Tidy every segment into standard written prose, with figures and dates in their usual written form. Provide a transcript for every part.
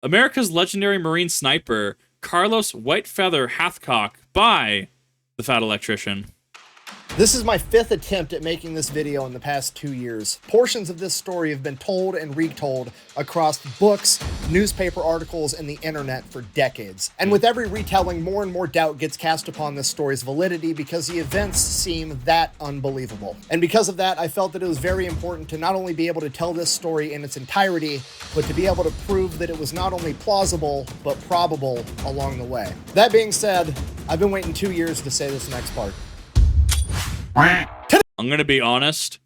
America's legendary Marine sniper, Carlos Whitefeather Hathcock, by the Fat Electrician. This is my 5th attempt at making this video in the past 2 years. Portions of this story have been told and retold across books, newspaper articles, and the internet for decades. And with every retelling, more and more doubt gets cast upon this story's validity because the events seem that unbelievable. And because of that, I felt that it was very important to not only be able to tell this story in its entirety, but to be able to prove that it was not only plausible, but probable along the way. That being said, I've been waiting 2 years to say this next part. I'm going to be honest.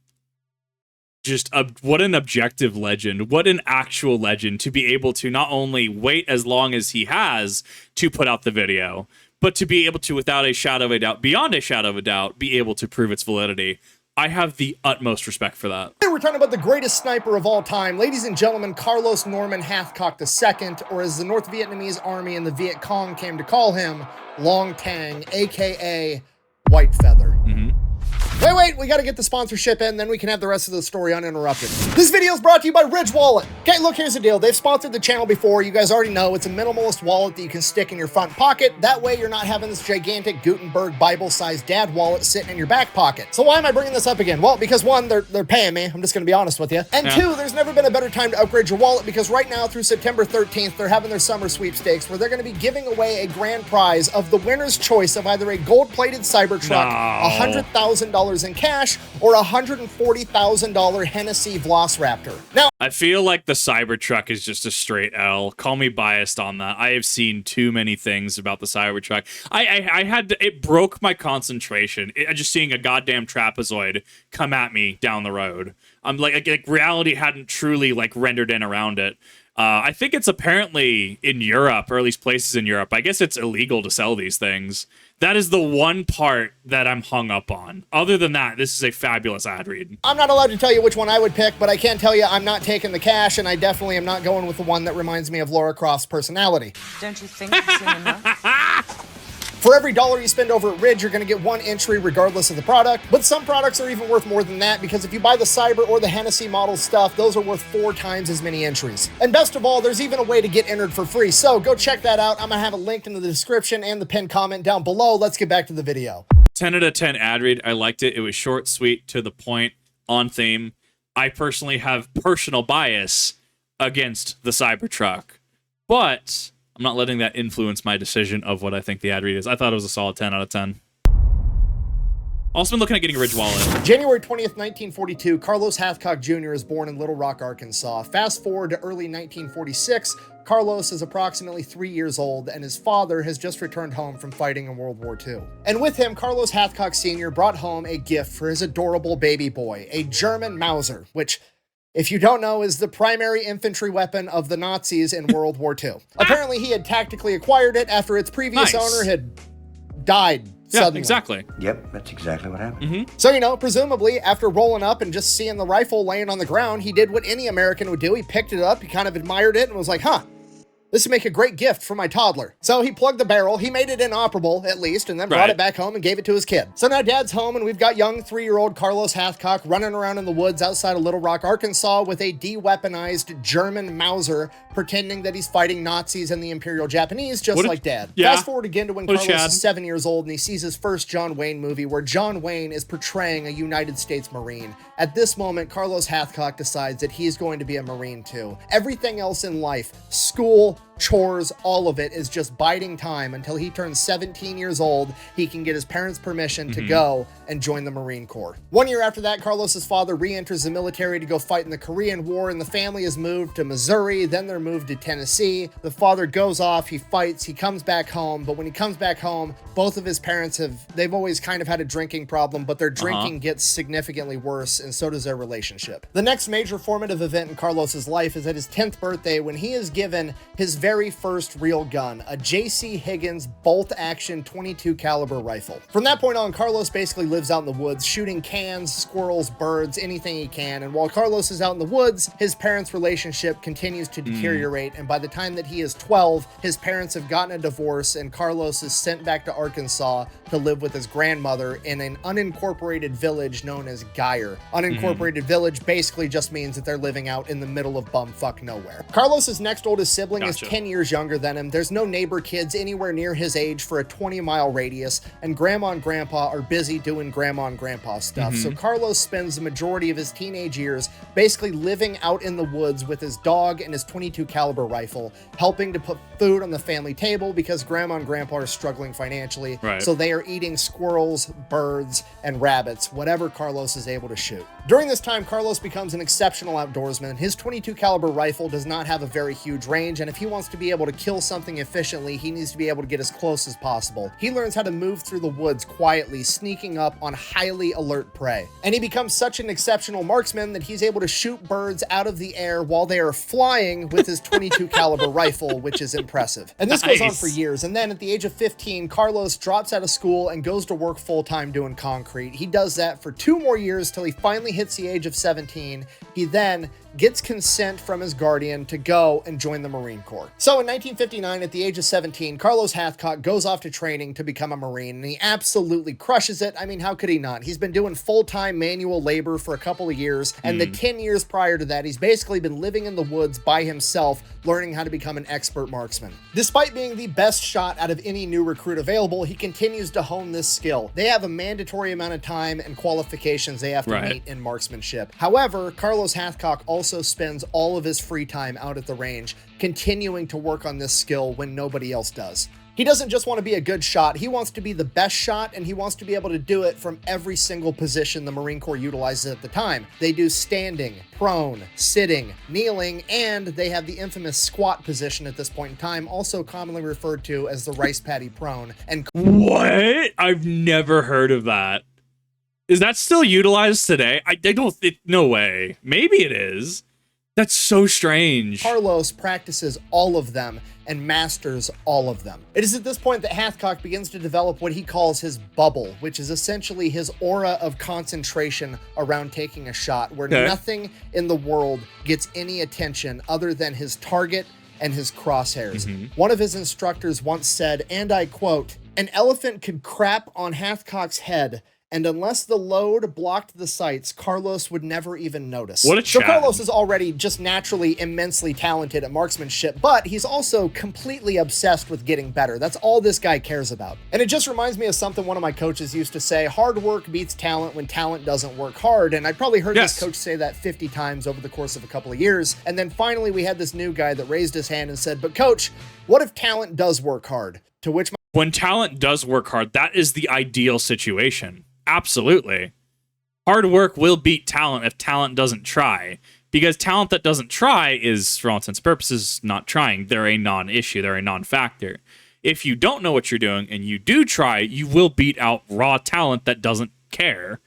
Just what an objective legend. What an actual legend to be able to not only wait as long as he has to put out the video, but to be able to, without a shadow of a doubt, beyond a shadow of a doubt, be able to prove its validity. I have the utmost respect for that. We're talking about the greatest sniper of all time, ladies and gentlemen, Carlos Norman Hathcock II, or as the North Vietnamese Army and the Viet Cong came to call him, Long Tang, aka Whitefeather. Wait, we gotta get the sponsorship in, then we can have the rest of the story uninterrupted. This video is brought to you by Ridge Wallet. Okay, look, here's the deal. They've sponsored the channel before. You guys already know it's a minimalist wallet that you can stick in your front pocket. That way you're not having this gigantic Gutenberg Bible-sized dad wallet sitting in your back pocket. So why am I bringing this up again? Well, because one, they're paying me. I'm just gonna be honest with you. And two, there's never been a better time to upgrade your wallet because right now through September 13th, they're having their summer sweepstakes where they're gonna be giving away a grand prize of the winner's choice of either a gold-plated Cybertruck, $100,000 in cash, or a $140,000 Hennessy Velociraptor. Now, I feel like the Cybertruck is just a straight L. Call me biased on that. I have seen too many things about the Cybertruck. I had to, it broke my concentration. Just seeing a goddamn trapezoid come at me down the road. I'm like reality hadn't truly like rendered in around it. I think it's apparently in Europe, or at least places in Europe. I guess it's illegal to sell these things. That is the one part that I'm hung up on. Other than that, this is a fabulous ad read. I'm not allowed to tell you which one I would pick, but I can tell you I'm not taking the cash, and I definitely am not going with the one that reminds me of Laura Croft's personality. Don't you think you've seen enough? For every dollar you spend over at Ridge, you're going to get one entry regardless of the product, but some products are even worth more than that because if you buy the Cyber or the Hennessy model stuff, those are worth 4 times as many entries. And best of all, there's even a way to get entered for free, so go check that out. I'm going to have a link in the description and the pinned comment down below. Let's get back to the video. 10 out of 10 ad read. I liked it. It was short, sweet, to the point, on theme. I personally have personal bias against the Cybertruck, but I'm not letting that influence my decision of what I think the ad read is. I thought it was a solid 10 out of 10. Also been looking at getting a Ridge Wallet. January 20th, 1942, Carlos Hathcock Jr. is born in Little Rock, Arkansas. Fast forward to early 1946, Carlos is approximately 3 years old, and his father has just returned home from fighting in World War II. And with him, Carlos Hathcock Sr. brought home a gift for his adorable baby boy, a German Mauser, which, if you don't know, is the primary infantry weapon of the Nazis in World War II. Apparently, he had tactically acquired it after its previous owner had died suddenly. Yeah, exactly. Yep, that's exactly what happened. So, you know, presumably, after rolling up and just seeing the rifle laying on the ground, he did what any American would do. He picked it up, he kind of admired it, and was like, huh, this would make a great gift for my toddler. So he plugged the barrel, he made it inoperable, at least, and then brought it back home and gave it to his kid. So now Dad's home, and we've got young 3-year-old Carlos Hathcock running around in the woods outside of Little Rock, Arkansas with a de-weaponized German Mauser, pretending that he's fighting Nazis and the Imperial Japanese, just like Dad. Fast forward again to when Carlos is 7 years old, and he sees his first John Wayne movie, where John Wayne is portraying a United States Marine. At this moment, Carlos Hathcock decides that he's going to be a Marine too. Everything else in life, school, chores, all of it is just biding time until he turns 17 years old. He can get his parents' permission to go and join the Marine Corps. 1 year after that, Carlos's father re-enters the military to go fight in the Korean War, and the family is moved to Missouri. Then they're moved to Tennessee. The father goes off, he fights, he comes back home, but when he comes back home, both of his parents they've always kind of had a drinking problem, but their drinking gets significantly worse, and so does their relationship. The next major formative event in Carlos's life is at his 10th birthday, when he is given his very very first real gun, a J.C. Higgins bolt-action 22 caliber rifle. From that point on, Carlos basically lives out in the woods, shooting cans, squirrels, birds, anything he can. And while Carlos is out in the woods, his parents' relationship continues to deteriorate. And by the time that he is 12, his parents have gotten a divorce, and Carlos is sent back to Arkansas to live with his grandmother in an unincorporated village known as Geyer. Unincorporated village basically just means that they're living out in the middle of bumfuck nowhere. Carlos's next oldest sibling is 10 years younger than him. There's no neighbor kids anywhere near his age for a 20-mile radius, and grandma and grandpa are busy doing grandma and grandpa stuff. So Carlos spends the majority of his teenage years basically living out in the woods with his dog and his 22 caliber rifle, helping to put food on the family table because grandma and grandpa are struggling financially. So they are eating squirrels, birds, and rabbits, whatever Carlos is able to shoot. During this time, Carlos becomes an exceptional outdoorsman. His 22 caliber rifle does not have a very huge range, and if he wants to be able to kill something efficiently, he needs to be able to get as close as possible. He learns how to move through the woods quietly, sneaking up on highly alert prey. And he becomes such an exceptional marksman that he's able to shoot birds out of the air while they are flying with his 22 caliber rifle, which is impressive. And this goes on for years. And then at the age of 15, Carlos drops out of school and goes to work full-time doing concrete. He does that for 2 more years till he finally hits the age of 17. He then gets consent from his guardian to go and join the Marine Corps. So in 1959, at the age of 17, Carlos Hathcock goes off to training to become a Marine, and he absolutely crushes it. I mean, how could he not? He's been doing full-time manual labor for a couple of years, and the 10 years prior to that, he's basically been living in the woods by himself, learning how to become an expert marksman. Despite being the best shot out of any new recruit available, he continues to hone this skill. They have a mandatory amount of time and qualifications they have to meet in marksmanship. However, Carlos Hathcock also spends all of his free time out at the range, continuing to work on this skill when nobody else does. He doesn't just want to be a good shot, he wants to be the best shot, and he wants to be able to do it from every single position the Marine Corps utilizes at the time. They do standing, prone, sitting, kneeling, and they have the infamous squat position at this point in time, also commonly referred to as the rice paddy prone. And what? I've never heard of that. Is that still utilized today? I don't, no way. Maybe it is. That's so strange. Carlos practices all of them and masters all of them. It is at this point that Hathcock begins to develop what he calls his bubble, which is essentially his aura of concentration around taking a shot, where nothing in the world gets any attention other than his target and his crosshairs. One of his instructors once said, and I quote, "An elephant could crap on Hathcock's head, and unless the load blocked the sights, Carlos would never even notice." What a So chat. Carlos is already just naturally immensely talented at marksmanship, but he's also completely obsessed with getting better. That's all this guy cares about. And it just reminds me of something one of my coaches used to say: hard work beats talent when talent doesn't work hard. And I probably heard this coach say that 50 times over the course of a couple of years. And then finally we had this new guy that raised his hand and said, "But coach, what if talent does work hard?" To which when talent does work hard, that is the ideal situation. Absolutely. Hard work will beat talent if talent doesn't try, because talent that doesn't try is, for all intents and purposes, not trying. They're a non-issue. They're a non-factor. If you don't know what you're doing and you do try, you will beat out raw talent that doesn't care.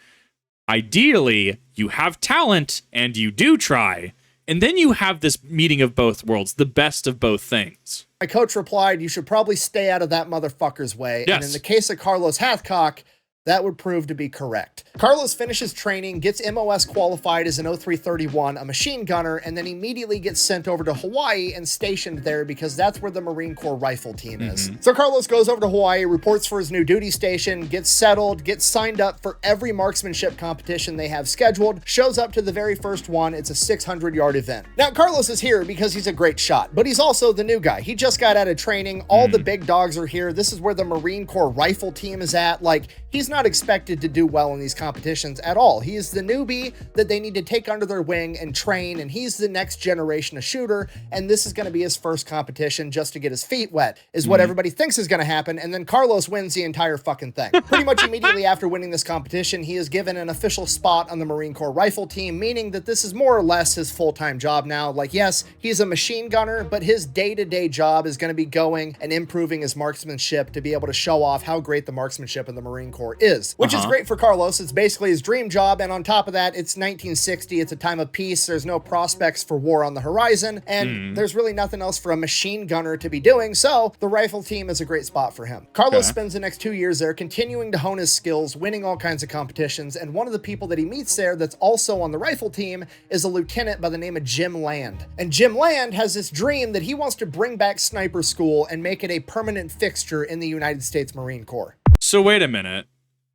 Ideally, you have talent and you do try, and then you have this meeting of both worlds, the best of both things. my coach replied, "You should probably stay out of that motherfucker's way." Yes. And in the case of Carlos Hathcock, that would prove to be correct. Carlos finishes training, gets MOS qualified as an 0331, a machine gunner, and then immediately gets sent over to Hawaii and stationed there because that's where the Marine Corps rifle team is. So Carlos goes over to Hawaii, reports for his new duty station, gets settled, gets signed up for every marksmanship competition they have scheduled, shows up to the very first one. It's a 600-yard event. Now, Carlos is here because he's a great shot, but he's also the new guy. He just got out of training. All the big dogs are here. This is where the Marine Corps rifle team is at. Like, he's not expected to do well in these competitions at all. He is the newbie that they need to take under their wing and train, and he's the next generation of shooter, and this is going to be his first competition just to get his feet wet, is what everybody thinks is going to happen, and then Carlos wins the entire fucking thing. Pretty much immediately after winning this competition, he is given an official spot on the Marine Corps rifle team, meaning that this is more or less his full-time job now. Like, yes, he's a machine gunner, but his day-to-day job is going to be going and improving his marksmanship to be able to show off how great the marksmanship in the Marine Corps is, which is great for Carlos. It's basically his dream job, and on top of that, it's 1960. It's a time of peace. There's no prospects for war on the horizon, and there's really nothing else for a machine gunner to be doing, so the rifle team is a great spot for him. Carlos spends the next 2 years there, continuing to hone his skills, winning all kinds of competitions, and one of the people that he meets there that's also on the rifle team is a lieutenant by the name of Jim Land. And Jim Land has this dream that he wants to bring back sniper school and make it a permanent fixture in the United States Marine Corps. So wait a minute.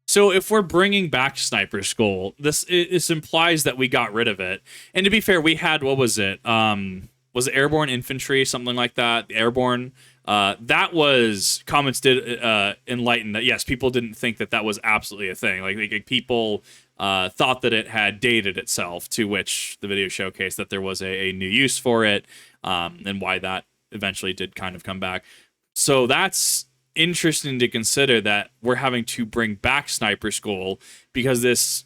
So if we're bringing back sniper school, this implies that we got rid of it. And to be fair, we had, what was it? Was it airborne infantry, something like that? Airborne. That was, comments did enlighten that, yes, people didn't think that that was absolutely a thing. Like people thought that it had dated itself, to which the video showcased that there was a new use for it, and why that eventually did kind of come back. So that's interesting to consider, that we're having to bring back sniper school, because this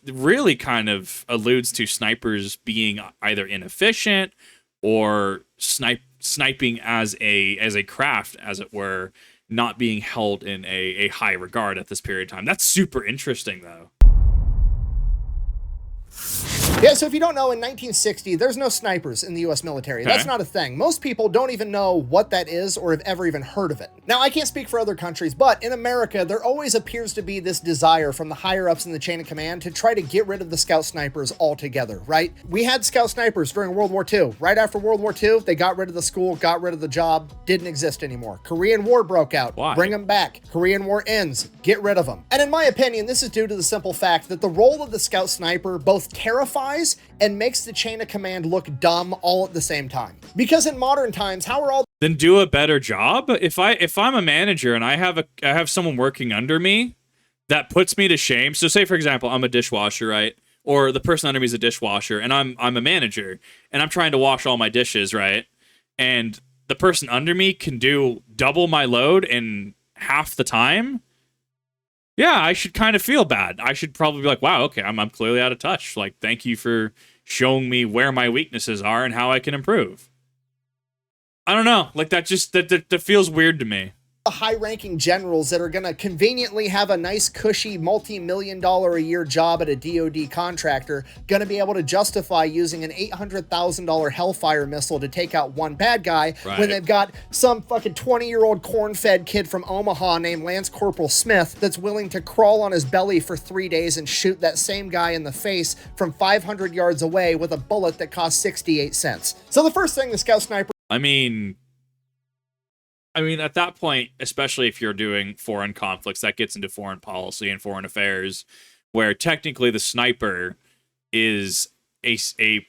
really kind of alludes to snipers being either inefficient or sniping as a craft, as it were, not being held in a high regard at this period of time. That's super interesting, though. Yeah, so if you don't know, in 1960, there's no snipers in the U.S. military. Okay. That's not a thing. Most people don't even know what that is or have ever even heard of it. Now, I can't speak for other countries, but in America, there always appears to be this desire from the higher-ups in the chain of command to try to get rid of the scout snipers altogether, right? We had scout snipers during World War II. Right after World War II, they got rid of the school, got rid of the job, didn't exist anymore. Korean War broke out. Why? Bring them back. Korean War ends. Get rid of them. And in my opinion, this is due to the simple fact that the role of the scout sniper both terrifies and makes the chain of command look dumb all at the same time. Because in modern times, how are all... Then do a better job. If I'm a manager and I have someone working under me, that puts me to shame. So say, for example, I'm a dishwasher, right? Or the person under me is a dishwasher, and I'm a manager, and I'm trying to wash all my dishes, right? And the person under me can do double my load in half the time. Yeah, I should kind of feel bad. I should probably be like, wow, okay, I'm clearly out of touch. Like, thank you for showing me where my weaknesses are and how I can improve. I don't know. Like, that feels weird to me. high-ranking generals that are going to conveniently have a nice, cushy, multi-million-dollar-a-year job at a DoD contractor going to be able to justify using an $800,000 Hellfire missile to take out one bad guy when they've got some fucking 20-year-old corn-fed kid from Omaha named Lance Corporal Smith that's willing to crawl on his belly for 3 days and shoot that same guy in the face from 500 yards away with a bullet that costs 68 cents. So the first thing the Scout Sniper... I mean, at that point, especially if you're doing foreign conflicts, that gets into foreign policy and foreign affairs, where technically the sniper is a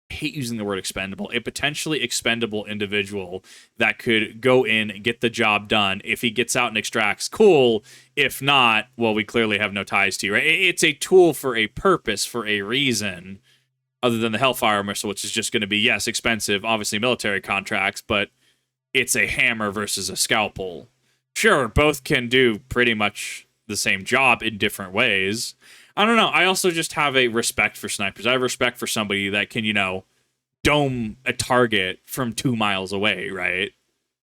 I hate using the word expendable, a potentially expendable individual that could go in and get the job done. If he gets out and extracts, cool. If not, well, we clearly have no ties to you, right? It's a tool for a purpose, for a reason, other than the Hellfire missile, which is just going to be, yes, expensive, obviously military contracts, but it's a hammer versus a scalpel. Sure, both can do pretty much the same job in different ways. I don't know. I also just have a respect for snipers. I have respect for somebody that can, dome a target from 2 miles away, right?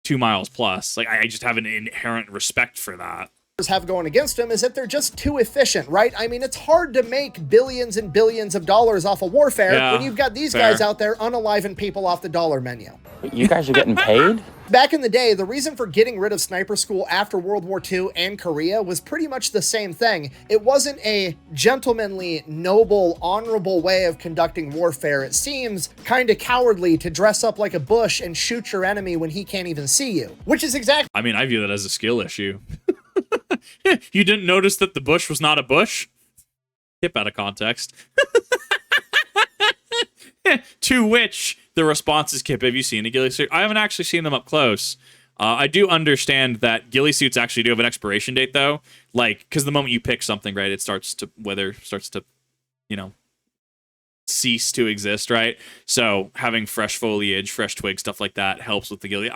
2 miles plus. Like, I just have an inherent respect for that. Have going against them is that they're just too efficient, right? I mean, it's hard to make billions and billions of dollars off of warfare when you've got these guys out there unaliving people off the dollar menu. You guys are getting paid? Back in the day, the reason for getting rid of sniper school after World War II and Korea was pretty much the same thing. It wasn't a gentlemanly, noble, honorable way of conducting warfare. It seems kind of cowardly to dress up like a bush and shoot your enemy when he can't even see you, which is exactly... I mean, I view that as a skill issue. You didn't notice that the bush was not a bush? Tip out of context. To which the response is, Kip, have you seen a ghillie suit? I haven't actually seen them up close. I do understand that ghillie suits actually do have an expiration date, though. Like, because the moment you pick something, right, it starts to cease to exist, right? So having fresh foliage, fresh twigs, stuff like that helps with the ghillie.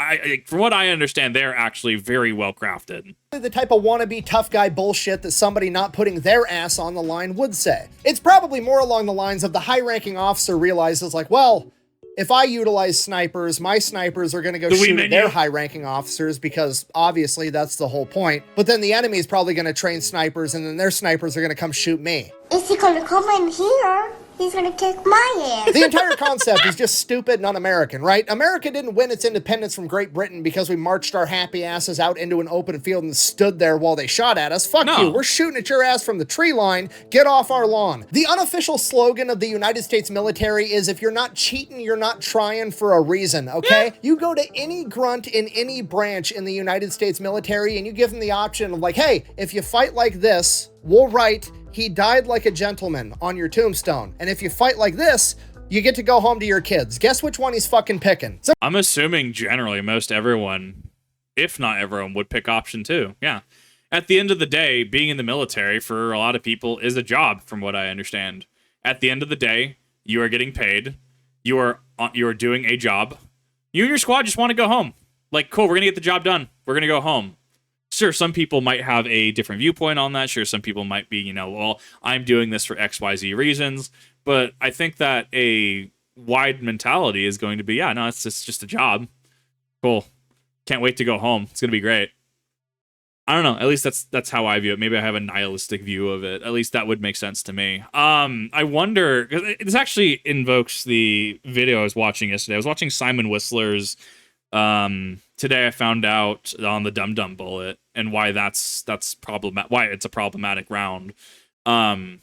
From what I understand, they're actually very well crafted. The type of wannabe tough guy bullshit that somebody not putting their ass on the line would say. It's probably more along the lines of the high-ranking officer realizes, like, well, if I utilize snipers, my snipers are going to go shoot at their high-ranking officers because obviously that's the whole point. But then the enemy is probably going to train snipers, and then their snipers are going to come shoot me. Is he going to come in here? He's going to kick my ass. The entire concept is just stupid and un-American, right? America didn't win its independence from Great Britain because we marched our happy asses out into an open field and stood there while they shot at us. Fuck you. We're shooting at your ass from the tree line. Get off our lawn. The unofficial slogan of the United States military is, if you're not cheating, you're not trying for a reason, okay? You go to any grunt in any branch in the United States military and you give them the option of like, hey, if you fight like this, we'll write, "He died like a gentleman" on your tombstone. And if you fight like this, you get to go home to your kids. Guess which one he's fucking picking? So I'm assuming generally most everyone, if not everyone, would pick option 2. Yeah. At the end of the day, being in the military for a lot of people is a job, from what I understand. At the end of the day, you are getting paid. You are doing a job. You and your squad just want to go home. Like, cool, we're going to get the job done. We're going to go home. Sure, some people might have a different viewpoint on that. Sure, some people might be, well, I'm doing this for XYZ reasons. But I think that a wide mentality is going to be, no, it's just a job. Cool. Can't wait to go home. It's going to be great. I don't know. At least that's how I view it. Maybe I have a nihilistic view of it. At least that would make sense to me. I wonder, because this actually invokes the video I was watching yesterday. I was watching Simon Whistler's today I found out on the Dum Dum Bullet and why that's problematic. Why it's a problematic round. I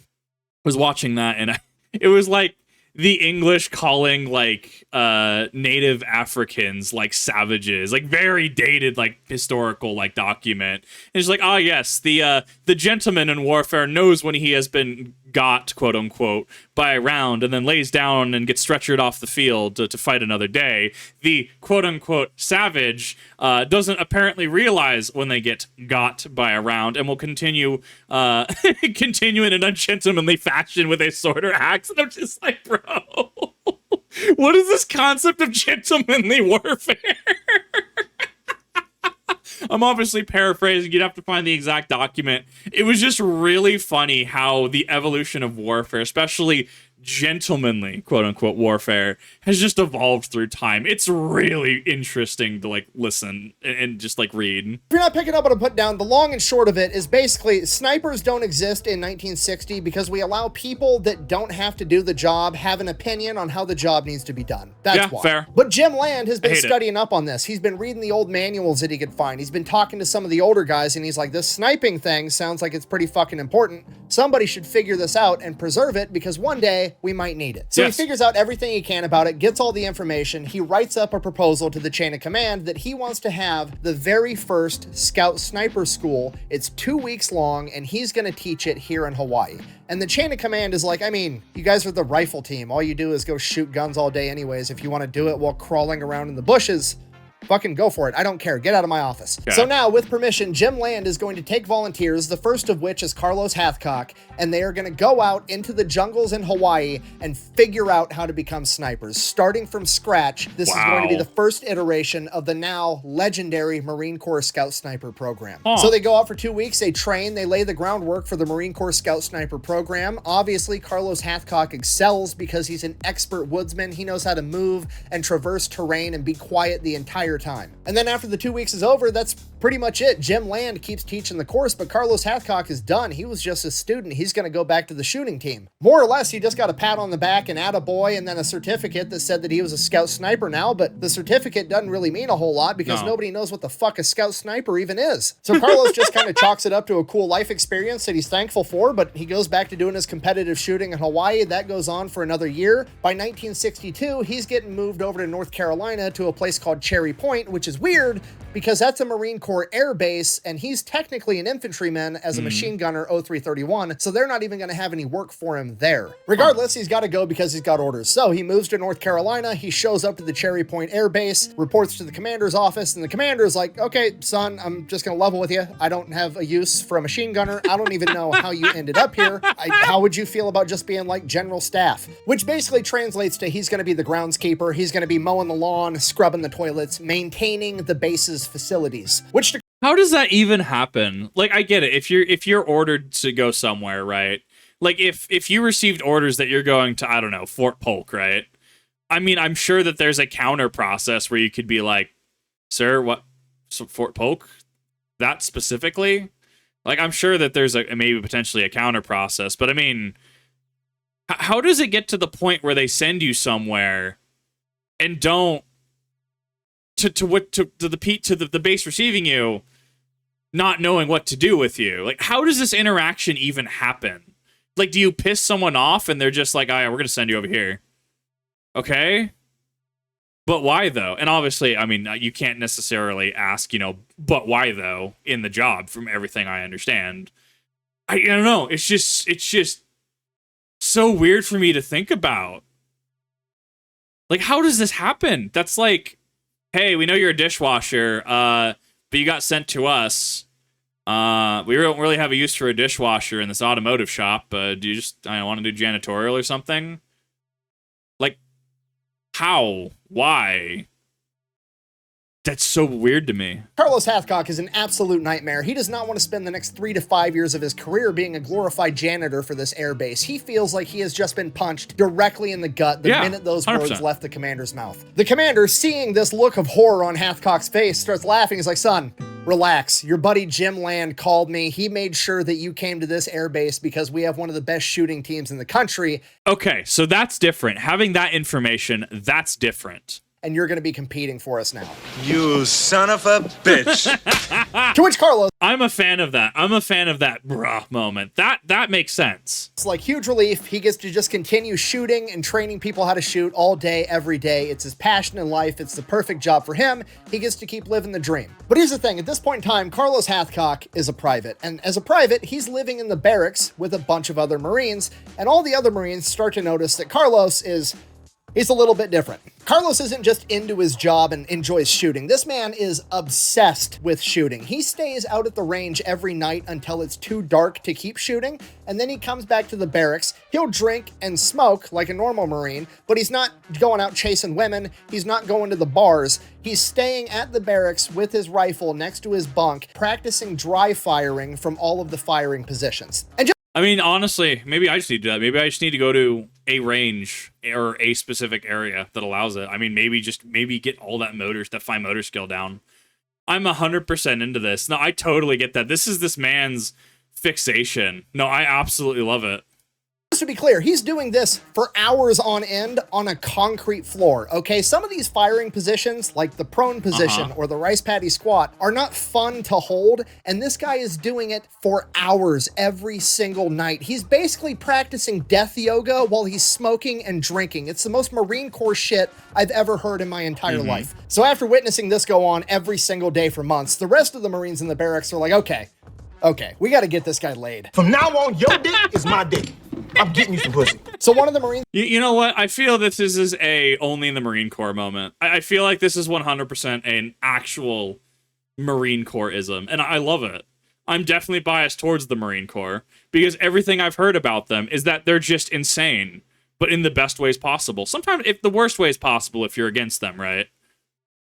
was watching that and it was like the English calling like native Africans like savages, like very dated like historical like document. And it's like, yes, the gentleman in warfare knows when he has been got, quote unquote, by a round and then lays down and gets stretchered off the field to fight another day. The quote unquote savage doesn't apparently realize when they get got by a round and will continue continue in an ungentlemanly fashion with a sword or axe. And I'm just like, bro, what is this concept of gentlemanly warfare? I'm obviously paraphrasing. You'd have to find the exact document. It was just really funny how the evolution of warfare, especially gentlemanly, quote-unquote, warfare, has just evolved through time. It's really interesting to, like, listen and just, like, read. If you're not picking up what I put down, the long and short of it is basically snipers don't exist in 1960 because we allow people that don't have to do the job have an opinion on how the job needs to be done. That's why. Fair. But Jim Land has been studying up on this. He's been reading the old manuals that he could find. He's been talking to some of the older guys, and he's like, this sniping thing sounds like it's pretty fucking important. Somebody should figure this out and preserve it because one day we might need it. So he figures out everything he can about it, gets all the information. He writes up a proposal to the chain of command that he wants to have the very first scout sniper school. It's 2 weeks long, and he's going to teach it here in Hawaii. And the chain of command is like, I mean, you guys are the rifle team. All you do is go shoot guns all day anyways. If you want to do it while crawling around in the bushes, fucking go for it. I don't care. Get out of my office. Okay. So now, with permission, Jim Land is going to take volunteers, the first of which is Carlos Hathcock, and they are going to go out into the jungles in Hawaii and figure out how to become snipers. Starting from scratch, this is going to be the first iteration of the now legendary Marine Corps Scout Sniper program. So they go out for 2 weeks, they train, they lay the groundwork for the Marine Corps Scout Sniper program. Obviously, Carlos Hathcock excels because he's an expert woodsman. He knows how to move and traverse terrain and be quiet the entire time. And then after the 2 weeks is over, that's pretty much it. Jim Land keeps teaching the course, but Carlos Hathcock is done. He was just a student. He's going to go back to the shooting team. More or less, he just got a pat on the back and attaboy and then a certificate that said that he was a scout sniper now, but the certificate doesn't really mean a whole lot because nobody knows what the fuck a scout sniper even is. So Carlos just kind of chalks it up to a cool life experience that he's thankful for, but he goes back to doing his competitive shooting in Hawaii. That goes on for another year. By 1962, he's getting moved over to North Carolina to a place called Cherry Point, which is weird because that's a Marine Corps air base, and he's technically an infantryman as a machine gunner 0331, so they're not even going to have any work for him there. Regardless, he's got to go because he's got orders. So he moves to North Carolina, he shows up to the Cherry Point Air Base, reports to the commander's office, and the commander's like, okay, son, I'm just going to level with you. I don't have a use for a machine gunner. I don't even know how you ended up here. How would you feel about just being like general staff? Which basically translates to he's going to be the groundskeeper, he's going to be mowing the lawn, scrubbing the toilets, maintaining the base's facilities. How does that even happen? Like, I get it. If you're ordered to go somewhere, right? Like if you received orders that you're going to, I don't know, Fort Polk, right? I mean, I'm sure that there's a counter process where you could be like, sir, what, so Fort Polk? That specifically? Like, I'm sure that there's maybe potentially a counter process, but I mean, how does it get to the point where they send you somewhere and don't to the base receiving you not knowing what to do with you? Like, how does this interaction even happen? Like, do you piss someone off and they're just like, "Oh, yeah, we're gonna send you over here." Okay. But why though? And obviously, I mean, you can't necessarily ask, but why though in the job from everything I understand. I don't know. It's just so weird for me to think about. Like, how does this happen? That's like, hey, we know you're a dishwasher, but you got sent to us. We don't really have a use for a dishwasher in this automotive shop. Do you just want to do janitorial or something? Like, how? Why? That's so weird to me. Carlos Hathcock is an absolute nightmare. He does not want to spend the next 3 to 5 years of his career being a glorified janitor for this airbase. He feels like he has just been punched directly in the gut the minute those 100%. words left the commander's mouth. The commander, seeing this look of horror on Hathcock's face, starts laughing. He's like, son, relax. Your buddy Jim Land called me. He made sure that you came to this airbase because we have one of the best shooting teams in the country. Okay, so that's different. Having that information, that's different. And you're going to be competing for us now. You son of a bitch. To which Carlos, I'm a fan of that. I'm a fan of that bruh moment. That makes sense. it's like huge relief. He gets to just continue shooting and training people how to shoot all day, every day. It's his passion in life. It's the perfect job for him. He gets to keep living the dream. But here's the thing. At this point in time, Carlos Hathcock is a private. And as a private, he's living in the barracks with a bunch of other Marines. And all the other Marines start to notice that Carlos he's a little bit different. Carlos isn't just into his job and enjoys shooting. This man is obsessed with shooting. He stays out at the range every night until it's too dark to keep shooting, and then he comes back to the barracks. He'll drink and smoke like a normal Marine, but he's not going out chasing women. He's not going to the bars. He's staying at the barracks with his rifle next to his bunk, practicing dry firing from all of the firing positions. And I mean, honestly, maybe I just need to do that. Maybe I just need to go to a range or a specific area that allows it. I mean, maybe get all that fine motor skill down. I'm 100% into this. No, I totally get that. This is this man's fixation. No, I absolutely love it. just to be clear, he's doing this for hours on end on a concrete floor, okay? Some of these firing positions, like the prone position or the rice paddy squat, are not fun to hold, and this guy is doing it for hours every single night. He's basically practicing death yoga while he's smoking and drinking. It's the most Marine Corps shit I've ever heard in my entire life. So after witnessing this go on every single day for months, the rest of the Marines in the barracks are like, okay, we got to get this guy laid. From now on, your dick is my dick. I'm getting you some pussy. So one of the Marines... You know what? I feel this is a only in the Marine Corps moment. I feel like this is 100% an actual Marine Corps-ism, and I love it. I'm definitely biased towards the Marine Corps, because everything I've heard about them is that they're just insane, but in the best ways possible. Sometimes if the worst ways possible if you're against them, right?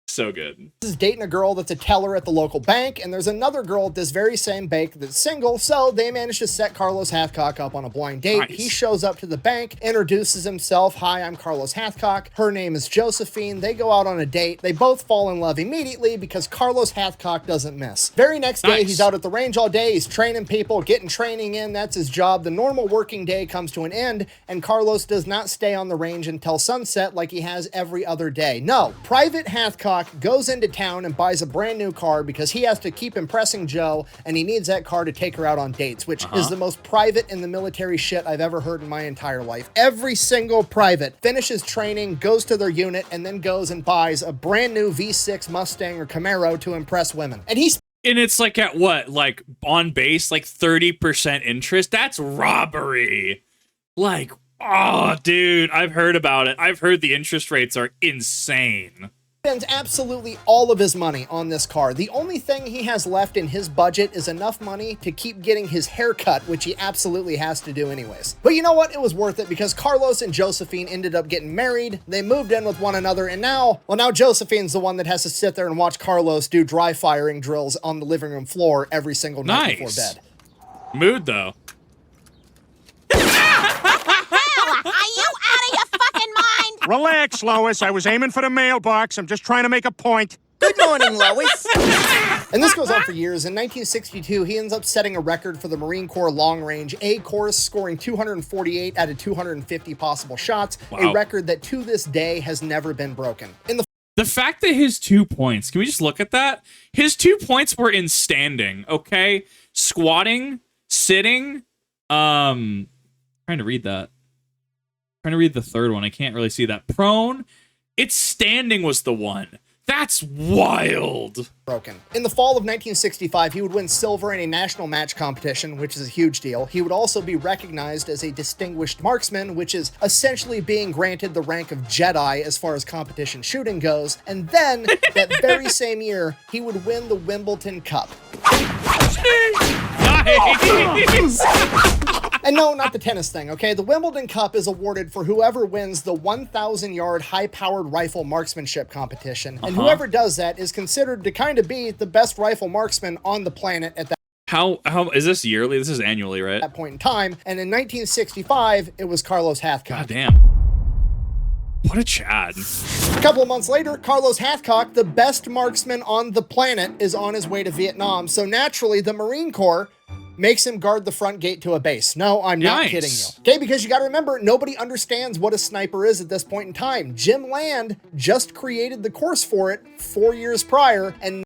So good. This is dating a girl that's a teller at the local bank, and there's another girl at this very same bank that's single, so they managed to set Carlos Hathcock up on a blind date. Nice. He shows up to the bank, introduces himself. Hi, I'm Carlos Hathcock. Her name is Josephine. They go out on a date. They both fall in love immediately because Carlos Hathcock doesn't miss. Very next day, he's out at the range all day. He's training people, getting training in. That's his job. The normal working day comes to an end, and Carlos does not stay on the range until sunset like he has every other day. No, Private Hathcock goes into town and buys a brand new car because he has to keep impressing Joe, and he needs that car to take her out on dates, which is the most private in the military shit I've ever heard in my entire life. Every single private finishes training, goes to their unit, and then goes and buys a brand new V6 Mustang or Camaro to impress women. And it's like at what? Like on base, like 30% interest? That's robbery. Like, oh, dude, I've heard about it. I've heard the interest rates are insane. Spends absolutely all of his money on this car. The only thing he has left in his budget is enough money to keep getting his hair cut, which he absolutely has to do anyways. But you know what? It was worth it because Carlos and Josephine ended up getting married. They moved in with one another, and now Josephine's the one that has to sit there and watch Carlos do dry firing drills on the living room floor every single night before bed. Mood, though. Are you out of your fucking mind? Relax, Lois. I was aiming for the mailbox. I'm just trying to make a point. Good morning, Lois. And this goes on for years. In 1962, he ends up setting a record for the Marine Corps long range A course, scoring 248 out of 250 possible shots, a record that to this day has never been broken. In the fact that his 2 points, can we just look at that? His 2 points were in standing, okay? Squatting, sitting, trying to read that. Trying to read the third one. I can't really see that. Prone, it's standing was the one. That's wild. Broken. In the fall of 1965, he would win silver in a national match competition, which is a huge deal. He would also be recognized as a distinguished marksman, which is essentially being granted the rank of Jedi as far as competition shooting goes. And then, that very same year, he would win the Wimbledon Cup. Nice. And no, not the tennis thing, okay? The Wimbledon Cup is awarded for whoever wins the 1,000-yard high-powered rifle marksmanship competition. And whoever does that is considered to kind of be the best rifle marksman on the planet at that How is this yearly? This is annually, right? point in time. And in 1965, it was Carlos Hathcock. God damn. What a Chad. A couple of months later, Carlos Hathcock, the best marksman on the planet, is on his way to Vietnam. So naturally, the Marine Corps makes him guard the front gate to a base. No, I'm not kidding you. Okay, because you got to remember, nobody understands what a sniper is at this point in time. Jim Land just created the course for it 4 years prior, and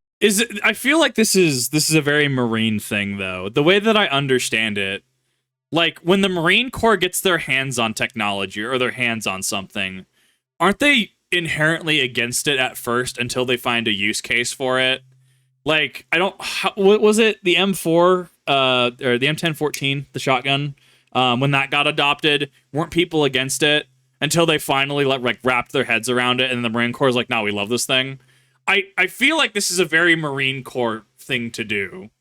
I feel like this is a very Marine thing, though. The way that I understand it, like when the Marine Corps gets their hands on technology or their hands on something, aren't they inherently against it at first until they find a use case for it? Like, what was it? The M4 or the M1014, the shotgun, when that got adopted, weren't people against it until they finally wrapped their heads around it, and the Marine Corps is like, no, we love this thing. I feel like this is a very Marine Corps thing to do.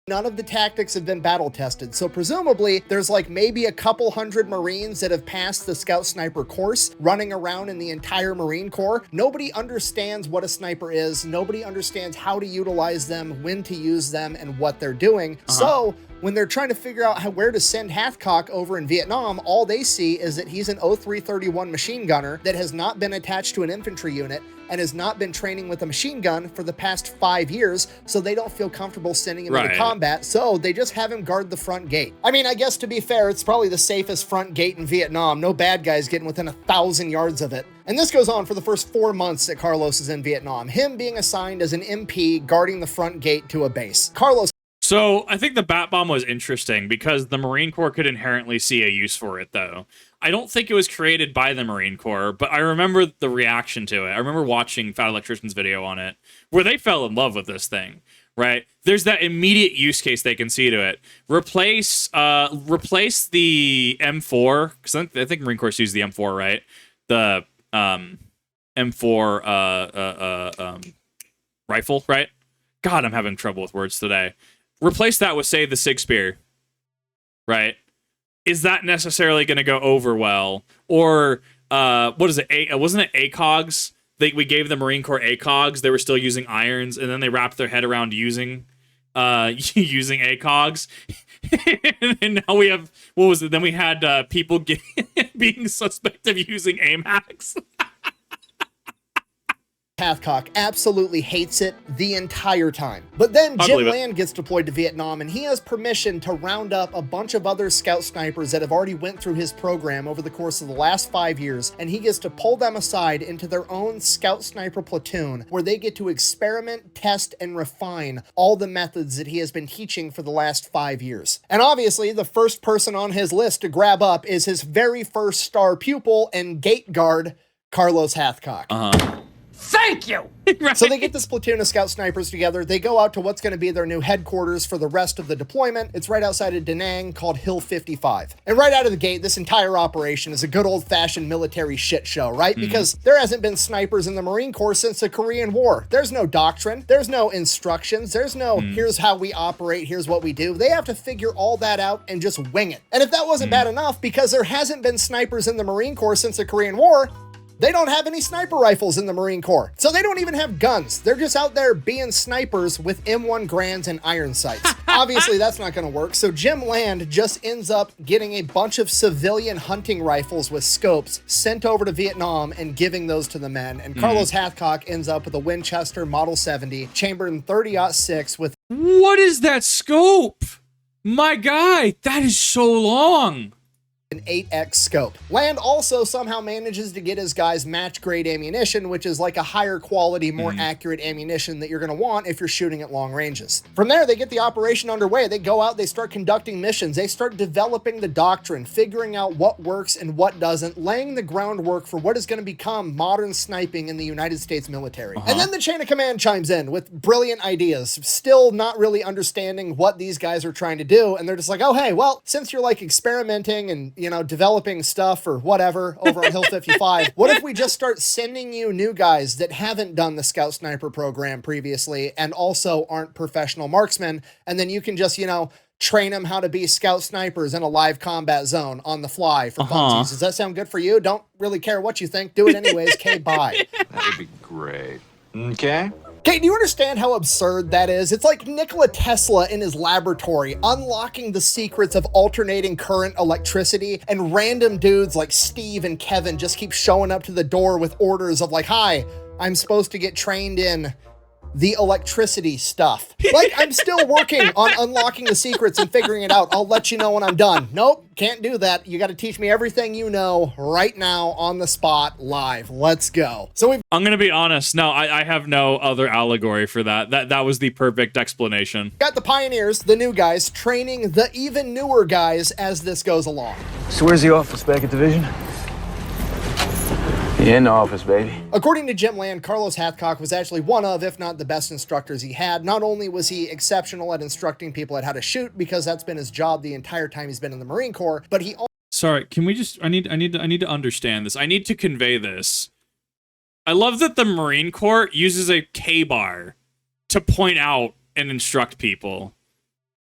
none of the tactics have been battle tested. So presumably there's like maybe a couple hundred Marines that have passed the Scout Sniper course running around in the entire Marine Corps. Nobody understands what a sniper is. Nobody understands how to utilize them, when to use them, and what they're doing. So when they're trying to figure out where to send Hathcock over in Vietnam, all they see is that he's an 0331 machine gunner that has not been attached to an infantry unit and has not been training with a machine gun for the past 5 years, so they don't feel comfortable sending him into combat, so they just have him guard the front gate. I mean, I guess to be fair, it's probably the safest front gate in Vietnam. No bad guys getting within 1,000 yards of it. And this goes on for the first 4 months that Carlos is in Vietnam, him being assigned as an MP guarding the front gate to a base. Carlos. So I think the bat bomb was interesting because the Marine Corps could inherently see a use for it, though. I don't think it was created by the Marine Corps, but I remember the reaction to it. I remember watching Fat Electrician's video on it, where they fell in love with this thing, right? There's that immediate use case they can see to it. Replace the M4, because I think Marine Corps use the M4, right? The M4 rifle, right? God, I'm having trouble with words today. Replace that with, say, the Sig Spear, right? Is that necessarily going to go over well? Or what is it? Wasn't it ACOGs? We gave the Marine Corps ACOGs. They were still using irons, and then they wrapped their head around using using ACOGs. And now we have, what was it? Then we had people being suspect of using AMAX. Hathcock absolutely hates it the entire time. But then Jim Land gets deployed to Vietnam, and he has permission to round up a bunch of other scout snipers that have already went through his program over the course of the last 5 years, and he gets to pull them aside into their own scout sniper platoon, where they get to experiment, test, and refine all the methods that he has been teaching for the last 5 years. And obviously, the first person on his list to grab up is his very first star pupil and gate guard, Carlos Hathcock. Thank you! Right. So they get this platoon of scout snipers together. They go out to what's going to be their new headquarters for the rest of the deployment. It's right outside of Da Nang, called Hill 55. And right out of the gate, this entire operation is a good old-fashioned military shit show, right? Because there hasn't been snipers in the Marine Corps since the Korean War. There's no doctrine. There's no instructions. There's no, here's how we operate, here's what we do. They have to figure all that out and just wing it. And if that wasn't bad enough, because there hasn't been snipers in the Marine Corps since the Korean War, They don't have any sniper rifles in the Marine Corps, so they don't even have guns. They're just out there being snipers with M1 Grands and iron sights. Obviously, that's not going to work, so Jim Land just ends up getting a bunch of civilian hunting rifles with scopes sent over to Vietnam and giving those to the men, and Carlos Hathcock ends up with a Winchester Model 70 chambered in 30-06 with... What is that scope? My guy, that is so long. An 8x scope. Land also somehow manages to get his guys match grade ammunition, which is like a higher quality, more accurate ammunition that you're going to want if you're shooting at long ranges. From there, they get the operation underway. They go out, they start conducting missions, they start developing the doctrine, figuring out what works and what doesn't, laying the groundwork for what is going to become modern sniping in the United States military. And then the chain of command chimes in with brilliant ideas, still not really understanding what these guys are trying to do. And they're just like, oh, hey, well, since you're like experimenting and developing stuff or whatever over on Hill 55, what if we just start sending you new guys that haven't done the Scout Sniper program previously and also aren't professional marksmen, and then you can just, train them how to be Scout Snipers in a live combat zone on the fly for funsies. Does that sound good for you? Don't really care what you think. Do it anyways. Okay, bye. That would be great. Okay. Okay, do you understand how absurd that is? It's like Nikola Tesla in his laboratory unlocking the secrets of alternating current electricity, and random dudes like Steve and Kevin just keep showing up to the door with orders of like, hi, I'm supposed to get trained in the electricity stuff. Like, I'm still working on unlocking the secrets and figuring it out. I'll let you know when I'm done. Nope, can't do that. You got to teach me everything you know right now on the spot live. Let's go. So I'm going to be honest. No, I have no other allegory for that. That was the perfect explanation. Got the pioneers, the new guys, training the even newer guys as this goes along. So where's the office back at Division? In the office, baby. According to Jim Land, Carlos Hathcock was actually one of, if not the best instructors he had. Not only was he exceptional at instructing people at how to shoot, because that's been his job the entire time he's been in the Marine Corps, but he also... Sorry, can we just... I need to understand this. I need to convey this. I love that the Marine Corps uses a K-bar to point out and instruct people.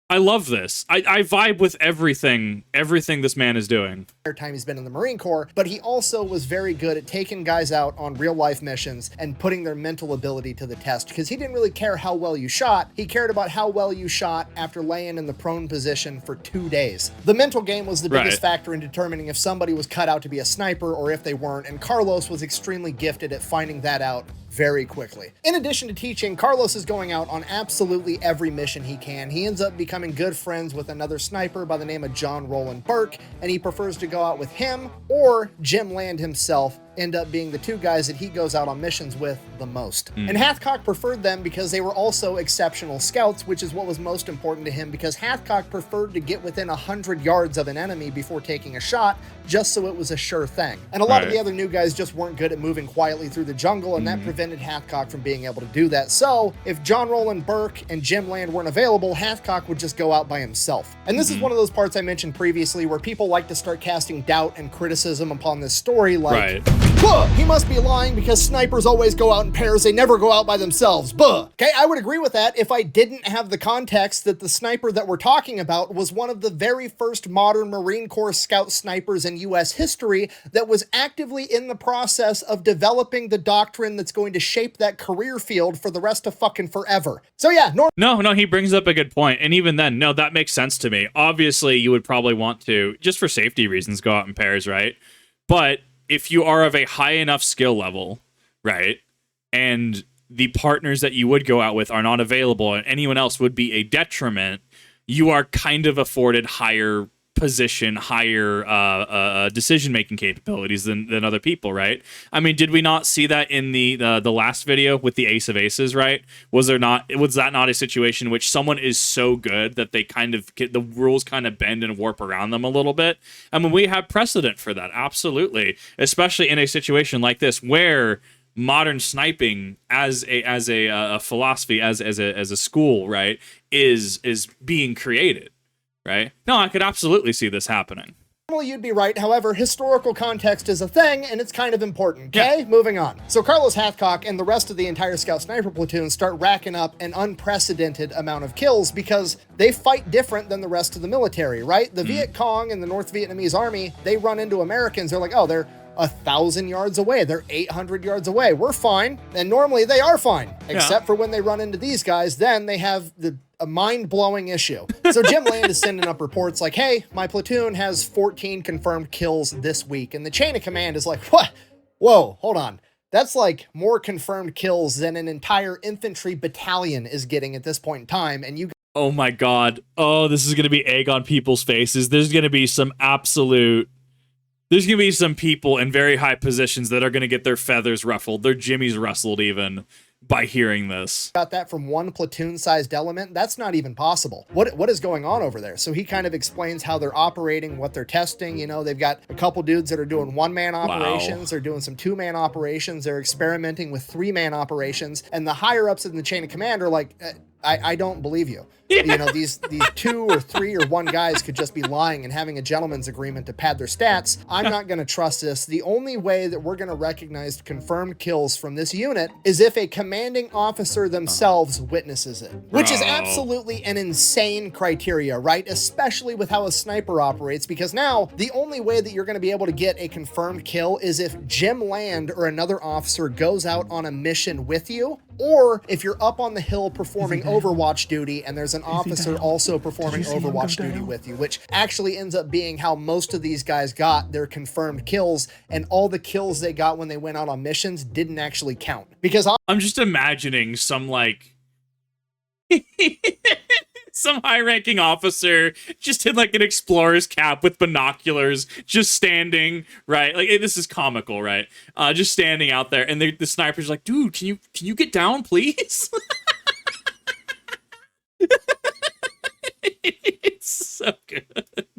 I love this. I vibe with everything this man is doing. Time he's been in the Marine Corps, but he also was very good at taking guys out on real life missions and putting their mental ability to the test, because he didn't really care how well you shot. He cared about how well you shot after laying in the prone position for 2 days. The mental game was the biggest factor in determining if somebody was cut out to be a sniper or if they weren't, and Carlos was extremely gifted at finding that out very quickly. In addition to teaching, Carlos is going out on absolutely every mission he can. He ends up becoming good friends with another sniper by the name of John Roland Burke, and he prefers to go out with him or Jim Land himself end up being the two guys that he goes out on missions with the most. And Hathcock preferred them because they were also exceptional scouts, which is what was most important to him, because Hathcock preferred to get within 100 yards of an enemy before taking a shot, just so it was a sure thing. And a lot of the other new guys just weren't good at moving quietly through the jungle, and that prevented Hathcock from being able to do that. So if John Roland Burke and Jim Land weren't available, Hathcock would just go out by himself. And this is one of those parts I mentioned previously where people like to start casting doubt and criticism upon this story, like, buh, he must be lying because snipers always go out in pairs, they never go out by themselves, buh. Okay, I would agree with that if I didn't have the context that the sniper that we're talking about was one of the very first modern Marine Corps scout snipers in U.S. history that was actively in the process of developing the doctrine that's going to shape that career field for the rest of fucking forever. So yeah, No, he brings up a good point. And even then, no, that makes sense to me. Obviously, you would probably want to, just for safety reasons, go out in pairs, right? But if you are of a high enough skill level, right, and the partners that you would go out with are not available and anyone else would be a detriment, you are kind of afforded higher position, higher decision-making capabilities than other people, right? I mean, did we not see that in the last video with the Ace of Aces, right? Was that not a situation in which someone is so good that they kind of the rules kind of bend and warp around them a little bit? I mean, we have precedent for that, absolutely, especially in a situation like this where modern sniping as a philosophy, as a school, right, is being created. Right? No, I could absolutely see this happening. Normally you'd be right, however, historical context is a thing, and it's kind of important, okay? Moving on. So Carlos Hathcock and the rest of the entire Scout Sniper platoon start racking up an unprecedented amount of kills because they fight different than the rest of the military, right? The Viet Cong and the North Vietnamese army, they run into Americans, they're like, oh, they're 1,000 yards away. They're 800 yards away. We're fine. And normally they are fine, except for when they run into these guys, then they have a mind-blowing issue. So Jim Land is sending up reports like, hey, my platoon has 14 confirmed kills this week. And the chain of command is like, what? Whoa, hold on. That's like more confirmed kills than an entire infantry battalion is getting at this point in time. And you... Oh my God. Oh, this is going to be egg on people's faces. There's going to be some there's going to be some people in very high positions that are going to get their feathers ruffled, their jimmies rustled even, by hearing this. Got that from one platoon-sized element? That's not even possible. What is going on over there? So he kind of explains how they're operating, what they're testing. You know, they've got a couple dudes that are doing one-man operations. They're doing some two-man operations. They're experimenting with three-man operations. And the higher-ups in the chain of command are like, I don't believe you. You know, these 2 or 3 or 1 guys could just be lying and having a gentleman's agreement to pad their stats. I'm not going to trust this. The only way that we're going to recognize confirmed kills from this unit is if a commanding officer themselves witnesses it, which is absolutely an insane criteria, right? Especially with how a sniper operates, because now the only way that you're going to be able to get a confirmed kill is if Jim Land or another officer goes out on a mission with you, or if you're up on the hill performing Overwatch duty and there's an officer also performing Overwatch duty with you, which actually ends up being how most of these guys got their confirmed kills, and all the kills they got when they went out on missions didn't actually count. Because I'm just imagining some like some high-ranking officer just in like an explorer's cap with binoculars, just standing, right? Like, this is comical, right? Just standing out there, and the sniper's like, dude, can you get down, please? It's so good.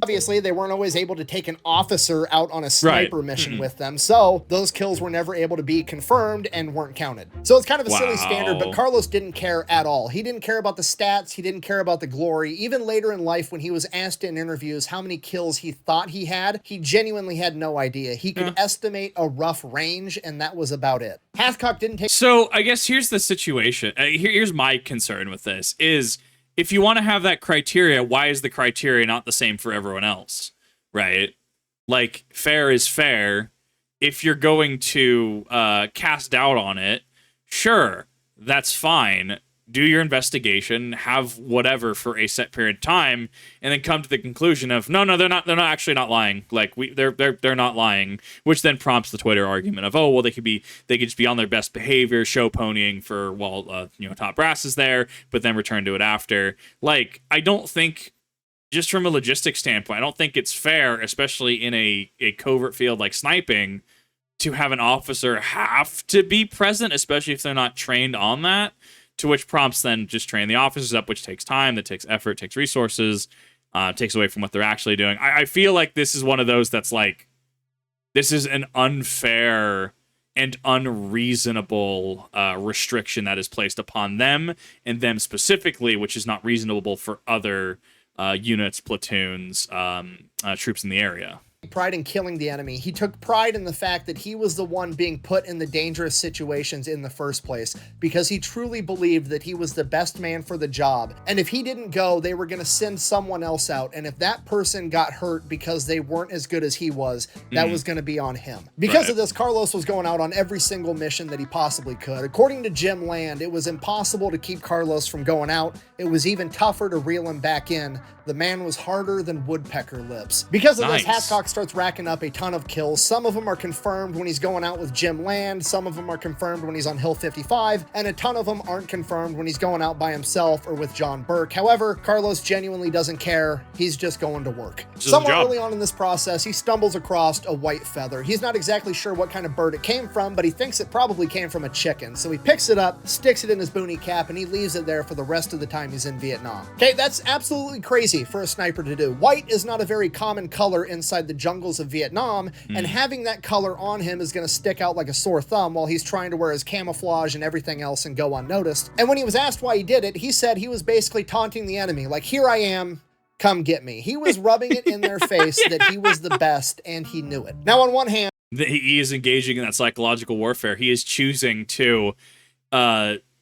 Obviously, they weren't always able to take an officer out on a sniper mission with them, so those kills were never able to be confirmed and weren't counted. So it's kind of a silly standard, but Carlos didn't care at all. He didn't care about the stats. He didn't care about the glory. Even later in life, when he was asked in interviews how many kills he thought he had, he genuinely had no idea. He could estimate a rough range, and that was about it. Hathcock didn't take... So I guess here's the situation. Here's my concern with this is, if you want to have that criteria, why is the criteria not the same for everyone else, right? Like, fair is fair. If you're going to cast doubt on it, sure, that's fine. Do your investigation, have whatever for a set period of time, and then come to the conclusion of no, they're not actually not lying. Like, they're not lying, which then prompts the Twitter argument of, oh, well, they could just be on their best behavior, show ponying for top brass is there, but then return to it after. Like, I don't think, just from a logistics standpoint, I don't think it's fair, especially in a covert field like sniping, to have an officer have to be present, especially if they're not trained on that. To which prompts then just train the officers up, which takes time, that takes effort, takes resources, takes away from what they're actually doing. I feel like this is one of those that's like, this is an unfair and unreasonable restriction that is placed upon them, and them specifically, which is not reasonable for other units, platoons, troops in the area. Pride in killing the enemy. He took pride in the fact that he was the one being put in the dangerous situations in the first place, because he truly believed that he was the best man for the job. And if he didn't go, they were going to send someone else out. And if that person got hurt because they weren't as good as he was, that was going to be on him. Because of this, Carlos was going out on every single mission that he possibly could. According to Jim Land, it was impossible to keep Carlos from going out. It was even tougher to reel him back in. The man was harder than woodpecker lips. Because of this, Hathcock starts racking up a ton of kills. Some of them are confirmed when he's going out with Jim Land. Some of them are confirmed when he's on Hill 55. And a ton of them aren't confirmed when he's going out by himself or with John Burke. However, Carlos genuinely doesn't care. He's just going to work. Somewhere early on in this process, he stumbles across a white feather. He's not exactly sure what kind of bird it came from, but he thinks it probably came from a chicken. So he picks it up, sticks it in his boonie cap, and he leaves it there for the rest of the time he's in Vietnam. Okay, that's absolutely crazy for a sniper to do. White is not a very common color inside the jungles of Vietnam, and having that color on him is going to stick out like a sore thumb while he's trying to wear his camouflage and everything else and go unnoticed. And when he was asked why he did it, he said he was basically taunting the enemy, like, here I am, come get me. He was rubbing it in their face that he was the best, and he knew it. Now, on one hand, he is engaging in that psychological warfare. He is choosing to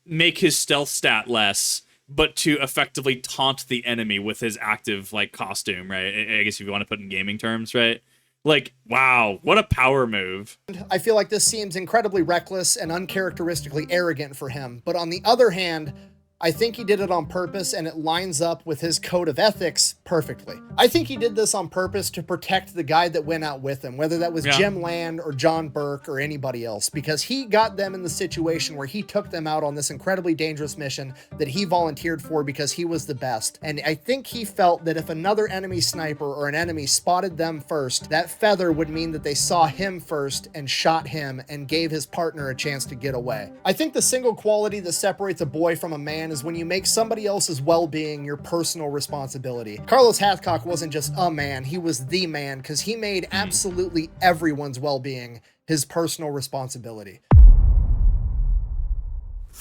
make his stealth stat less, but to effectively taunt the enemy with his active, like, costume, right? I guess if you want to put in gaming terms, right? Like, wow, what a power move. I feel like this seems incredibly reckless and uncharacteristically arrogant for him. But on the other hand, I think he did it on purpose, and it lines up with his code of ethics perfectly. I think he did this on purpose to protect the guy that went out with him, whether that was Jim Land or John Burke or anybody else, because he got them in the situation where he took them out on this incredibly dangerous mission that he volunteered for because he was the best. And I think he felt that if another enemy sniper or an enemy spotted them first, that feather would mean that they saw him first and shot him and gave his partner a chance to get away. I think the single quality that separates a boy from a man is when you make somebody else's well-being your personal responsibility. Carlos Hathcock wasn't just a man, he was the man, because he made absolutely everyone's well-being his personal responsibility.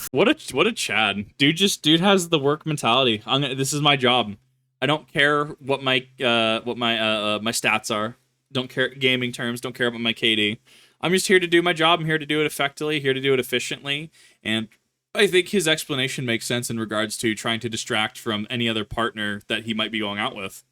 What a Chad. Dude has the work mentality. This is my job. I don't care what my my stats are. Don't care gaming terms, don't care about my KD. I'm just here to do my job. I'm here to do it effectively, here to do it efficiently, and I think his explanation makes sense in regards to trying to distract from any other partner that he might be going out with.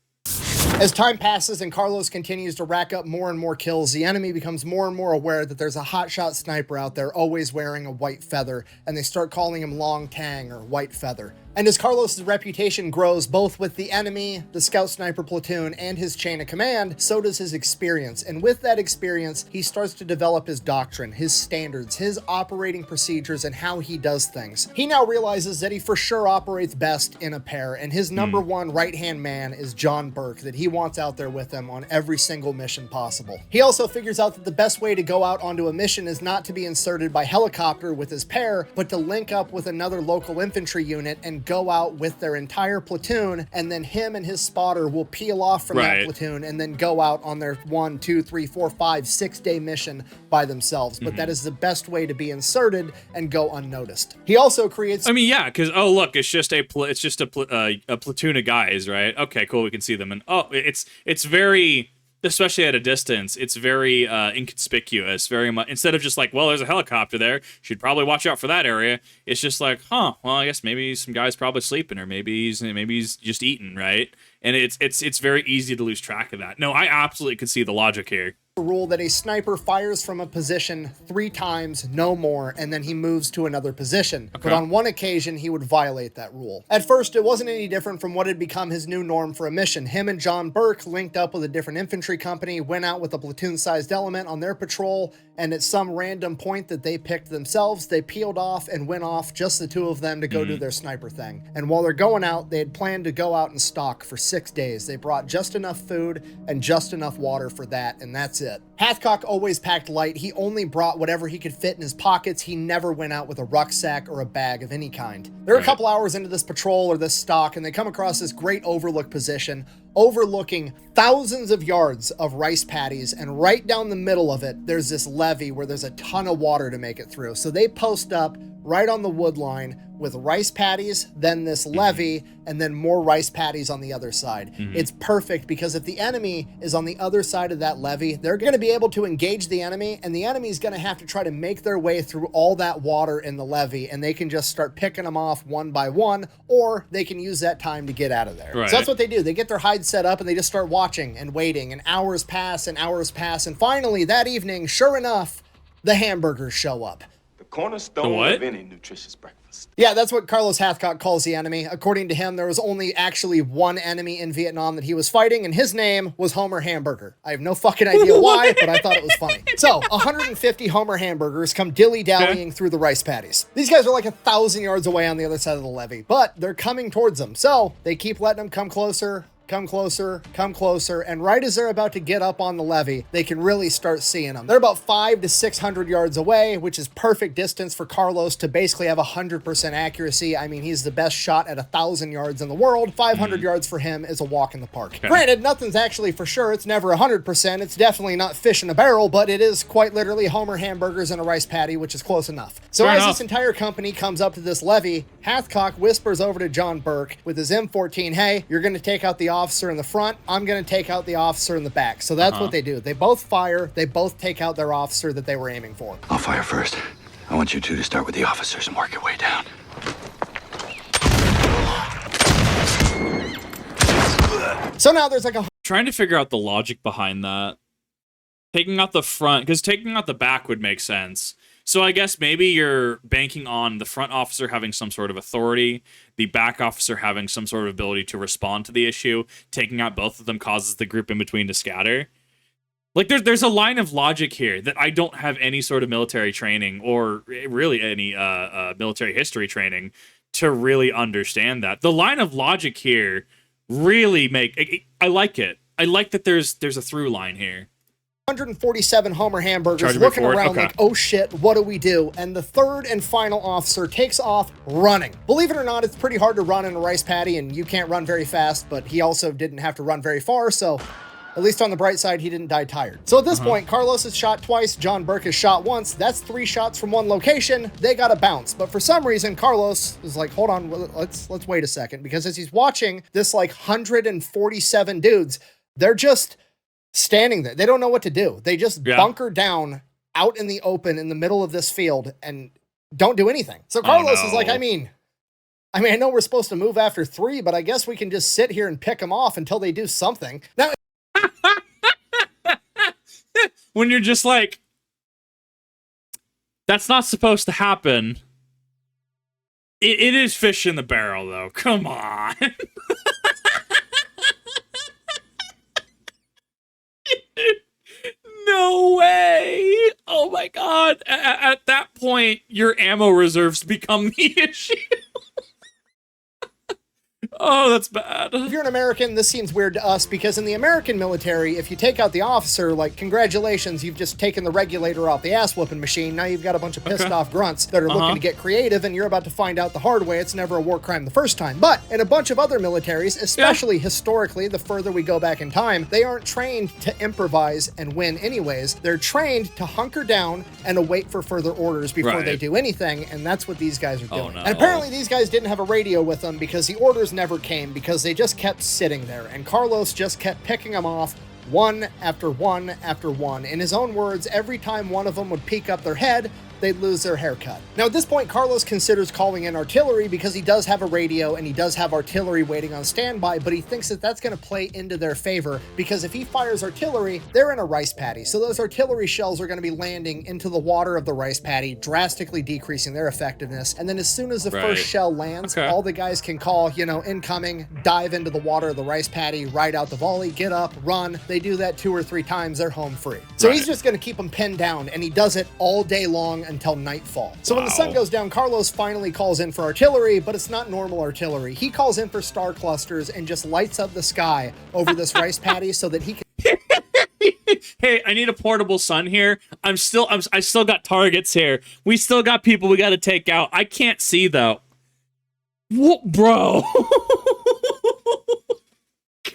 As time passes and Carlos continues to rack up more and more kills, the enemy becomes more and more aware that there's a hotshot sniper out there always wearing a white feather, and they start calling him Long Tang or White Feather. And as Carlos' reputation grows both with the enemy, the scout sniper platoon, and his chain of command, so does his experience. And with that experience, he starts to develop his doctrine, his standards, his operating procedures, and how he does things. He now realizes that he for sure operates best in a pair, and his number one right-hand man is John Burke, that he wants out there with him on every single mission possible. He also figures out that the best way to go out onto a mission is not to be inserted by helicopter with his pair, but to link up with another local infantry unit and go out with their entire platoon, and then him and his spotter will peel off from that platoon and then go out on their 1, 2, 3, 4, 5, 6 day mission by themselves. But that is the best way to be inserted and go unnoticed. He also creates... I mean, yeah, because, oh, look, it's just a platoon of guys, right? Okay, cool, we can see them. And, oh, it's very... especially at a distance, it's very inconspicuous, very much. Instead of just like, well, there's a helicopter there, should probably watch out for that area. It's just like, well, I guess maybe some guy's probably sleeping, or maybe he's just eating, right? And it's very easy to lose track of that. No, I absolutely could see the logic here. Rule that a sniper fires from a position 3 times, no more, and then he moves to another position. Okay. But on one occasion, he would violate that rule. At first, it wasn't any different from what had become his new norm for a mission. Him and John Burke linked up with a different infantry company, went out with a platoon-sized element on their patrol, and at some random point that they picked themselves, they peeled off and went off, just the two of them, to go do their sniper thing. And while they're going out, they had planned to go out and stalk for 6 days. They brought just enough food and just enough water for that, and that's it. Hathcock always packed light. He only brought whatever he could fit in his pockets. He never went out with a rucksack or a bag of any kind. They're a couple hours into this patrol or this stalk, and they come across this great overlook position overlooking thousands of yards of rice paddies, and right down the middle of it, there's this levee where there's a ton of water to make it through. So they post up right on the wood line with rice paddies, then this levee, and then more rice paddies on the other side. It's perfect because if the enemy is on the other side of that levee, they're going to be able to engage the enemy, and the enemy is going to have to try to make their way through all that water in the levee, and they can just start picking them off one by one, or they can use that time to get out of there. Right. So that's what they do. They get their hides set up, and they just start watching and waiting, and hours pass, and finally that evening, sure enough, the hamburgers show up. Cornerstone of any nutritious breakfast. Yeah, that's what Carlos Hathcock calls the enemy. According to him, there was only actually one enemy in Vietnam that he was fighting, and his name was Homer Hamburger. I have no fucking idea why, but I thought it was funny. So, 150 Homer Hamburgers come dilly-dallying through the rice paddies. These guys are like 1,000 yards away on the other side of the levee, but they're coming towards them. So, they keep letting them come closer, come closer, and right as they're about to get up on the levee, they can really start seeing them. They're about 500 to 600 yards away, which is perfect distance for Carlos to basically have 100% accuracy. I mean, he's the best shot at 1,000 yards in the world. 500 yards for him is a walk in the park. Granted, nothing's actually for sure. It's never 100%. It's definitely not fish in a barrel, but it is quite literally Homer Hamburgers and a rice patty, which is close enough. So as this entire company comes up to this levee, Hathcock whispers over to John Burke with his M14, hey, you're going to take out the officer in the front, I'm going to take out the officer in the back. So that's what they do. They both fire, they both take out their officer that they were aiming for. I'll fire first. I want you two to start with the officers and work your way down. So now there's like a... Trying to figure out the logic behind that. Taking out the front, because taking out the back would make sense. So I guess maybe you're banking on the front officer having some sort of authority, the back officer having some sort of ability to respond to the issue. Taking out both of them causes the group in between to scatter. Like, there's a line of logic here that I don't have any sort of military training or really any military history training to really understand that. The line of logic here really I like it. I like that there's a through line here. 147 Homer hamburgers Charge looking report? around Okay. like, oh shit, what do we do? And the third and final officer takes off running. Believe it or not, it's pretty hard to run in a rice paddy, and you can't run very fast, but he also didn't have to run very far, so at least on the bright side, he didn't die tired. So at this point, Carlos is shot twice, John Burke is shot once. That's 3 shots from one location. They got to bounce. But for some reason, Carlos is like, hold on, let's wait a second. Because as he's watching this like 147 dudes, they're just standing there. They don't know what to do. They just bunker down out in the open in the middle of this field and don't do anything. So Carlos is like, I mean, I know we're supposed to move after 3, but I guess we can just sit here and pick them off until they do something. Now, When you're just like, that's not supposed to happen. It is fish in the barrel, though. Come on. No way. Oh my god. At that point, your ammo reserves become the issue. Oh, that's bad. if you're an American, this seems weird to us because in the American military, if you take out the officer, like, congratulations, you've just taken the regulator off the ass-whooping machine. Now you've got a bunch of pissed-off grunts that are looking to get creative, and you're about to find out the hard way it's never a war crime the first time. But in a bunch of other militaries, especially historically, the further we go back in time, they aren't trained to improvise and win anyways. They're trained to hunker down and await for further orders before they do anything, and that's what these guys are doing. Oh, no. And apparently these guys didn't have a radio with them because the orders never came because they just kept sitting there, and Carlos just kept picking them off one after one after one. In his own words, every time one of them would peek up their head, they'd lose their haircut. Now, at this point, Carlos considers calling in artillery because he does have a radio and he does have artillery waiting on standby, but he thinks that that's going to play into their favor because if he fires artillery, they're in a rice paddy. So those artillery shells are going to be landing into the water of the rice paddy, drastically decreasing their effectiveness. And then as soon as the first shell lands, all the guys can call, you know, incoming, dive into the water of the rice paddy, ride out the volley, get up, run. They do that 2 or 3 times, they're home free. So he's just going to keep them pinned down, and he does it all day long until nightfall. So when the sun goes down, Carlos finally calls in for artillery, but it's not normal artillery. He calls in for star clusters and just lights up the sky over this rice paddy so that he can Hey, I need a portable sun here. I still got targets here. We still got people we got to take out. I can't see though. What, bro?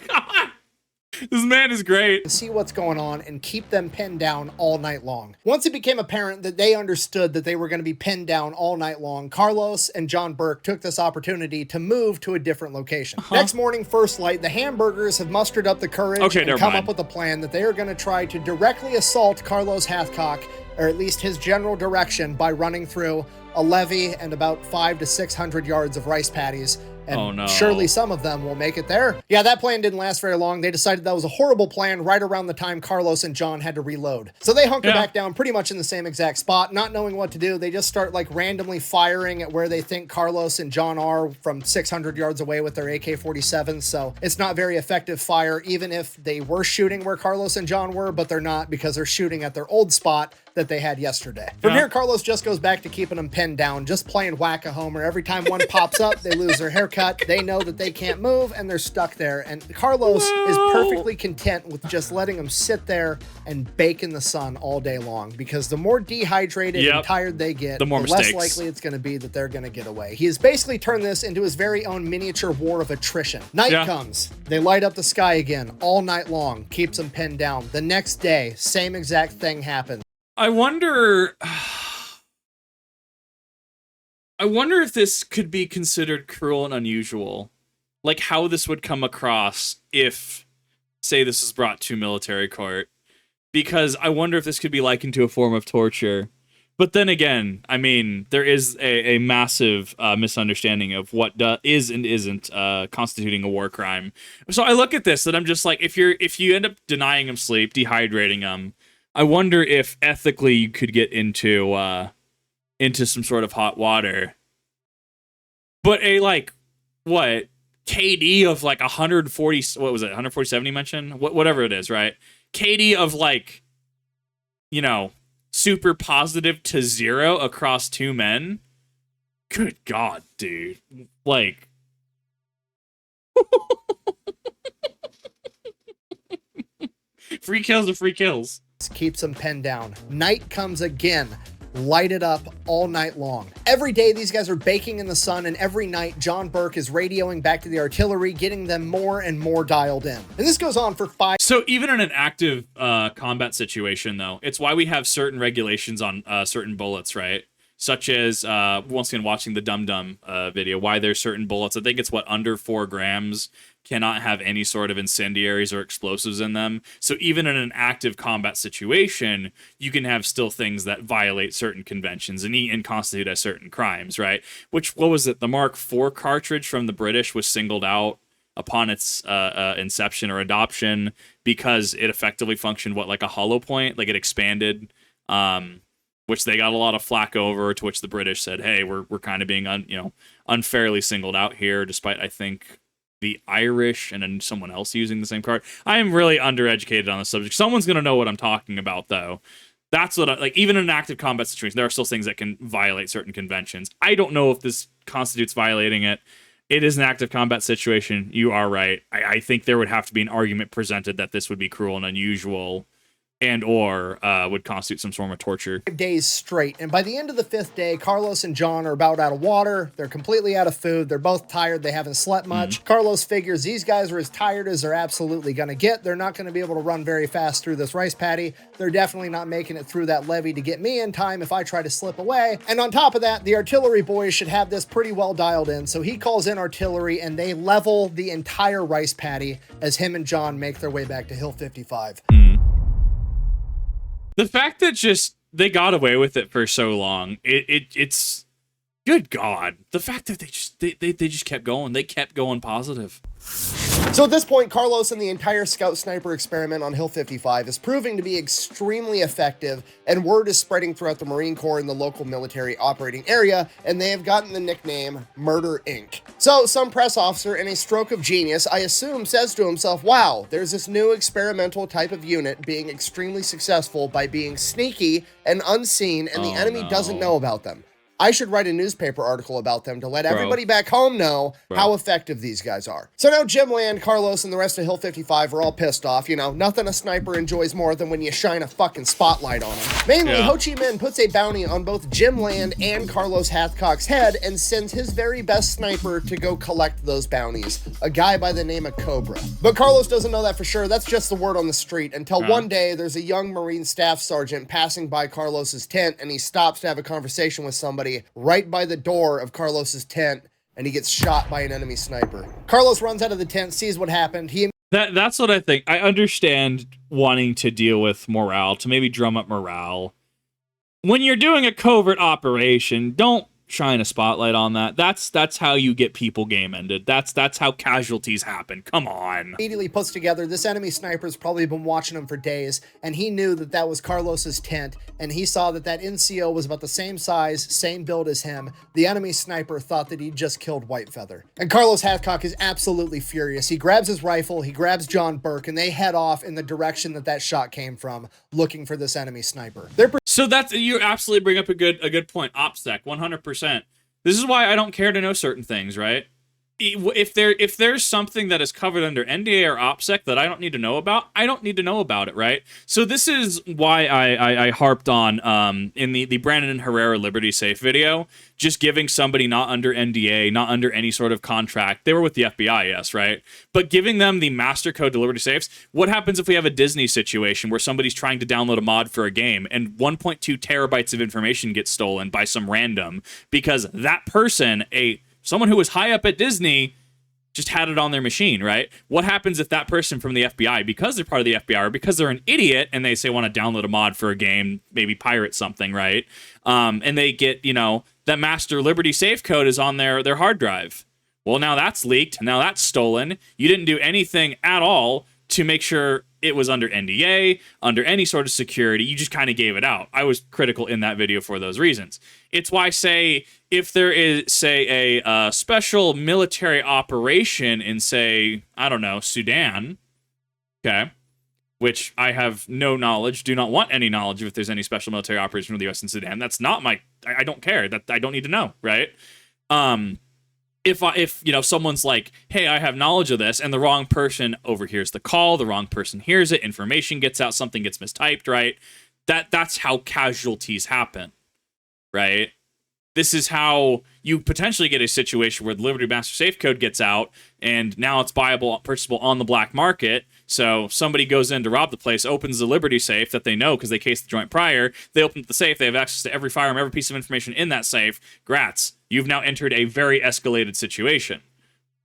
God. This man is great. see what's going on and keep them pinned down all night long. Once it became apparent that they understood that they were going to be pinned down all night long, Carlos and John Burke took this opportunity to move to a different location. Next morning, first light, the hamburgers have mustered up the courage and come up with a plan that they are going to try to directly assault Carlos Hathcock, or at least his general direction, by running through a levee and about 500 to 600 yards of rice paddies. And surely some of them will make it there. Yeah, that plan didn't last very long. They decided that was a horrible plan right around the time Carlos and John had to reload. So they hunker back down pretty much in the same exact spot, not knowing what to do. They just start like randomly firing at where they think Carlos and John are from 600 yards away with their AK-47s. So it's not very effective fire, even if they were shooting where Carlos and John were, but they're not because they're shooting at their old spot that they had yesterday. From here, Carlos just goes back to keeping them pinned down, just playing whack-a-homer. Every time one pops up, they lose their haircut. They know that they can't move, and they're stuck there. And Carlos is perfectly content with just letting them sit there and bake in the sun all day long, because the more dehydrated and tired they get, the less likely it's going to be that they're going to get away. He has basically turned this into his very own miniature war of attrition. Night comes. They light up the sky again all night long, keeps them pinned down. The next day, same exact thing happens. I wonder if this could be considered cruel and unusual. Like how this would come across if, say, this is brought to military court. Because I wonder if this could be likened to a form of torture. But then again, I mean, there is a massive misunderstanding of what is and isn't constituting a war crime. So I look at this and I'm just like, if you end up denying him sleep, dehydrating him, I wonder if ethically you could get into some sort of hot water. But a like what KD of like 140, what was it, 147 you mentioned? Whatever it is, right? KD of like, you know, super positive to 0 across 2 men. Good God, dude. Like, free kills are free kills. Keeps them pinned down. Night comes again. Light it up all night long. Every day these guys are baking in the sun, and every night John Burke is radioing back to the artillery, getting them more and more dialed in. And this goes on for 5. So even in an active combat situation, though, it's why we have certain regulations on certain bullets, right? Such as, once again, watching the Dum Dum video, why there's certain bullets. I think it's under 4 grams cannot have any sort of incendiaries or explosives in them. So even in an active combat situation, you can have still things that violate certain conventions and constitute as certain crimes, right? Which, what was it? The Mark IV cartridge from the British was singled out upon its inception or adoption because it effectively functioned, like a hollow point? Like it expanded, which they got a lot of flack over, to which the British said, hey, we're kind of being unfairly singled out here, despite, I think, the Irish and then someone else using the same card. I am really undereducated on the subject. Someone's going to know what I'm talking about, though. That's what even in an active combat situation, there are still things that can violate certain conventions. I don't know if this constitutes violating it. It is an active combat situation. You are right. I think there would have to be an argument presented that this would be cruel and unusual, and or would constitute some form of torture. 5 days straight, and by the end of the 5th day, Carlos and John are about out of water. They're completely out of food. They're both tired. They haven't slept much. Carlos figures these guys are as tired as they're absolutely gonna get. They're not gonna be able to run very fast through this rice paddy. They're definitely not making it through that levee to get me in time if I try to slip away. And on top of that, the artillery boys should have this pretty well dialed in. So he calls in artillery, and they level the entire rice paddy as him and John make their way back to Hill 55. The fact that just they got away with it for so long, it's good God. The fact that they just kept going. They kept going positive. So at this point, Carlos and the entire scout sniper experiment on Hill 55 is proving to be extremely effective, and word is spreading throughout the Marine Corps and the local military operating area, and they have gotten the nickname Murder Inc. So some press officer, in a stroke of genius, I assume, says to himself, wow, there's this new experimental type of unit being extremely successful by being sneaky and unseen, and the enemy doesn't know about them. I should write a newspaper article about them to let everybody back home know how effective these guys are. So now Jim Land, Carlos, and the rest of Hill 55 are all pissed off. You know, nothing a sniper enjoys more than when you shine a fucking spotlight on him. Mainly, Ho Chi Minh puts a bounty on both Jim Land and Carlos Hathcock's head and sends his very best sniper to go collect those bounties, a guy by the name of Cobra. But Carlos doesn't know that for sure. That's just the word on the street, until one day there's a young Marine staff sergeant passing by Carlos's tent, and he stops to have a conversation with somebody right by the door of Carlos's tent, and he gets shot by an enemy sniper. Carlos runs out of the tent, sees what happened. That's what I think. I understand wanting to deal with morale, to maybe drum up morale. When you're doing a covert operation, don't shine a spotlight on that. That's how you get people game ended. That's how casualties happen. Come on. Immediately puts together this enemy sniper's probably been watching him for days, and he knew that that was Carlos's tent, and he saw that that NCO was about the same size, same build as him. The enemy sniper thought that he'd just killed Whitefeather. And Carlos Hathcock is absolutely furious. He grabs his rifle, he grabs John Burke, and they head off in the direction that that shot came from, looking for this enemy sniper. So that's, you absolutely bring up a good point. OPSEC, 100%. This is why I don't care to know certain things, right? If there's something that is covered under NDA or OPSEC that I don't need to know about, I don't need to know about it, right? So this is why I harped on in the Brandon and Herrera Liberty Safe video, just giving somebody not under NDA, not under any sort of contract. They were with the FBI, yes, right? But giving them the master code to Liberty Safes. What happens if we have a Disney situation where somebody's trying to download a mod for a game and 1.2 terabytes of information gets stolen by some random because that person, someone who was high up at Disney, just had it on their machine, right? What happens if that person from the FBI, because they're part of the FBI or because they're an idiot and they say want to download a mod for a game, maybe pirate something, right? And they get, that master Liberty Safe code is on their hard drive. Well, now that's leaked. Now that's stolen. You didn't do anything at all to make sure it was under NDA, under any sort of security, you just kind of gave it out. I was critical in that video for those reasons. It's why, say, if there is, say, a special military operation in, say, I don't know, Sudan, okay, which I have no knowledge, do not want any knowledge if there's any special military operation with the U.S. in Sudan. That's not my, I don't care. That I don't need to know, right? If you know, someone's like, hey, I have knowledge of this, and the wrong person overhears the call, the wrong person hears it, information gets out, something gets mistyped, right? That's how casualties happen, right? This is how you potentially get a situation where the Liberty Master Safe Code gets out, and now it's buyable, purchasable on the black market. So somebody goes in to rob the place, opens the Liberty safe that they know because they cased the joint prior. They open the safe. They have access to every firearm, every piece of information in that safe. Grats. You've now entered a very escalated situation.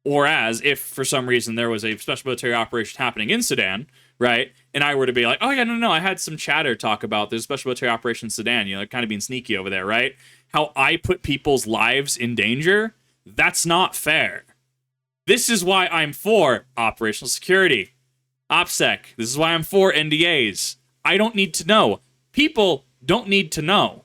Whereas if for some reason there was a special military operation happening in Sudan, right, and I were to be like, oh yeah, no, I had some chatter talk about there's a special military operation in Sudan, you know, kind of being sneaky over there, right? How I put people's lives in danger, that's not fair. This is why I'm for operational security. OPSEC. This is why I'm for NDAs. I don't need to know. People don't need to know.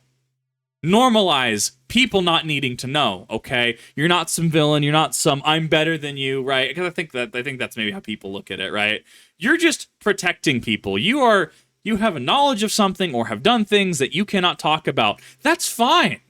Normalize people not needing to know, okay? You're not some villain, you're not some I'm better than you, right? Because I think that's maybe how people look at it, right? You're just protecting people. You have a knowledge of something or have done things that you cannot talk about. That's fine.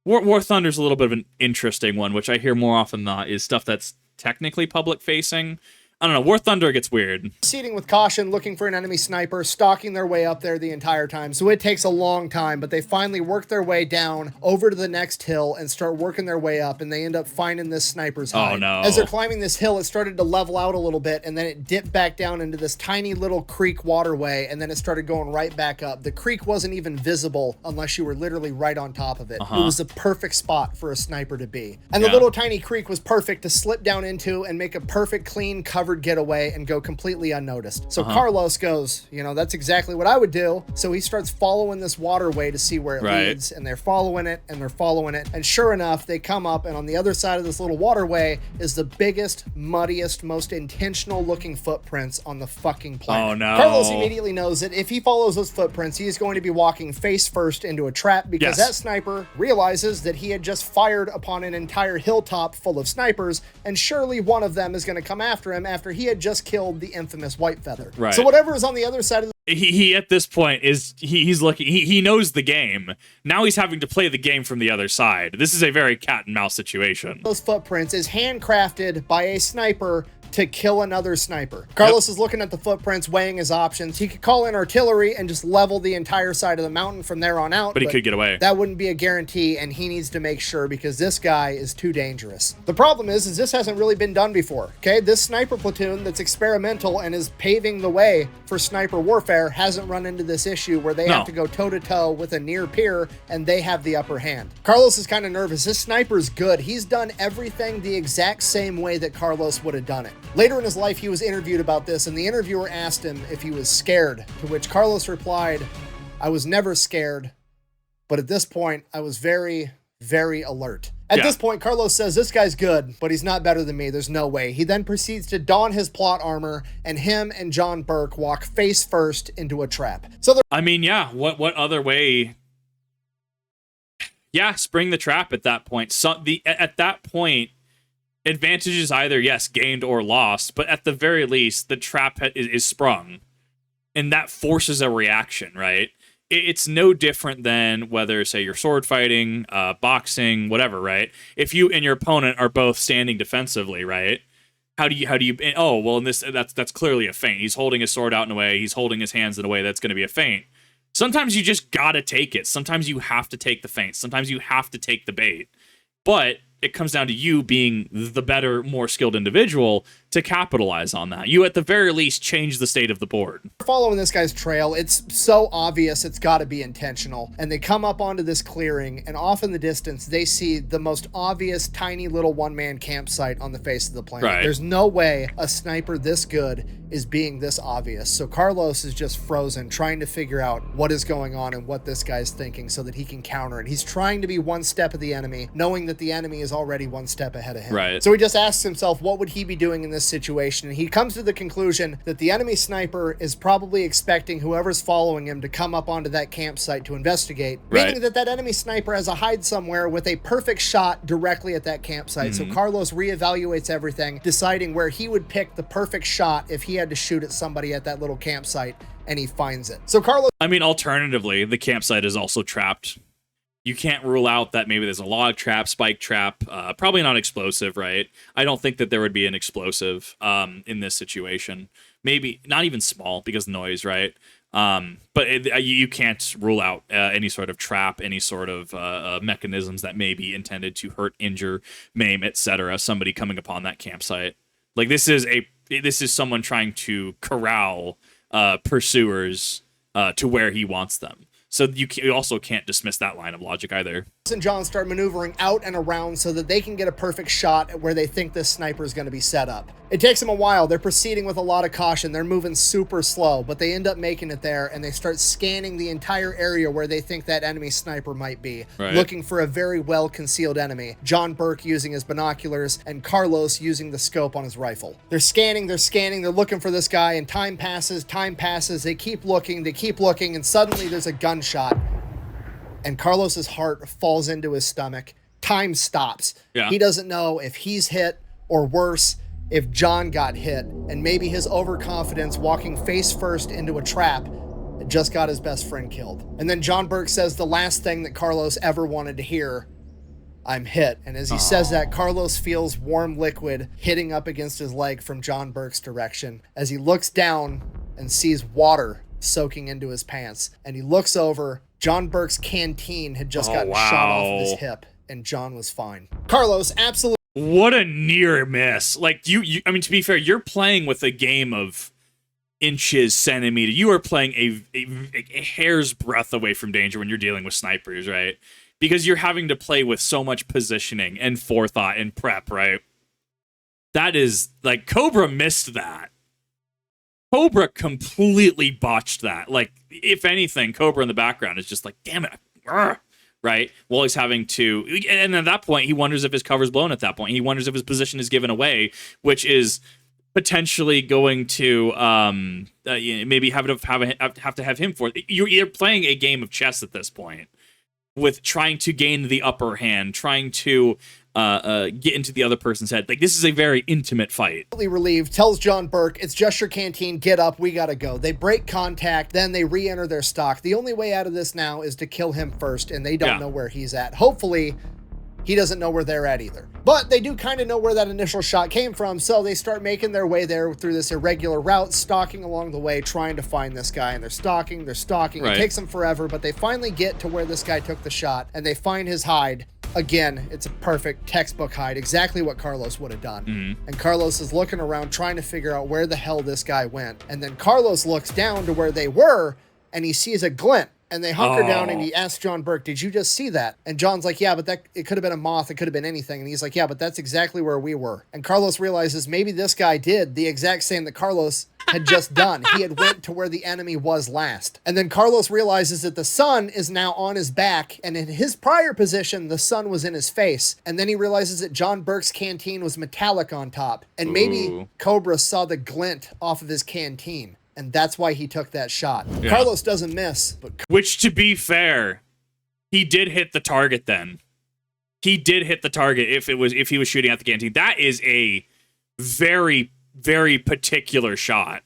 War Thunder's a little bit of an interesting one, which I hear more often than not is stuff that's technically public facing. I don't know, War Thunder gets weird. Proceeding with caution, looking for an enemy sniper, stalking their way up there the entire time. So it takes a long time, but they finally work their way down over to the next hill and start working their way up, and they end up finding this sniper's hide. Oh no. As they're climbing this hill, it started to level out a little bit, and then it dipped back down into this tiny little creek waterway, and then it started going right back up. The creek wasn't even visible unless you were literally right on top of it. It was the perfect spot for a sniper to be. And the little tiny creek was perfect to slip down into and make a perfect, clean, covered getaway and go completely unnoticed. So Carlos goes, you know, that's exactly what I would do. So he starts following this waterway to see where it leads, and they're following it and they're following it. And sure enough, they come up, and on the other side of this little waterway is the biggest, muddiest, most intentional looking footprints on the fucking planet. Oh no. Carlos immediately knows that if he follows those footprints, he is going to be walking face first into a trap, because that sniper realizes that he had just fired upon an entire hilltop full of snipers, and surely one of them is going to come after him after he had just killed the infamous White Feather. Right. So whatever is on the other side of the he at this point is he's looking, he knows the game. Now he's having to play the game from the other side. This is a very cat and mouse situation. those footprints is handcrafted by a sniper to kill another sniper. Carlos is looking at the footprints, weighing his options. He could call in artillery and just level the entire side of the mountain from there on out. But he could get away. That wouldn't be a guarantee, and he needs to make sure, because this guy is too dangerous. The problem is this hasn't really been done before, okay? This sniper platoon that's experimental and is paving the way for sniper warfare hasn't run into this issue where they have to go toe-to-toe with a near peer, and they have the upper hand. Carlos is kind of nervous. This sniper's good. He's done everything the exact same way that Carlos would have done it. Later in his life, he was interviewed about this, and the interviewer asked him if he was scared, to which Carlos replied, I was never scared, but at this point, I was very, very alert. At this point, Carlos says, this guy's good, but he's not better than me. There's no way. He then proceeds to don his plot armor, and him and John Burke walk face first into a trap. So I mean, yeah, what other way? Yeah, spring the trap at that point. So at that point, advantage is either, yes, gained or lost, but at the very least, the trap is sprung. And that forces a reaction, right? It's no different than whether, say, you're sword fighting, boxing, whatever, right? If you and your opponent are both standing defensively, right? How do you? Oh, well, in this, that's clearly a feint. He's holding his sword out in a way. He's holding his hands in a way that's going to be a feint. Sometimes you just gotta take it. Sometimes you have to take the feint. Sometimes you have to take the bait. But it comes down to you being the better, more skilled individual to capitalize on that. You, at the very least, change the state of the board. Following this guy's trail, it's so obvious it's got to be intentional. And they come up onto this clearing, and off in the distance, they see the most obvious tiny little one-man campsite on the face of the planet. Right. There's no way a sniper this good is being this obvious. So Carlos is just frozen, trying to figure out what is going on and what this guy's thinking so that he can counter it. He's trying to be one step of the enemy, knowing that the enemy is is already one step ahead of him. Right. So he just asks himself, what would he be doing in this situation? And he comes to the conclusion that the enemy sniper is probably expecting whoever's following him to come up onto that campsite to investigate, meaning that enemy sniper has a hide somewhere with a perfect shot directly at that campsite. So Carlos reevaluates everything, deciding where he would pick the perfect shot if he had to shoot at somebody at that little campsite, and he finds it. So Carlos... I mean, alternatively, the campsite is also trapped. You can't rule out that maybe there's a log trap, spike trap, probably not explosive, right? I don't think that there would be an explosive in this situation. Maybe not even small because noise, right? But you can't rule out any sort of trap, any sort of mechanisms that may be intended to hurt, injure, maim, etc. Somebody coming upon that campsite. Like this is someone trying to corral pursuers to where he wants them. So you also can't dismiss that line of logic either. And John start maneuvering out and around so that they can get a perfect shot at where they think this sniper is going to be set up. It takes them a while. They're proceeding with a lot of caution. They're moving super slow, but they end up making it there, and they start scanning the entire area where they think that enemy sniper might be, looking for a very well-concealed enemy. John Burke using his binoculars, and Carlos using the scope on his rifle. They're scanning, they're looking for this guy, and time passes, they keep looking, and suddenly there's a gunshot. And Carlos's heart falls into his stomach. Time stops. Yeah. He doesn't know if he's hit, or worse, if John got hit, and maybe his overconfidence walking face first into a trap just got his best friend killed. And then John Burke says the last thing that Carlos ever wanted to hear, "I'm hit." And as he says that, Carlos feels warm liquid hitting up against his leg from John Burke's direction as he looks down and sees water soaking into his pants. And he looks over. John Burke's canteen had just gotten shot off of his hip, and John was fine. Carlos absolutely... What a near miss. Like, I mean, to be fair, you're playing with a game of inches, centimeter. You are playing a hair's breadth away from danger when you're dealing with snipers, right? Because you're having to play with so much positioning and forethought and prep, right? That is, like, Cobra missed that. Cobra completely botched that. Like, if anything, Cobra in the background is just like, damn it, right? While he's having to, and at that point, he wonders if his cover's blown at that point. He wonders if his position is given away, which is potentially going to maybe have to have him for it. You're playing a game of chess at this point, with trying to gain the upper hand, trying to get into the other person's head. Like, this is a very intimate fight. Relieved, tells John Burke, "It's just your canteen, get up, we gotta go." They break contact, then they re-enter their stock. The only way out of this now is to kill him first, and they don't know where he's at. Hopefully, he doesn't know where they're at either. But they do kind of know where that initial shot came from, so they start making their way there through this irregular route, stalking along the way, trying to find this guy, and they're stalking. It takes them forever, but they finally get to where this guy took the shot, and they find his hide. Again, it's a perfect textbook hide, exactly what Carlos would have done. And Carlos is looking around trying to figure out where the hell this guy went. And then Carlos looks down to where they were, and he sees a glint. And they hunker down, and he asks John Burke, "Did you just see that?" And John's like, "Yeah, but it could have been a moth. It could have been anything." And he's like, "Yeah, but that's exactly where we were." And Carlos realizes maybe this guy did the exact same that Carlos had just done. He had went to where the enemy was last. And then Carlos realizes that the sun is now on his back, and in his prior position, the sun was in his face. And then he realizes that John Burke's canteen was metallic on top. And maybe Cobra saw the glint off of his canteen, and that's why he took that shot. Carlos doesn't miss, but... Which, to be fair, he did hit the target then. He did hit the target if he was shooting at the canteen. That is a very, very particular shot.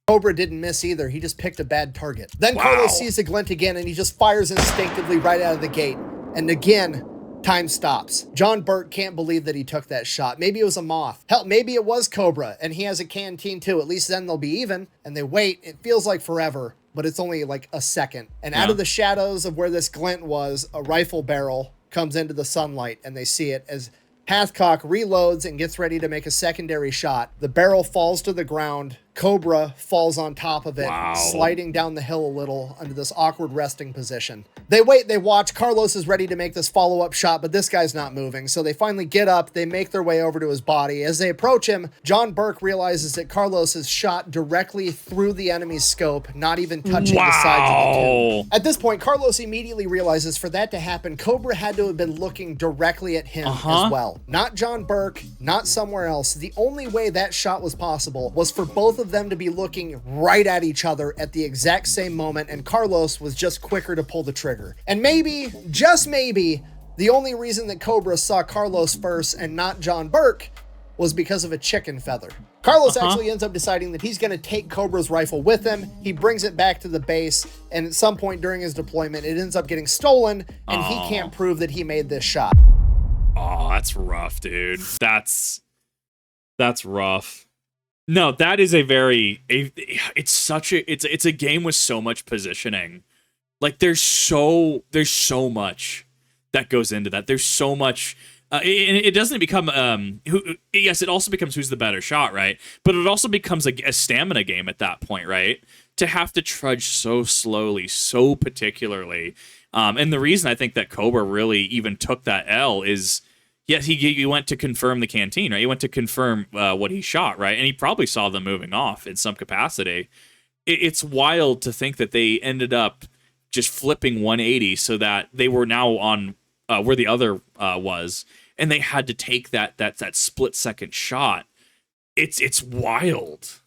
Cobra didn't miss either. He just picked a bad target. Then Carlos sees the glint again, and he just fires instinctively right out of the gate. And again, time stops. John Burke can't believe that he took that shot. Maybe it was a moth. Hell, maybe it was Cobra, and he has a canteen too. At least then they'll be even. And they wait. It feels like forever, but it's only like a second. And out of the shadows of where this glint was, a rifle barrel comes into the sunlight, and they see it as Hathcock reloads and gets ready to make a secondary shot. The barrel falls to the ground. Cobra falls on top of it, Wow. sliding down the hill a little under this awkward resting position. They wait, they watch. Carlos is ready to make this follow-up shot, but this guy's not moving. So they finally get up, they make their way over to his body. As they approach him, John Burke realizes that Carlos is shot directly through the enemy's scope, not even touching the sides of the tube. At this point, Carlos immediately realizes for that to happen, Cobra had to have been looking directly at him as well. Not John Burke, not somewhere else. The only way that shot was possible was for both of them to be looking right at each other at the exact same moment, and Carlos was just quicker to pull the trigger. And maybe, just maybe, the only reason that Cobra saw Carlos first and not John Burke was because of a chicken feather. Carlos actually ends up deciding that he's going to take Cobra's rifle with him. He brings it back to the base, and at some point during his deployment, it ends up getting stolen, and he can't prove that he made this shot. Oh, that's rough, dude. That's rough. No, that is it's a game with so much positioning. Like there's so much that goes into that. There's so much. It doesn't become yes, it also becomes who's the better shot, right? But it also becomes a stamina game at that point, right? To have to trudge so slowly, so particularly. And the reason I think that Cobra really even took that L is, yes, he went to confirm the canteen, right? He went to confirm what he shot, right? And he probably saw them moving off in some capacity. It's wild to think that they ended up just flipping 180 so that they were now on where the other was, and they had to take that split second shot. It's wild.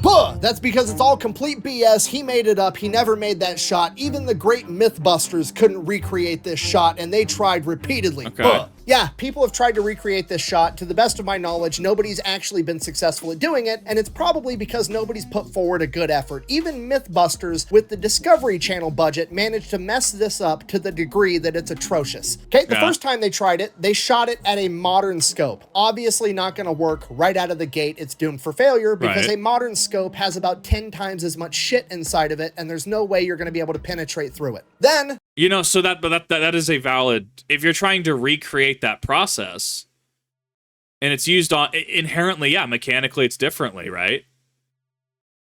Buh! That's because it's all complete BS. He made it up. He never made that shot. Even the great Mythbusters couldn't recreate this shot, and they tried repeatedly. Okay. Buh! Yeah, people have tried to recreate this shot. To the best of my knowledge, nobody's actually been successful at doing it, and it's probably because nobody's put forward a good effort. Even Mythbusters, with the Discovery Channel budget, managed to mess this up to the degree that it's atrocious. Okay, the first time they tried it, they shot it at a modern scope. Obviously not going to work right out of the gate. It's doomed for failure because a modern scope has about 10 times as much shit inside of it, and there's no way you're going to be able to penetrate through it. Then, you know, so that is a valid, if you're trying to recreate that process and it's used on inherently, yeah, mechanically it's differently, right?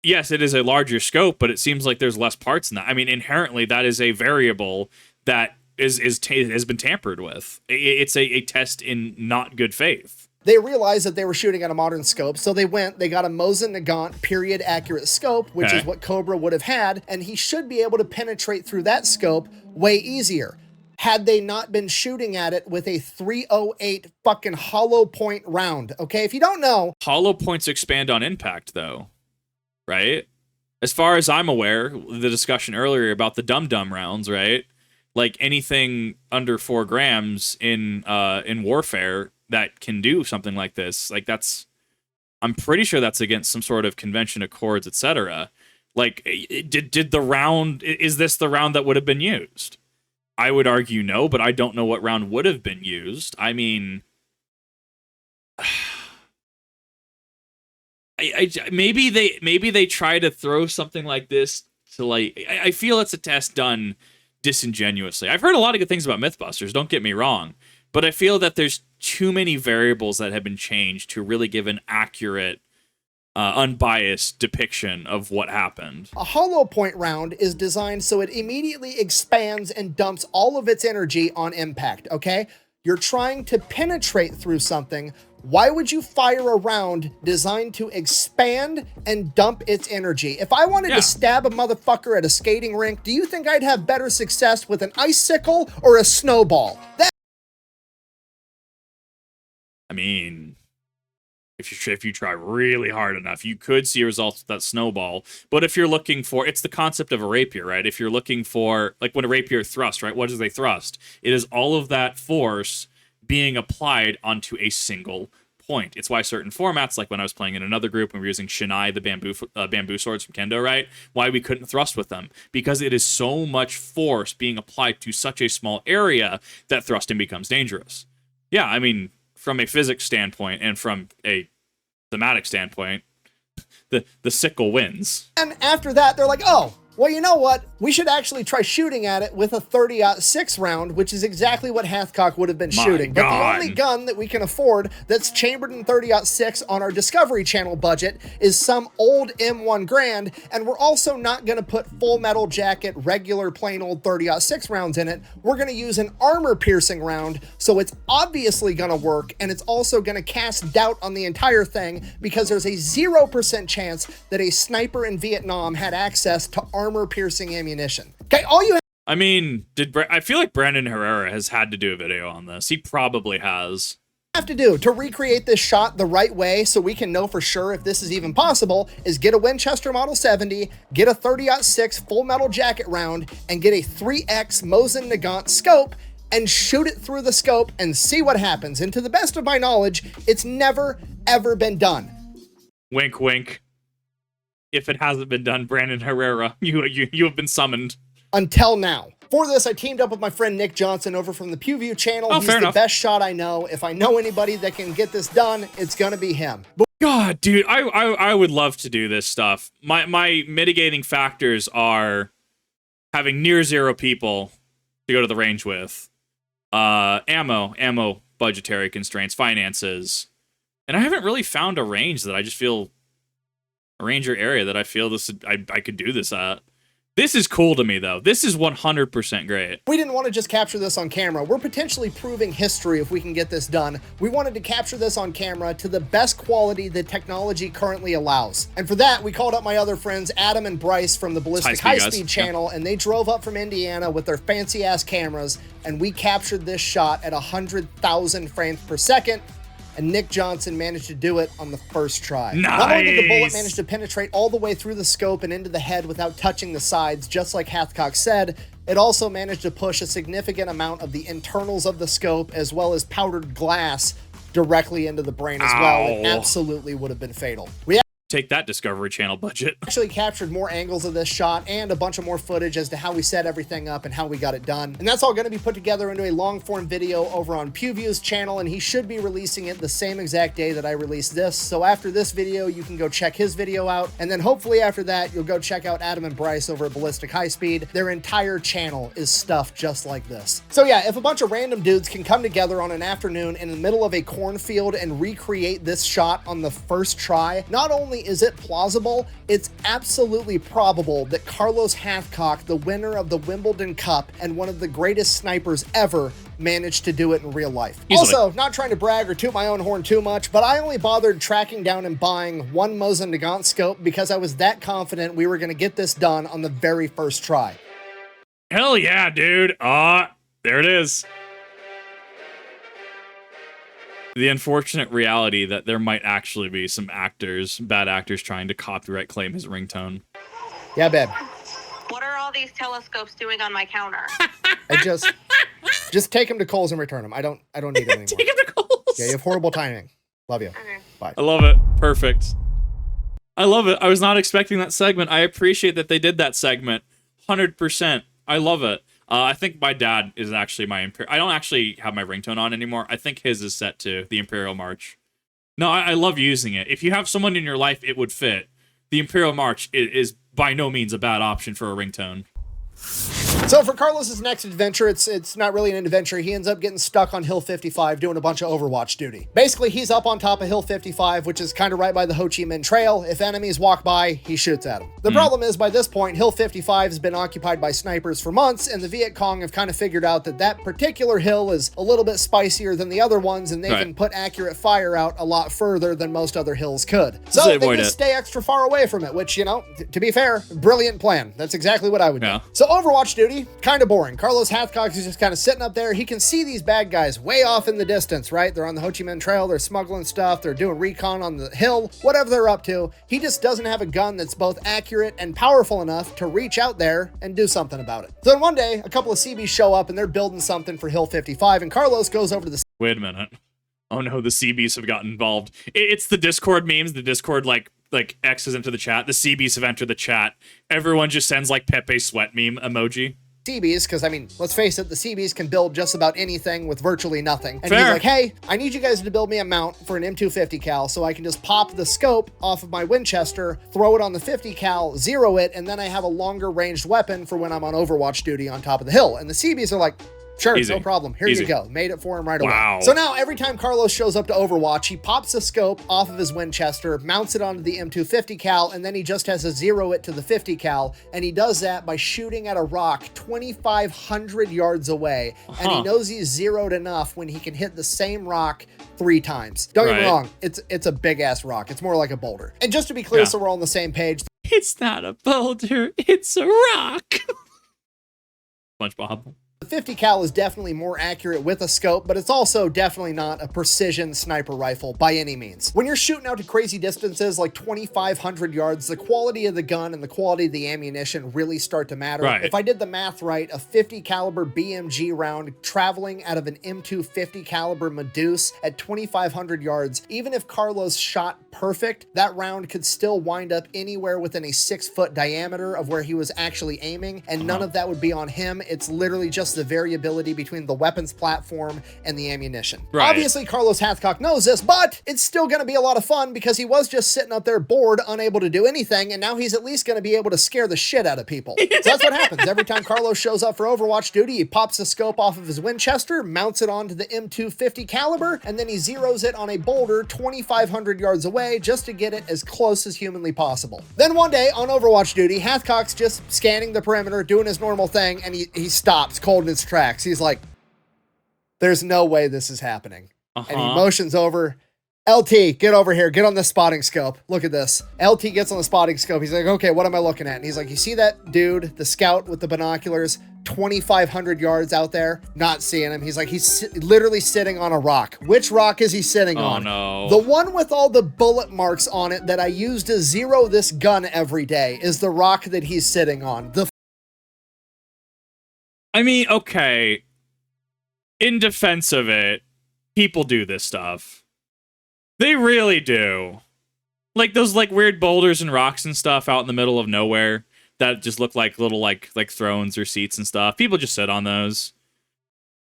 Yes, it is a larger scope, but it seems like there's less parts in that. I mean, inherently that is a variable that has been tampered with. It's a test in not good faith. they realized that they were shooting at a modern scope, so they got a Mosin Nagant period accurate scope, which is what Cobra would have had, and he should be able to penetrate through that scope way easier. Had they not been shooting at it with a 308 fucking hollow point round, okay? If you don't know... Hollow points expand on impact, though, right? As far as I'm aware, the discussion earlier about the dum-dum rounds, right? Like anything under 4 grams in warfare that can do something like this, like that's... I'm pretty sure that's against some sort of convention accords, etc. Like, did the round... Is this the round that would have been used? I would argue no, but I don't know what round would have been used. I mean, maybe they try to throw something like this to like. I feel it's a test done disingenuously. I've heard a lot of good things about Mythbusters. Don't get me wrong, but I feel that there's too many variables that have been changed to really give an accurate, unbiased depiction of what happened. A hollow point round is designed so it immediately expands and dumps all of its energy on impact, okay? You're trying to penetrate through something. Why would you fire a round designed to expand and dump its energy? If I wanted to stab a motherfucker at a skating rink, do you think I'd have better success with an icicle or a snowball? I mean... If you try really hard enough, you could see results with that snowball. But if you're looking for, it's the concept of a rapier, right? If you're looking for, like when a rapier thrusts, right? What does they thrust? It is all of that force being applied onto a single point. It's why certain formats, like when I was playing in another group and we were using Shinai, the bamboo swords from Kendo, right? Why we couldn't thrust with them. Because it is so much force being applied to such a small area that thrusting becomes dangerous. Yeah, I mean... From a physics standpoint and from a thematic standpoint, the sickle wins. And after that, they're like, oh, well, you know what? we should actually try shooting at it with a 30-06 round, which is exactly what Hathcock would have been shooting. But the only gun that we can afford that's chambered in 30-06 on our Discovery Channel budget is some old M1 Grand, and we're also not going to put full metal jacket, regular plain old 30-06 rounds in it. We're going to use an armor-piercing round, so it's obviously going to work, and it's also going to cast doubt on the entire thing because there's a 0% chance that a sniper in Vietnam had access to armor-piercing ammunition. Okay, all you I mean, I feel like Brandon Herrera has had to do a video on this. He probably has. have to do to recreate this shot the right way so we can know for sure if this is even possible is get a Winchester Model 70, get a 30-06 full metal jacket round, and get a 3X Mosin Nagant scope and shoot it through the scope and see what happens. And to the best of my knowledge, it's never, ever been done. Wink, wink. If it hasn't been done, Brandon Herrera, you have been summoned. Until now. For this, I teamed up with my friend Nick Johnson over from the PewView channel. He's the best shot I know. If I know anybody that can get this done, it's gonna be him. God, dude, I would love to do this stuff. My mitigating factors are having near zero people to go to the range with, ammo budgetary constraints, finances, and I haven't really found a range that I just feel a ranger area that I feel I could do this at. This is cool to me, though. This is 100% great. We didn't want to just capture this on camera. We're potentially proving history if we can get this done. We wanted to capture this on camera to the best quality the technology currently allows. And for that, we called up my other friends, Adam and Bryce from the Ballistic High Speed channel, and they drove up from Indiana with their fancy-ass cameras, and we captured this shot at 100,000 frames per second. And Nick Johnson managed to do it on the first try. Nice. Not only did the bullet manage to penetrate all the way through the scope and into the head without touching the sides, just like Hathcock said, it also managed to push a significant amount of the internals of the scope as well as powdered glass directly into the brain as well. It absolutely would have been fatal. We take that Discovery Channel budget. Actually captured more angles of this shot and a bunch of more footage as to how we set everything up and how we got it done. And that's all going to be put together into a long form video over on PewView's channel, and he should be releasing it the same exact day that I release this. So after this video, you can go check his video out. And then hopefully after that, you'll go check out Adam and Bryce over at Ballistic High Speed. Their entire channel is stuff just like this. So yeah, if a bunch of random dudes can come together on an afternoon in the middle of a cornfield and recreate this shot on the first try, not only is it plausible, it's absolutely probable that Carlos Hathcock, the winner of the Wimbledon Cup and one of the greatest snipers ever, managed to do it in real life. Easily. Also, not trying to brag or toot my own horn too much, but I only bothered tracking down and buying one Mosin Nagant scope because I was that confident we were going to get this done on the very first try. Hell yeah, dude. There it is. The unfortunate reality that there might actually be some bad actors trying to copyright claim his ringtone. Yeah, babe. What are all these telescopes doing on my counter? I just take them to Kohl's and return them. I don't need them anymore. Take them to Kohl's. Yeah, you have horrible timing. Love you. Okay. Bye. I love it. Perfect. I love it. I was not expecting that segment. I appreciate that they did that segment. 100%. I love it. I think my dad is actually my I don't actually have my ringtone on anymore. I think his is set to the Imperial March. No, I love using it. If you have someone in your life, it would fit. The Imperial March is by no means a bad option for a ringtone. So for Carlos's next adventure, it's not really an adventure. He ends up getting stuck on Hill 55 doing a bunch of Overwatch duty. Basically, he's up on top of Hill 55, which is kind of right by the Ho Chi Minh Trail. If enemies walk by, he shoots at them. The problem is, by this point, Hill 55 has been occupied by snipers for months, and the Viet Cong have kind of figured out that that particular hill is a little bit spicier than the other ones, and they can put accurate fire out a lot further than most other hills could. So they just stay extra far away from it, which, you know, to be fair, brilliant plan. That's exactly what I would do. So Overwatch duty, kind of boring. Carlos Hathcock is just kind of sitting up there. He can see these bad guys way off in the distance, right? They're on the Ho Chi Minh Trail. They're smuggling stuff. They're doing recon on the hill, whatever they're up to. He just doesn't have a gun that's both accurate and powerful enough to reach out there and do something about it. So then one day, a couple of CBs show up and they're building something for Hill 55, and Carlos goes over to the... Wait a minute. Oh no, the CBs have gotten involved. It's the Discord memes. The Discord, like X's into the chat. The CBs have entered the chat. Everyone just sends like Pepe sweat meme emoji. CBs, because, I mean, let's face it, the CBs can build just about anything with virtually nothing. And Fair. he's like, hey, I need you guys to build me a mount for an M250 cal so I can just pop the scope off of my Winchester, throw it on the 50 cal, zero it, and then I have a longer ranged weapon for when I'm on Overwatch duty on top of the hill. And the CBs are like, sure, Easy. no problem. Here Easy. you go. Made it for him right Wow. away. So now every time Carlos shows up to Overwatch, he pops a scope off of his Winchester, mounts it onto the M250 cal, and then he just has to zero it to the 50 cal. And he does that by shooting at a rock 2,500 yards away. And he knows he's zeroed enough when he can hit the same rock 3 times. Don't get me Right. wrong. It's a big ass rock. It's more like a boulder. And just to be clear, Yeah. so we're all on the same page, It's not a boulder, it's a rock. SpongeBob. the 50 cal is definitely more accurate with a scope, but it's also definitely not a precision sniper rifle by any means. When you're shooting out to crazy distances like 2,500 yards, the quality of the gun and the quality of the ammunition really start to matter. Right. If I did the math right, a 50 caliber BMG round traveling out of an M250 caliber Medusa at 2,500 yards, even if Carlos shot perfect, that round could still wind up anywhere within a 6-foot diameter of where he was actually aiming, and none of that would be on him. It's literally just the variability between the weapons platform and the ammunition. Right. Obviously, Carlos Hathcock knows this, but it's still going to be a lot of fun because he was just sitting up there bored, unable to do anything, and now he's at least going to be able to scare the shit out of people. So that's what happens. Every time Carlos shows up for Overwatch duty, he pops the scope off of his Winchester, mounts it onto the M250 caliber, and then he zeroes it on a boulder 2,500 yards away just to get it as close as humanly possible. Then one day on Overwatch duty, Hathcock's just scanning the perimeter, doing his normal thing, and he stops cold in its tracks. He's like, there's no way this is happening. And he motions over. LT, get over here. Get on the spotting scope. Look at this. LT gets on the spotting scope. He's like, okay, what am I looking at? And he's like, you see that dude, the scout with the binoculars, 2,500 yards out there? Not seeing him. He's like, he's literally sitting on a rock. Which rock is he sitting on? Oh, no. The one with all the bullet marks on it that I use to zero this gun every day is the rock that he's sitting on. I mean, okay. In defense of it, people do this stuff. They really do. Like those like weird boulders and rocks and stuff out in the middle of nowhere that just look like little like thrones or seats and stuff. People just sit on those.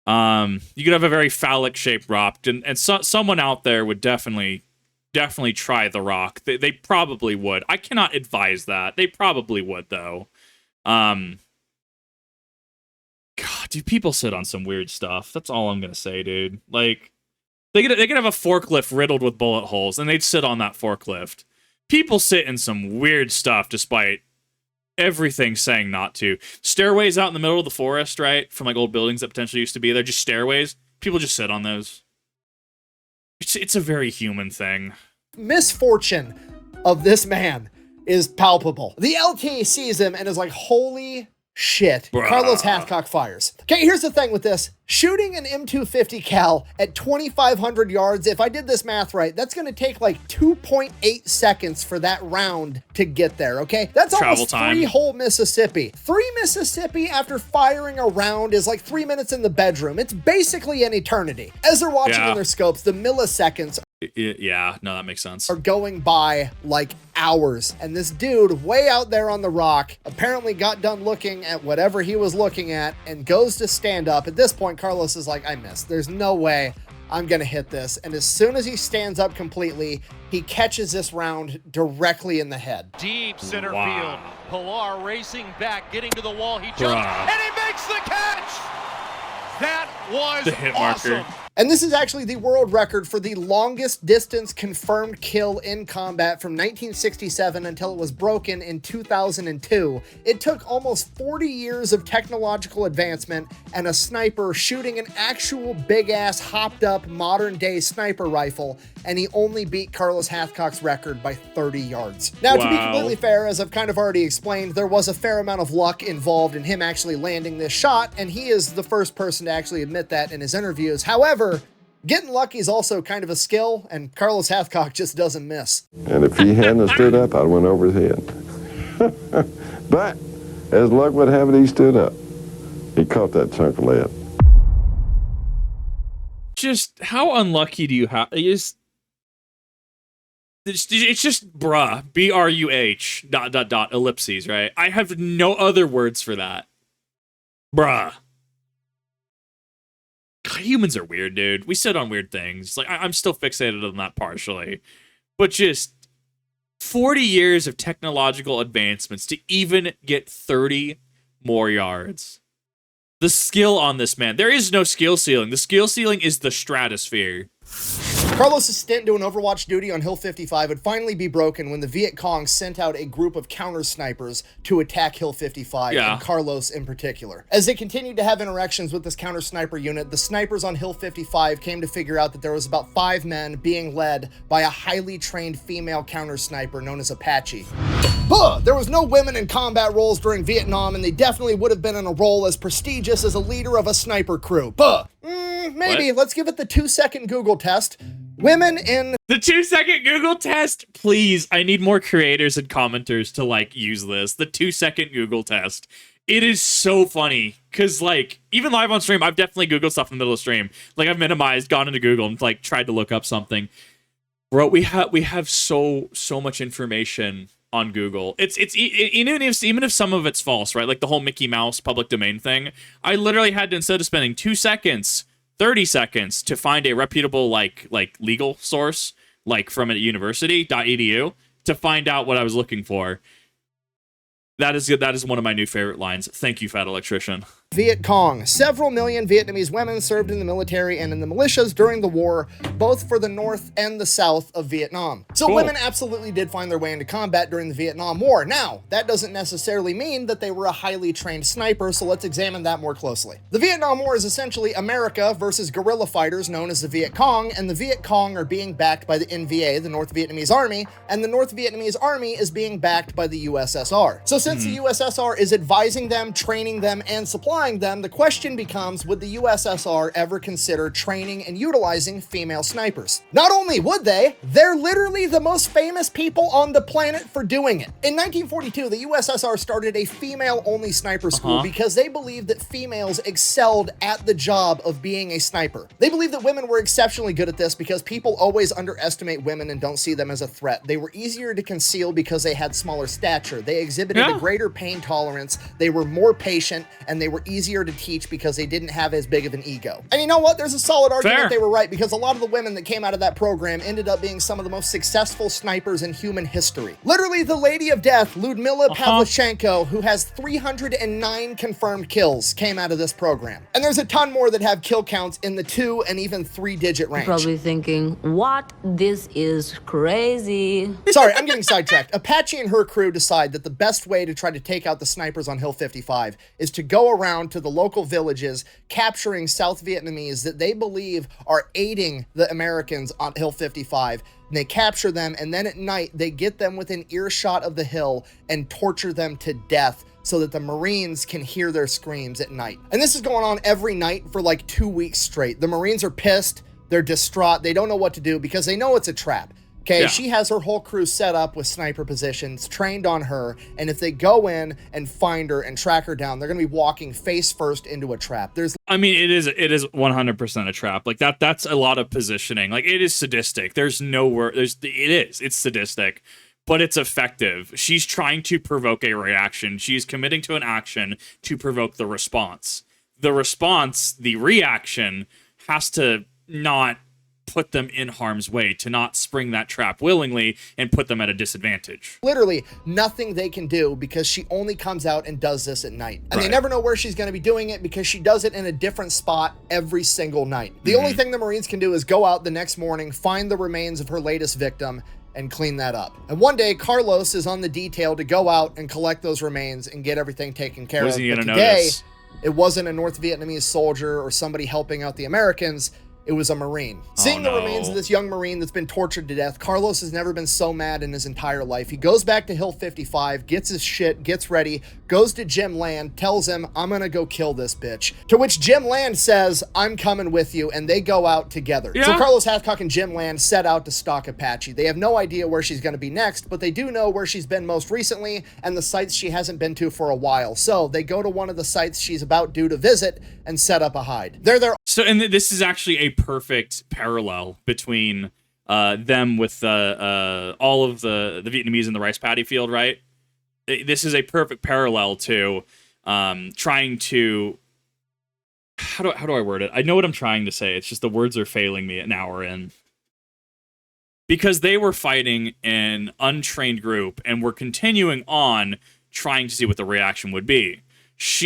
You could have a very phallic shaped rock, and someone out there would definitely try the rock. They probably would. I cannot advise that. They probably would though. God, dude, people sit on some weird stuff. That's all I'm gonna say, dude. Like, they could have a forklift riddled with bullet holes, and they'd sit on that forklift. People sit in some weird stuff despite everything saying not to. Stairways out in the middle of the forest, right? From like old buildings that potentially used to be there, just stairways. People just sit on those. It's a very human thing. Misfortune of this man is palpable. The LT sees him and is like, holy shit. Bruh. Carlos Hathcock fires. Okay, here's the thing with this. Shooting an M250 cal at 2,500 yards, if I did this math right, that's going to take like 2.8 seconds for that round to get there, okay? That's Travel almost time. 3 whole Mississippi. 3 Mississippi after firing a round is like 3 minutes in the bedroom. It's basically an eternity. As they're watching Yeah. in their scopes, the milliseconds Yeah, no, that makes sense. are going by like hours. And this dude way out there on the rock apparently got done looking at whatever he was looking at and goes to stand up. At this point, Carlos is like, I missed. There's no way I'm going to hit this. And as soon as he stands up completely, he catches this round directly in the head. Deep center Wow. field. Pilar racing back, getting to the wall. He jumps Bruh. and he makes the catch. That was The hit awesome. marker. And this is actually the world record for the longest distance confirmed kill in combat from 1967 until it was broken in 2002. It took almost 40 years of technological advancement and a sniper shooting an actual big-ass hopped-up modern-day sniper rifle, and he only beat Carlos Hathcock's record by 30 yards. Now, to be Wow. completely fair, as I've kind of already explained, there was a fair amount of luck involved in him actually landing this shot, and he is the first person to actually admit that in his interviews. However, getting lucky is also kind of a skill, and Carlos Hathcock just doesn't miss. And if he hadn't have stood up, I'd have went over his head. But, as luck would have it, he stood up. He caught that chunk of lead. Just how unlucky do you have? It's just bruh, BRUH ... ellipses, right? I have no other words for that. Bruh. God, humans are weird, dude. We sit on weird things. Like, I'm still fixated on that partially. But just 40 years of technological advancements to even get 30 more yards. The skill on this man. There is no skill ceiling. The skill ceiling is the stratosphere. Carlos's stint doing Overwatch duty on Hill 55 would finally be broken when the Viet Cong sent out a group of counter snipers to attack Hill 55, and Carlos in particular. As they continued to have interactions with this counter sniper unit, the snipers on Hill 55 came to figure out that there was about 5 men being led by a highly trained female counter sniper known as Apache. There was no women in combat roles during Vietnam, and they definitely would have been in a role as prestigious as a leader of a sniper crew. Maybe. Let's give it the 2-second Google test. Women in... The 2-second Google test? Please, I need more creators and commenters to, like, use this. The 2-second Google test. It is so funny, because, like, even live on stream, I've definitely Googled stuff in the middle of stream. Like, I've minimized, gone into Google, and, like, tried to look up something. Bro, we have so much information on Google. It's even if some of it's false, right? Like the whole Mickey Mouse public domain thing. I literally had to, instead of spending 2 seconds, 30 seconds to find a reputable like legal source, like from a university.edu, to find out what I was looking for. That is one of my new favorite lines. Thank you, Fat Electrician. Viet Cong. Several million Vietnamese women served in the military and in the militias during the war, both for the north and the south of Vietnam. So women absolutely did find their way into combat during the Vietnam War. Now, that doesn't necessarily mean that they were a highly trained sniper, so let's examine that more closely. The Vietnam War is essentially America versus guerrilla fighters known as the Viet Cong, and the Viet Cong are being backed by the NVA, the North Vietnamese Army, and the North Vietnamese Army is being backed by the USSR. So since the USSR is advising them, training them, and supplying them, the question becomes, would the USSR ever consider training and utilizing female snipers? Not only would they, they're literally the most famous people on the planet for doing it. In 1942, the USSR started a female-only sniper school because they believed that females excelled at the job of being a sniper. They believed that women were exceptionally good at this because people always underestimate women and don't see them as a threat. They were easier to conceal because they had smaller stature. They exhibited a greater pain tolerance. They were more patient, and they were easier to teach because they didn't have as big of an ego. And you know what? There's a solid argument they were right, because a lot of the women that came out of that program ended up being some of the most successful snipers in human history. Literally, the Lady of Death, Ludmila Pavlichenko, who has 309 confirmed kills, came out of this program. And there's a ton more that have kill counts in the 2 and even 3-digit range. You're probably thinking, what? This is crazy. Sorry, I'm getting sidetracked. Apache and her crew decide that the best way to try to take out the snipers on Hill 55 is to go around to the local villages, capturing South Vietnamese that they believe are aiding the Americans on Hill 55. And they capture them, and then at night, they get them within earshot of the hill and torture them to death so that the Marines can hear their screams at night. And this is going on every night for like 2 weeks straight. The Marines are pissed. They're distraught. They don't know what to do because they know it's a trap. Okay, she has her whole crew set up with sniper positions, trained on her, and if they go in and find her and track her down, they're going to be walking face first into a trap. I mean, it is 100% a trap. Like that's a lot of positioning. Like, it is sadistic. There's no word. It's sadistic, but it's effective. She's trying to provoke a reaction. She's committing to an action to provoke the response. The response, the reaction, has to not put them in harm's way, to not spring that trap willingly and put them at a disadvantage. Literally nothing they can do because she only comes out and does this at night. And they never know where she's going to be doing it because she does it in a different spot every single night. The only thing the Marines can do is go out the next morning, find the remains of her latest victim, and clean that up. And one day, Carlos is on the detail to go out and collect those remains and get everything taken care of. What is he but gonna today, notice? It wasn't a North Vietnamese soldier or somebody helping out the Americans. It was a Marine. Seeing the remains of this young Marine that's been tortured to death, Carlos has never been so mad in his entire life. He goes back to Hill 55, gets his shit, gets ready, goes to Jim Land, tells him, I'm gonna go kill this bitch. To which Jim Land says, I'm coming with you, and they go out together. So Carlos Hathcock and Jim Land set out to stalk Apache. They have no idea where she's gonna be next, but they do know where she's been most recently and the sites she hasn't been to for a while. So they go to one of the sites she's about due to visit and set up a hide. They're there. So, and this is actually a perfect parallel between them with all of the Vietnamese in the rice paddy field, right? This is a perfect parallel to trying to, how do I word it? I know what I'm trying to say. It's just the words are failing me an hour in. Because they were fighting an untrained group and were continuing on trying to see what the reaction would be.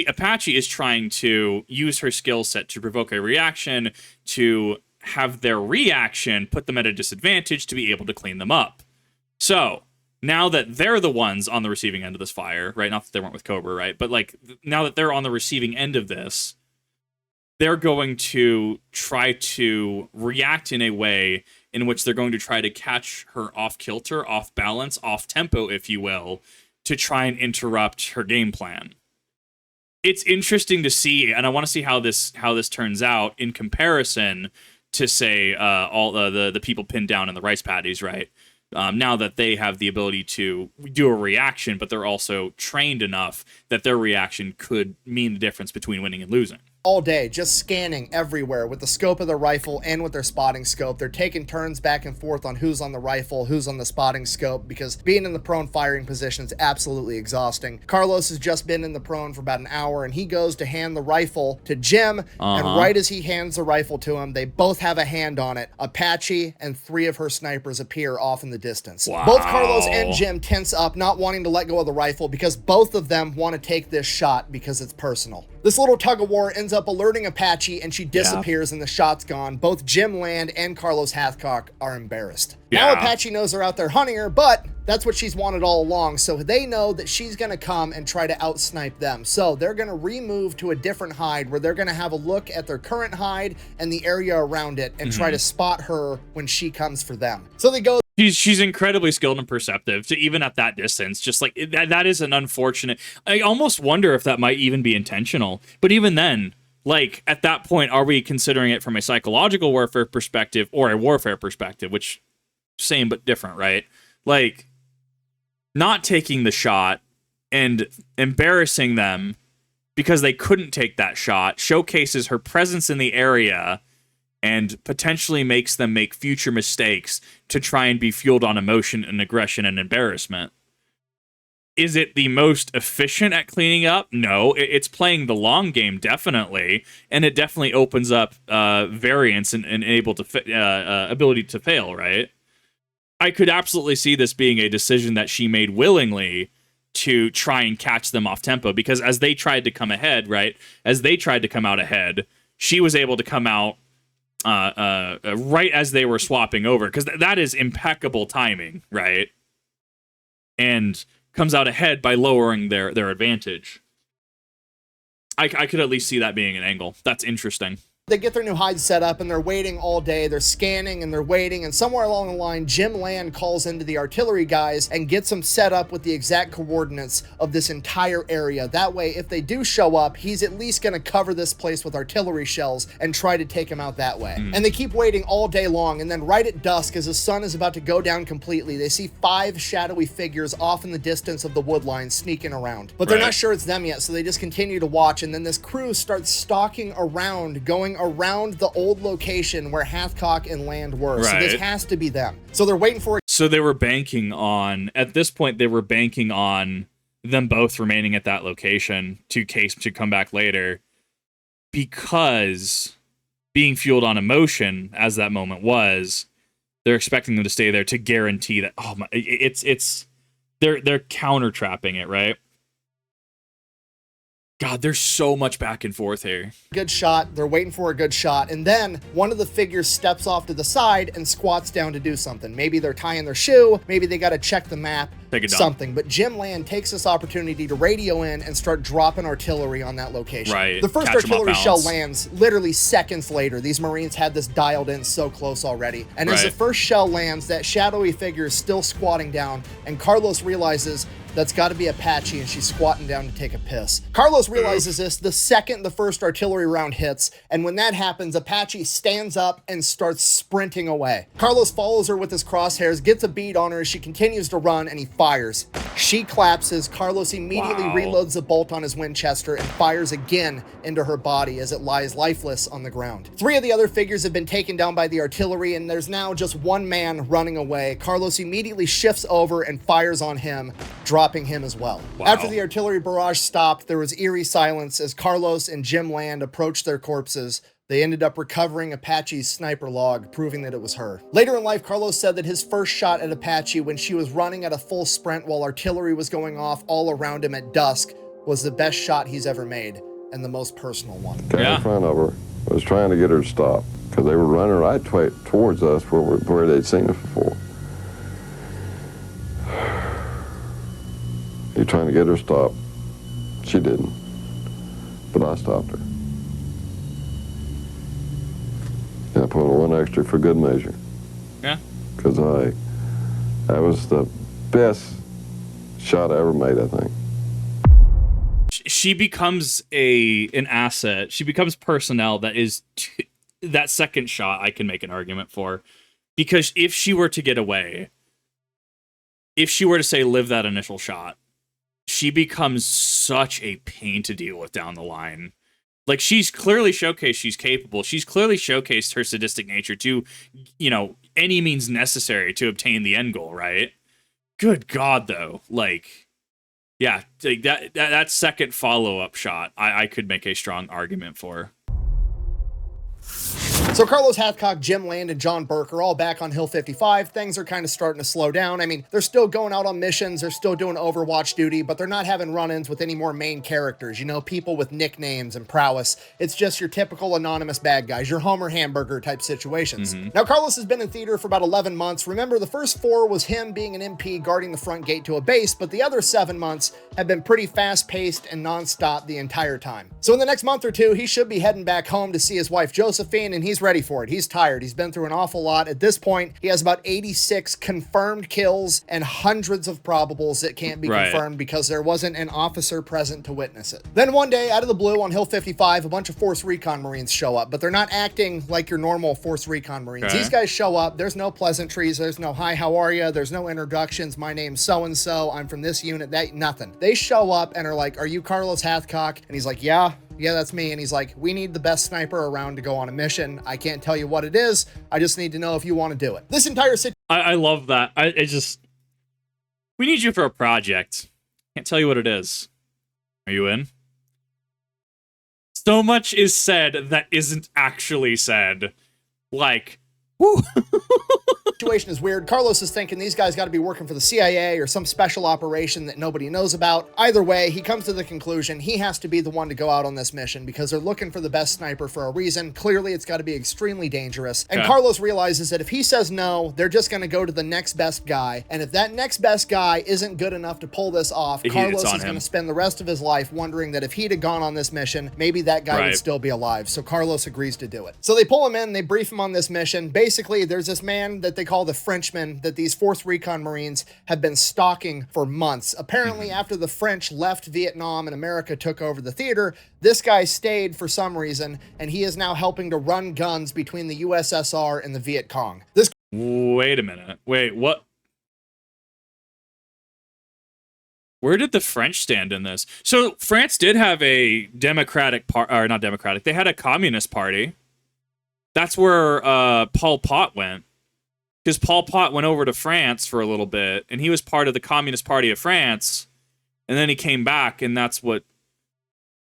Apache is trying to use her skill set to provoke a reaction, to have their reaction put them at a disadvantage to be able to clean them up. So, now that they're the ones on the receiving end of this fire, right? Not that they weren't with Cobra, right? But like, now that they're on the receiving end of this, they're going to try to react in a way in which they're going to try to catch her off kilter, off balance, off tempo, if you will, to try and interrupt her game plan. It's interesting to see, and I want to see how this turns out in comparison to, say, all the people pinned down in the rice paddies, right? Now that they have the ability to do a reaction, but they're also trained enough that their reaction could mean the difference between winning and losing. All day, just scanning everywhere with the scope of the rifle and with their spotting scope. They're taking turns back and forth on who's on the rifle, who's on the spotting scope, because being in the prone firing position is absolutely exhausting. Carlos has just been in the prone for about an hour, and he goes to hand the rifle to Jim, and right as he hands the rifle to him, they both have a hand on it. Apache and 3 of her snipers appear off in the distance. Wow. Both Carlos and Jim tense up, not wanting to let go of the rifle, because both of them want to take this shot because it's personal. This little tug-of-war ends up alerting Apache, and she disappears, and the shot's gone. Both Jim Land and Carlos Hathcock are embarrassed. Now Apache knows they're out there hunting her, but that's what she's wanted all along, so they know that she's going to come and try to outsnipe them. So they're going to remove to a different hide, where they're going to have a look at their current hide and the area around it and try to spot her when she comes for them. So they go. She's incredibly skilled and perceptive, to even at that distance. Just like that is an unfortunate. I almost wonder if that might even be intentional. But even then, like at that point, are we considering it from a psychological warfare perspective or a warfare perspective? Which same but different, right? Like not taking the shot and embarrassing them because they couldn't take that shot showcases her presence in the area and potentially makes them make future mistakes to try and be fueled on emotion and aggression and embarrassment. Is it the most efficient at cleaning up? No, it's playing the long game, definitely, and it definitely opens up variance and able to ability to fail, right? I could absolutely see this being a decision that she made willingly to try and catch them off tempo, because as they tried to come ahead, right, as they tried to come out ahead, she was able to come out right as they were swapping over, because that is impeccable timing, right? And comes out ahead by lowering their advantage. I could at least see that being an angle. That's interesting. They get their new hide set up and they're waiting all day. They're scanning and they're waiting, and somewhere along the line, Jim Land calls into the artillery guys and gets them set up with the exact coordinates of this entire area. That way, if they do show up, he's at least going to cover this place with artillery shells and try to take them out that way. And they keep waiting all day long, and then right at dusk, as the sun is about to go down completely, they see 5 shadowy figures off in the distance of the wood line sneaking around. But they're not sure it's them yet, so they just continue to watch, and then this crew starts stalking around, going around the old location where Hathcock and Land were. So this has to be them. So they're waiting for it. So they were banking on, at this point, they were banking on them both remaining at that location to come back later, because being fueled on emotion, as that moment was, they're expecting them to stay there to guarantee that, oh my, they're counter trapping it, right? God, there's so much back and forth here. Good shot. They're waiting for a good shot. And then one of the figures steps off to the side and squats down to do something. Maybe they're tying their shoe. Maybe they got to check the map. Something. But Jim Land takes this opportunity to radio in and start dropping artillery on that location. The first artillery shell lands literally seconds later. These Marines had this dialed in so close already. And as the first shell lands, that shadowy figure is still squatting down, and Carlos realizes that's got to be Apache, and she's squatting down to take a piss. Carlos realizes this the second the first artillery round hits, and when that happens, Apache stands up and starts sprinting away. Carlos follows her with his crosshairs, gets a bead on her as she continues to run, and he fires. She collapses. Carlos immediately reloads the bolt on his Winchester and fires again into her body as it lies lifeless on the ground. 3 of the other figures have been taken down by the artillery, and there's now just one man running away. Carlos immediately shifts over and fires on him, dropping him as well. After the artillery barrage stopped, there was eerie silence as Carlos and Jim Land approached their corpses. They ended up recovering Apache's sniper log, proving that it was her. Later in life, Carlos said that his first shot at Apache when she was running at a full sprint while artillery was going off all around him at dusk was the best shot he's ever made and the most personal one. Guy in front of her was trying to get her to stop because they were running right towards us where they'd seen us before. He trying to get her to stop. She didn't, but I stopped her. And I put one extra for good measure. Yeah. Because that was the best shot I ever made, I think. She becomes an asset. She becomes personnel that is that second shot I can make an argument for. Because if she were to get away, if she were to say live that initial shot, she becomes such a pain to deal with down the line. Like, she's clearly showcased she's capable. She's clearly showcased her sadistic nature to, any means necessary to obtain the end goal, right? Good God, though. Like, yeah, like that second follow-up shot, I could make a strong argument for. So Carlos Hathcock, Jim Land, and John Burke are all back on Hill 55. Things are kind of starting to slow down. I mean, they're still going out on missions, they're still doing Overwatch duty, but they're not having run-ins with any more main characters, people with nicknames and prowess. It's just your typical anonymous bad guys, your Homer Hamburger type situations. Now, Carlos has been in theater for about 11 months. Remember, the first 4 was him being an MP guarding the front gate to a base, but the other 7 months have been pretty fast-paced and non-stop the entire time. So in the next month or 2, he should be heading back home to see his wife Josephine, and he's ready for it. He's tired. He's been through an awful lot. At this point, he has about 86 confirmed kills and hundreds of probables that can't be confirmed because there wasn't an officer present to witness it. Then one day, out of the blue on Hill 55, a bunch of Force Recon Marines show up, but they're not acting like your normal Force Recon Marines. These guys show up. There's no pleasantries. There's no, hi, how are you? There's no introductions. My name's so-and-so. I'm from this unit. Nothing. They show up and are like, are you Carlos Hathcock? And he's like, yeah, that's me. And he's like, we need the best sniper around to go on a mission. I can't tell you what it is. I just need to know if you want to do it. This entire situation. I love that. We need you for a project. Can't tell you what it is. Are you in? So much is said that isn't actually said. Like, woo. Situation is weird. Carlos is thinking these guys got to be working for the CIA or some special operation that nobody knows about. Either way, he comes to the conclusion he has to be the one to go out on this mission because they're looking for the best sniper for a reason. Clearly, it's got to be extremely dangerous. And Carlos realizes that if he says no, they're just going to go to the next best guy. And if that next best guy isn't good enough to pull this off, Carlos is going to spend the rest of his life wondering that if he'd have gone on this mission, maybe that guy would still be alive. So Carlos agrees to do it. So they pull him in, they brief him on this mission. Basically, there's this man that they call the Frenchman that these Force Recon Marines have been stalking for months. Apparently, after the French left Vietnam and America took over the theater, this guy stayed for some reason, and he is now helping to run guns between the USSR and the Viet Cong. Wait a minute. Wait, what? Where did the French stand in this? So France did have a democratic or not democratic. They had a communist party. That's where Pol Pot went. Because Pol Pot went over to France for a little bit, and he was part of the Communist Party of France, and then he came back, and that's what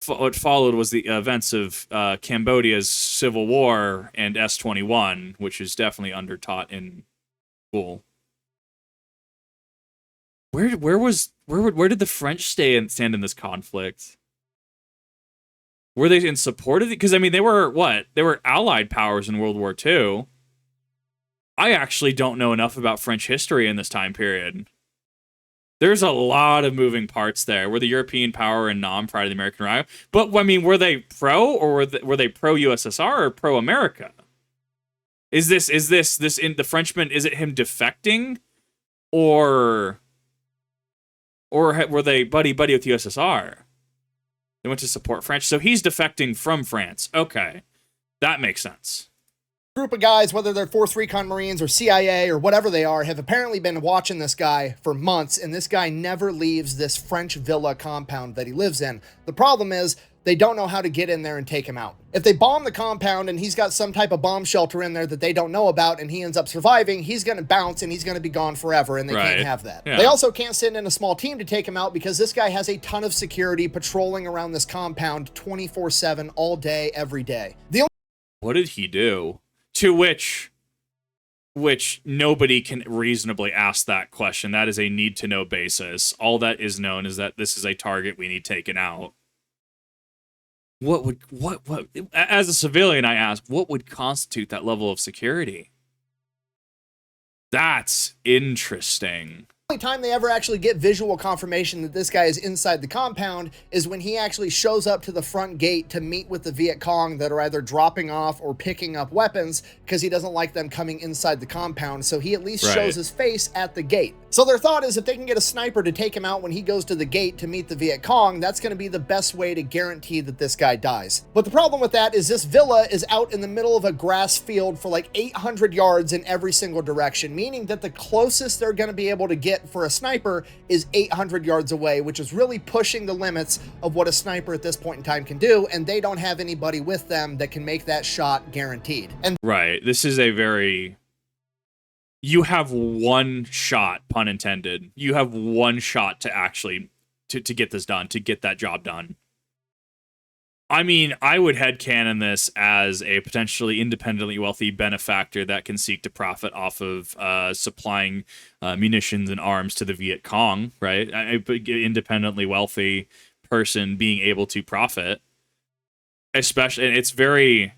followed was the events of Cambodia's civil war and S-21, which is definitely undertaught in school. Where did the French stand in this conflict? Were they in support of it? Because I mean, they were allied powers in World War II. I actually don't know enough about French history in this time period. There's a lot of moving parts there. Were the European power and Nam prior to the American arrival? But I mean, were they pro or were they pro USSR or pro America? Is this in the Frenchman? Is it him defecting, or were they buddy with USSR? They went to support French, so he's defecting from France. Okay, that makes sense. Group of guys, whether they're 4th Recon Marines or CIA or whatever they are, have apparently been watching this guy for months, and this guy never leaves this French villa compound that he lives in. The problem is they don't know how to get in there and take him out. If they bomb the compound and he's got some type of bomb shelter in there that they don't know about and he ends up surviving, he's going to bounce and he's going to be gone forever, and they can't have that. Yeah. They also can't send in a small team to take him out because this guy has a ton of security patrolling around this compound 24/7 all day, every day. What did he do? To which nobody can reasonably ask that question. That is a need-to-know basis. All that is known is that this is a target we need taken out. What as a civilian, I ask, what would constitute that level of security? That's interesting. The only time they ever actually get visual confirmation that this guy is inside the compound is when he actually shows up to the front gate to meet with the Viet Cong that are either dropping off or picking up weapons because he doesn't like them coming inside the compound, so he at least shows his face at the gate. So their thought is if they can get a sniper to take him out when he goes to the gate to meet the Viet Cong, that's going to be the best way to guarantee that this guy dies. But the problem with that is this villa is out in the middle of a grass field for like 800 yards in every single direction, meaning that the closest they're going to be able to get for a sniper is 800 yards away, which is really pushing the limits of what a sniper at this point in time can do, and they don't have anybody with them that can make that shot guaranteed. And this is a very... You have one shot, pun intended. You have one shot to actually to get this done, to get that job done. I mean, I would headcanon this as a potentially independently wealthy benefactor that can seek to profit off of supplying munitions and arms to the Viet Cong, right? An independently wealthy person being able to profit. Especially, and it's very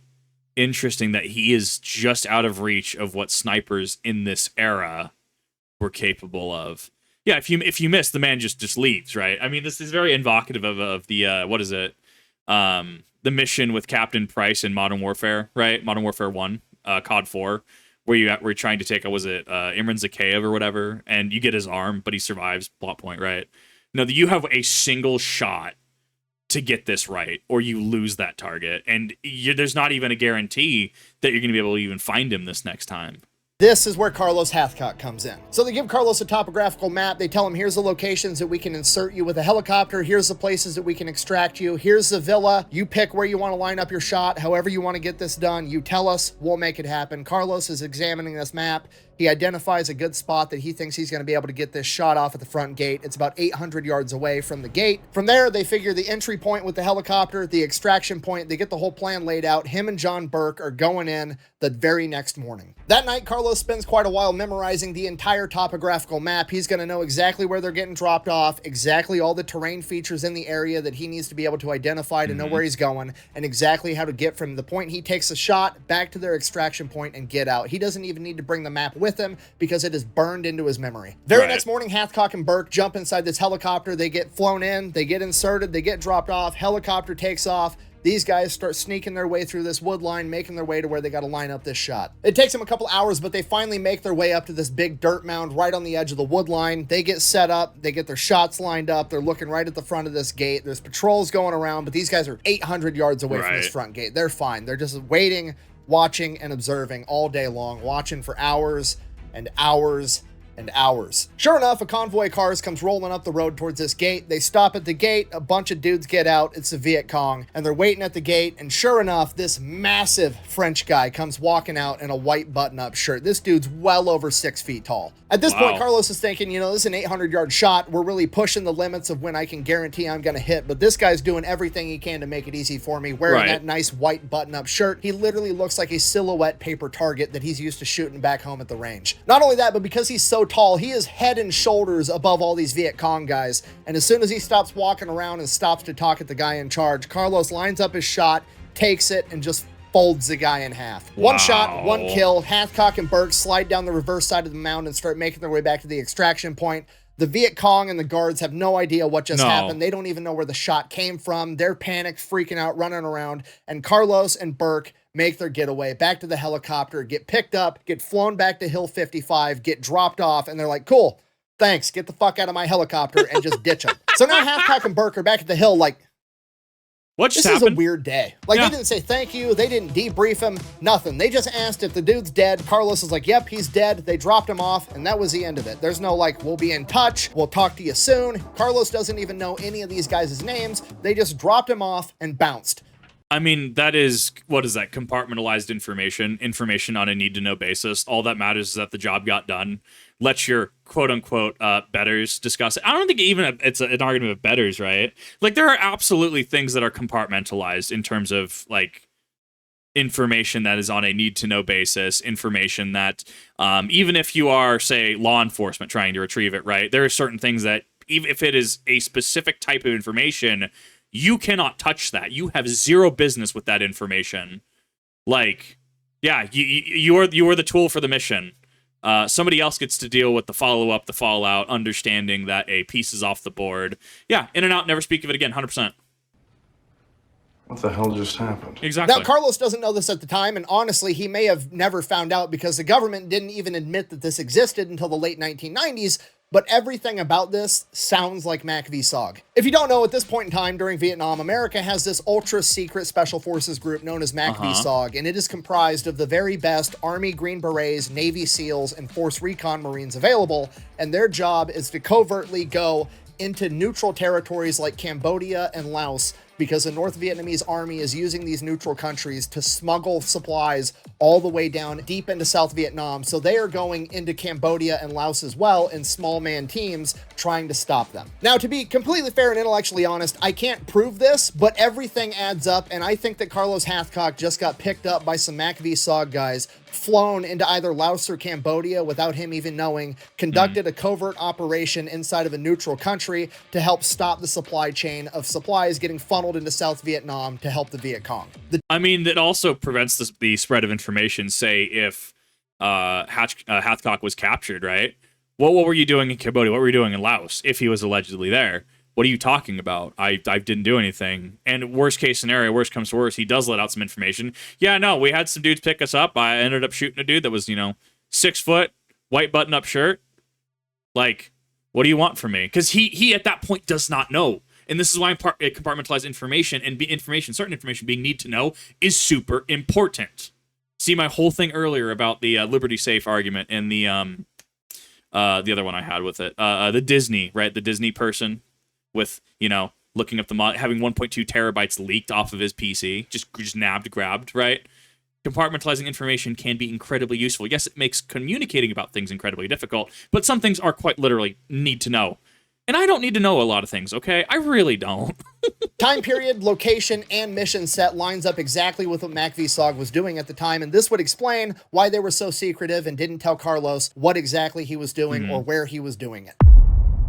interesting that he is just out of reach of what snipers in this era were capable of. Yeah, if you miss, the man just leaves, right? I mean, this is very invocative of the what is it? The mission with Captain Price in Modern Warfare, right? Modern Warfare 1, COD 4, where you're trying to take Imran Zakhaev or whatever, and you get his arm, but he survives, plot point, right? No, you have a single shot to get this right, or you lose that target, and there's not even a guarantee that you're going to be able to even find him this next time. This is where Carlos Hathcock comes in. So they give Carlos a topographical map. They tell him, here's the locations that we can insert you with a helicopter. Here's the places that we can extract you. Here's the villa. You pick where you want to line up your shot. However you want to get this done, you tell us, we'll make it happen. Carlos is examining this map. He identifies a good spot that he thinks he's going to be able to get this shot off at the front gate. It's about 800 yards away from the gate. From there, they figure the entry point with the helicopter, the extraction point, they get the whole plan laid out. Him and John Burke are going in the very next morning. That night, Carlos spends quite a while memorizing the entire topographical map. He's going to know exactly where they're getting dropped off, exactly all the terrain features in the area that he needs to be able to identify to know where he's going, and exactly how to get from the point he takes a shot back to their extraction point and get out. He doesn't even need to bring the map with him because it is burned into his memory. Very next morning, Hathcock and Burke jump inside this helicopter. They get flown in, they get inserted, they get dropped off. Helicopter takes off. These guys start sneaking their way through this wood line, making their way to where they got to line up this shot. It takes them a couple hours, but they finally make their way up to this big dirt mound right on the edge of the wood line. They get set up, they get their shots lined up. They're looking right at the front of this gate. There's patrols going around, but these guys are 800 yards away from this front gate. They're fine. They're just waiting, watching, and observing all day long, watching for hours and hours and hours. Sure enough, a convoy of cars comes rolling up the road towards this gate. They stop at the gate, a bunch of dudes get out, it's the Viet Cong, and they're waiting at the gate, and sure enough, this massive French guy comes walking out in a white button-up shirt. This dude's well over 6 feet tall. At this point, Carlos is thinking, you know, this is an 800-yard shot. We're really pushing the limits of when I can guarantee I'm going to hit, but this guy's doing everything he can to make it easy for me, wearing that nice white button-up shirt. He literally looks like a silhouette paper target that he's used to shooting back home at the range. Not only that, but because he's so tall, he is head and shoulders above all these Viet Cong guys, and as soon as he stops walking around and stops to talk at the guy in charge, Carlos lines up his shot, takes it, and just folds the guy in half. One shot, one kill. Hathcock and Burke slide down the reverse side of the mound and start making their way back to the extraction point. The Viet Cong and the guards have no idea what just happened. They don't even know where the shot came from. They're panicked, freaking out, running around, and Carlos and Burke make their getaway back to the helicopter, get picked up, get flown back to Hill 55, get dropped off, and they're like, cool, thanks, get the fuck out of my helicopter, and just ditch them. So now Hathcock and Burke are back at the hill like, What just This is a happened? weird day. Like, Yeah. they didn't say thank you. They didn't debrief him. Nothing. They just asked if the dude's dead. Carlos is like, yep, he's dead. They dropped him off, and that was the end of it. There's no, like, we'll be in touch. We'll talk to you soon. Carlos doesn't even know any of these guys' names. They just dropped him off and bounced. I mean, that is, what is that? Compartmentalized information on a need-to-know basis. All that matters is that the job got done. Let your quote-unquote betters discuss it. I don't think even it's an argument of betters, right? Like, there are absolutely things that are compartmentalized in terms of, like, information that is on a need-to-know basis, information that, even if you are, say, law enforcement trying to retrieve it, right? There are certain things that, even if it is a specific type of information, you cannot touch that. You have zero business with that information. Like, yeah, you are the tool for the mission. Somebody else gets to deal with the follow-up, the fallout, understanding that a piece is off the board. Yeah, in and out, never speak of it again, 100%. What the hell just happened? Exactly. Now, Carlos doesn't know this at the time, and honestly, he may have never found out because the government didn't even admit that this existed until the late 1990s, but everything about this sounds like Mac v. SOG. If you don't know, at this point in time during Vietnam, America has this ultra-secret special forces group known as Mac v. SOG, and it is comprised of the very best Army Green Berets, Navy SEALs, and Force Recon Marines available, and their job is to covertly go into neutral territories like Cambodia and Laos because the North Vietnamese army is using these neutral countries to smuggle supplies all the way down deep into South Vietnam. So they are going into Cambodia and Laos as well in small man teams trying to stop them. Now, to be completely fair and intellectually honest, I can't prove this, but everything adds up, and I think that Carlos Hathcock just got picked up by some Mac v. SOG guys, flown into either Laos or Cambodia without him even knowing, conducted a covert operation inside of a neutral country to help stop the supply chain of supplies getting funneled into South Vietnam to help the Viet Cong. I mean, that also prevents the spread of information. Say if Hathcock was captured, right? What were you doing in Cambodia? What were you doing in Laos if he was allegedly there? What are you talking about? I didn't do anything. And worst case scenario, worst comes to worst, he does let out some information. Yeah, no, we had some dudes pick us up. I ended up shooting a dude that was, 6 foot, white button-up shirt. Like, what do you want from me? Because he at that point does not know. And this is why compartmentalized information and certain information being need to know is super important. See my whole thing earlier about the Liberty Safe argument and the other one I had with it. The Disney, right? The Disney person with, looking up the mod, having 1.2 terabytes leaked off of his PC, just grabbed, right? Compartmentalizing information can be incredibly useful. Yes, it makes communicating about things incredibly difficult, but some things are quite literally need to know. And I don't need to know a lot of things, okay? I really don't. Time period, location, and mission set lines up exactly with what Mac v. SOG was doing at the time, and this would explain why they were so secretive and didn't tell Carlos what exactly he was doing or where he was doing it.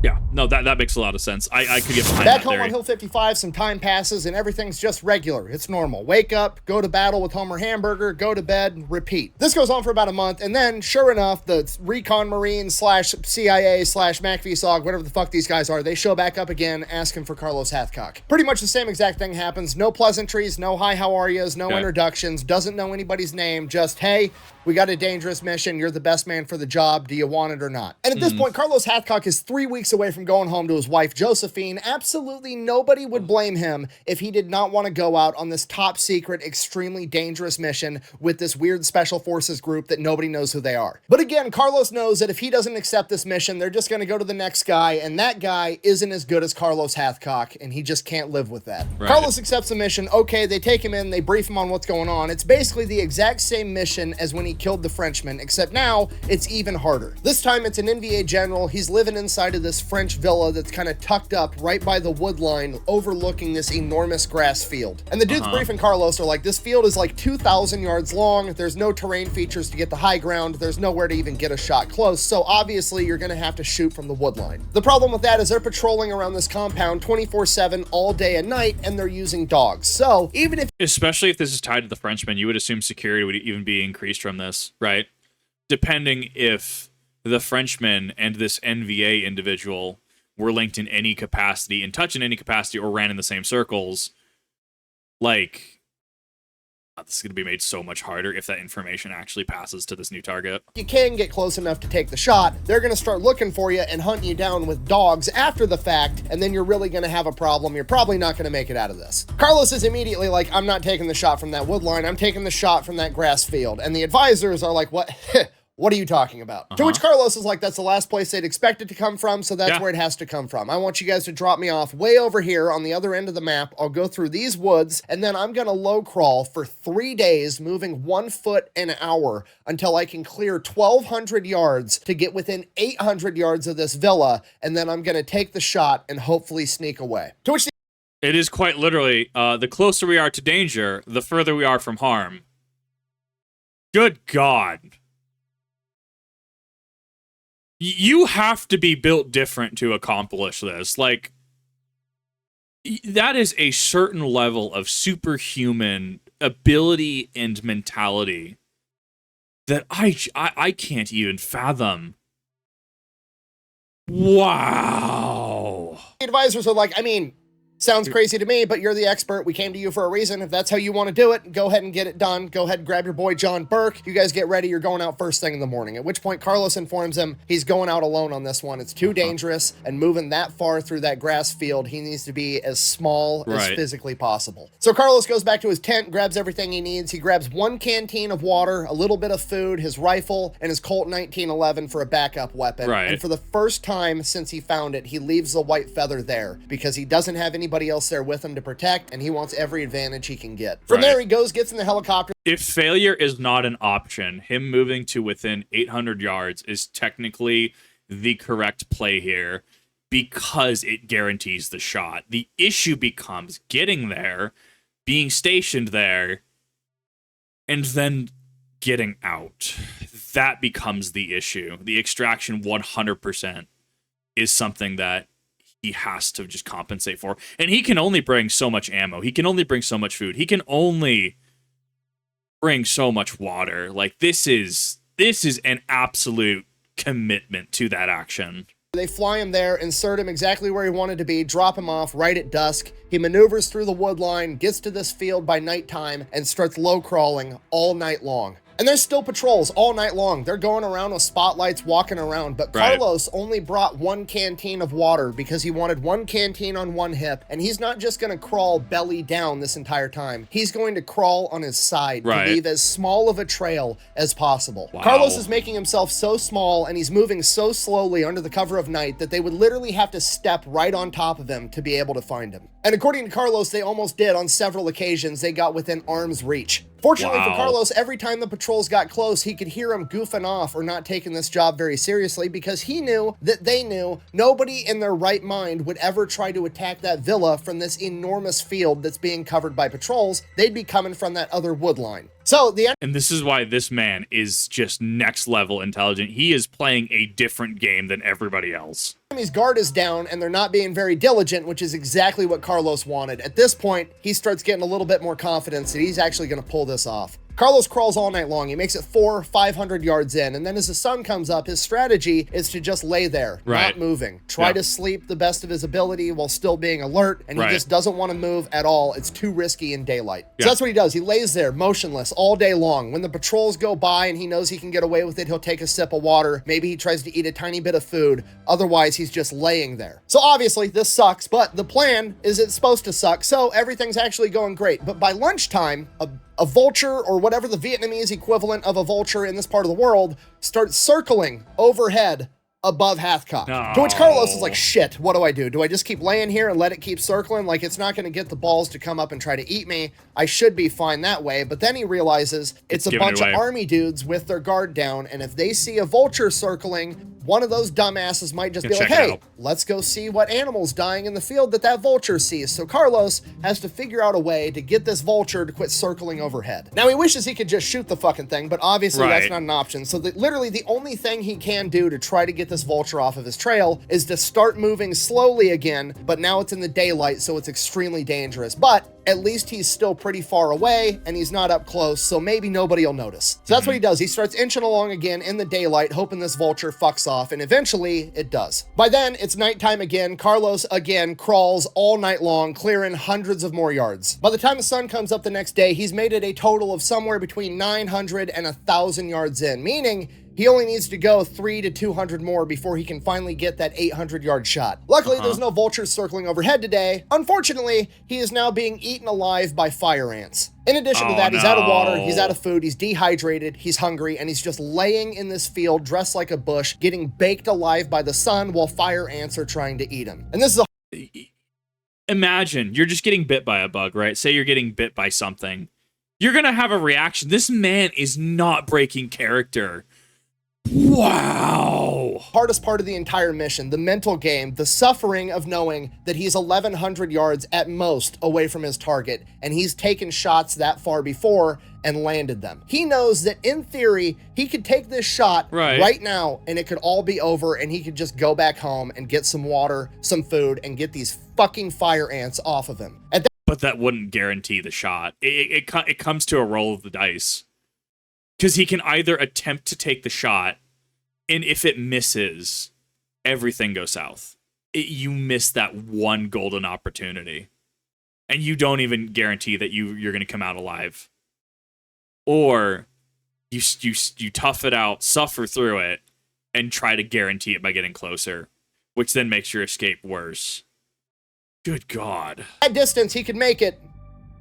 Yeah, no, that makes a lot of sense. I could get behind Back that home theory. on Hill 55, some time passes and everything's just regular. It's normal. Wake up, go to battle with Homer Hamburger, go to bed, repeat. This goes on for about a month, and then, sure enough, the Recon Marine / CIA / Mac v. SOG, whatever the fuck these guys are, they show back up again, asking for Carlos Hathcock. Pretty much the same exact thing happens. No pleasantries, no hi, how are yous, no introductions, doesn't know anybody's name, just, hey, we got a dangerous mission, you're the best man for the job, do you want it or not? And at this point, Carlos Hathcock is 3 weeks away from going home to his wife, Josephine. Absolutely nobody would blame him if he did not want to go out on this top secret, extremely dangerous mission with this weird special forces group that nobody knows who they are. But again, Carlos knows that if he doesn't accept this mission, they're just going to go to the next guy, and that guy isn't as good as Carlos Hathcock, and he just can't live with that. Right. Carlos accepts the mission. Okay, they take him in, they brief him on what's going on. It's basically the exact same mission as when he killed the Frenchman, except now it's even harder. This time it's an NVA general. He's living inside of this French villa that's kind of tucked up right by the wood line overlooking this enormous grass field. And the dudes briefing Carlos are like, this field is like 2,000 yards long. There's no terrain features to get the high ground. There's nowhere to even get a shot close. So obviously you're going to have to shoot from the wood line. The problem with that is they're patrolling around this compound 24/7 all day and night, and they're using dogs. So even if... Especially if this is tied to the Frenchman, you would assume security would even be increased from this, right? Depending if the Frenchman and this NVA individual were linked in any capacity, in touch in any capacity, or ran in the same circles, like, This is going to be made so much harder if that information actually passes to this new target. You can get close enough to take the shot, they're going to start looking for you and hunting you down with dogs after the fact, and then you're really going to have a problem. You're probably not going to make it out of this. Carlos is immediately like, I'm not taking the shot from that wood line, I'm taking the shot from that grass field. And the advisors are like, what? What are you talking about? To which Carlos is like, that's the last place they'd expect it to come from, so that's where it has to come from. I want you guys to drop me off way over here on the other end of the map. I'll go through these woods, and then I'm gonna low crawl for 3 days, moving 1 foot an hour until I can clear 1,200 yards to get within 800 yards of this villa, and then I'm gonna take the shot and hopefully sneak away. To which it is quite literally, the closer we are to danger, the further we are from harm. Good God. You have to be built different to accomplish this. Like, that is a certain level of superhuman ability and mentality that I can't even fathom. Wow. the advisors are like, I mean, sounds crazy to me, but you're the expert. We came to you for a reason. If that's how you want to do it, go ahead and get it done. Go ahead and grab your boy John Burke. You guys get ready. You're going out first thing in the morning. At which point Carlos informs him he's going out alone on this one. It's too dangerous, and moving that far through that grass field, he needs to be as small as physically possible. So Carlos goes back to his tent, grabs everything he needs. He grabs 1 canteen of water, a little bit of food, his rifle, and his Colt 1911 for a backup weapon. And for the first time since he found it, he leaves the white feather there because he doesn't have anybody else there with him to protect, and he wants every advantage he can get. From there, he goes, gets in the helicopter. If failure is not an option, him moving to within 800 yards is technically the correct play here because it guarantees the shot. The issue becomes getting there, being stationed there, and then getting out. That becomes the issue. The extraction 100% is something that he has to just compensate for. And he can only bring so much ammo. He can only bring so much food. He can only bring so much water. Like, this is an absolute commitment to that action. They fly him there, insert him exactly where he wanted to be, drop him off right at dusk. He maneuvers through the wood line, gets to this field by nighttime, and starts low crawling all night long. And there's still patrols all night long. They're going around with spotlights, walking around. But Carlos only brought 1 canteen of water because he wanted 1 canteen on one hip. And he's not just going to crawl belly down this entire time. He's going to crawl on his side to leave as small of a trail as possible. Carlos is making himself so small, and he's moving so slowly under the cover of night that they would literally have to step right on top of him to be able to find him. And according to Carlos, they almost did on several occasions. They got within arm's reach. Fortunately for Carlos, every time the patrols got close, he could hear them goofing off or not taking this job very seriously because he knew that they knew nobody in their right mind would ever try to attack that villa from this enormous field that's being covered by patrols. They'd be coming from that other wood line. So and this is why this man is just next level intelligent. He is playing a different game than everybody else. Enemy's guard is down and they're not being very diligent, which is exactly what Carlos wanted. At this point, he starts getting a little bit more confidence that he's actually going to pull this off. Carlos crawls all night long. He makes it 500 yards in. And then as the sun comes up, his strategy is to just lay there, not moving. Try to sleep the best of his ability while still being alert. And he just doesn't want to move at all. It's too risky in daylight. So that's what he does. He lays there motionless all day long. When the patrols go by and he knows he can get away with it, he'll take a sip of water. Maybe he tries to eat a tiny bit of food. Otherwise, he's just laying there. So obviously this sucks, but the plan is it's supposed to suck. So everything's actually going great. But by lunchtime, a vulture, or whatever the Vietnamese equivalent of a vulture in this part of the world, starts circling overhead above Hathcock. To which Carlos is like, shit, what do I do? Do I just keep laying here and let it keep circling? Like, it's not going to get the balls to come up and try to eat me. I should be fine that way. But then he realizes it's a bunch of army dudes with their guard down. And if they see a vulture circling, one of those dumbasses might just be like, hey, let's go see what animal's dying in the field that vulture sees. So Carlos has to figure out a way to get this vulture to quit circling overhead. Now, he wishes he could just shoot the fucking thing, but obviously that's not an option. So literally the only thing he can do to try to get this this vulture off of his trail is to start moving slowly again, but now it's in the daylight, so it's extremely dangerous. But at least he's still pretty far away and he's not up close, so maybe nobody will notice. So that's what he does. He starts inching along again in the daylight, hoping this vulture fucks off, and eventually it does. By then, it's nighttime again. Carlos again crawls all night long, clearing hundreds of more yards. By the time the sun comes up the next day, he's made it a total of somewhere between 900 and 1,000 yards in, meaning he only needs to go 300 to 200 more before he can finally get that 800-yard shot. Luckily, there's no vultures circling overhead today. Unfortunately, he is now being eaten alive by fire ants. In addition to that, he's out of water, he's out of food, he's dehydrated, he's hungry, and he's just laying in this field dressed like a bush, getting baked alive by the sun while fire ants are trying to eat him. And this is a... Imagine, you're just getting bit by a bug, right? Say you're getting bit by something. You're gonna have a reaction. This man is not breaking character. Wow. Hardest part of the entire mission, the mental game, the suffering of knowing that he's 1,100 yards at most away from his target, and he's taken shots that far before and landed them. He knows that in theory, he could take this shot right now and it could all be over and he could just go back home and get some water, some food, and get these fucking fire ants off of him. But that wouldn't guarantee the shot. It comes to a roll of the dice. Because he can either attempt to take the shot, and if it misses, everything goes south. You miss that one golden opportunity. And you don't even guarantee that you're going to come out alive. Or you tough it out, suffer through it, and try to guarantee it by getting closer, which then makes your escape worse. Good God. At distance, he could make it,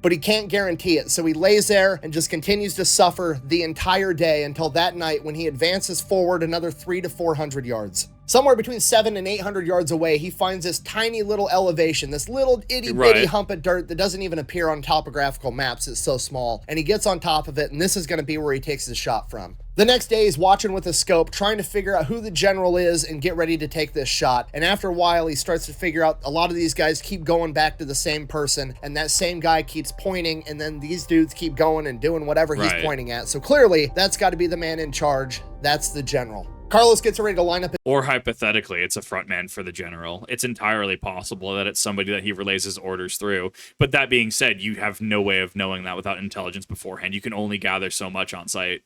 but he can't guarantee it. So he lays there and just continues to suffer the entire day until that night when he advances forward another 300 to 400 yards. Somewhere between 700 and 800 yards away, he finds this tiny little elevation, this little itty-bitty hump of dirt that doesn't even appear on topographical maps. It's so small. And he gets on top of it, and this is going to be where he takes his shot from. The next day, he's watching with his scope, trying to figure out who the general is and get ready to take this shot. And after a while, he starts to figure out a lot of these guys keep going back to the same person, and that same guy keeps pointing, and then these dudes keep going and doing whatever he's pointing at. So clearly, that's got to be the man in charge. That's the general. Carlos gets ready to line up. Or hypothetically, it's a frontman for the general. It's entirely possible that it's somebody that he relays his orders through. But that being said, you have no way of knowing that without intelligence beforehand. You can only gather so much on site.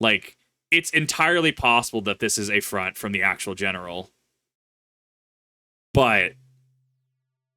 Like, it's entirely possible that this is a front from the actual general. But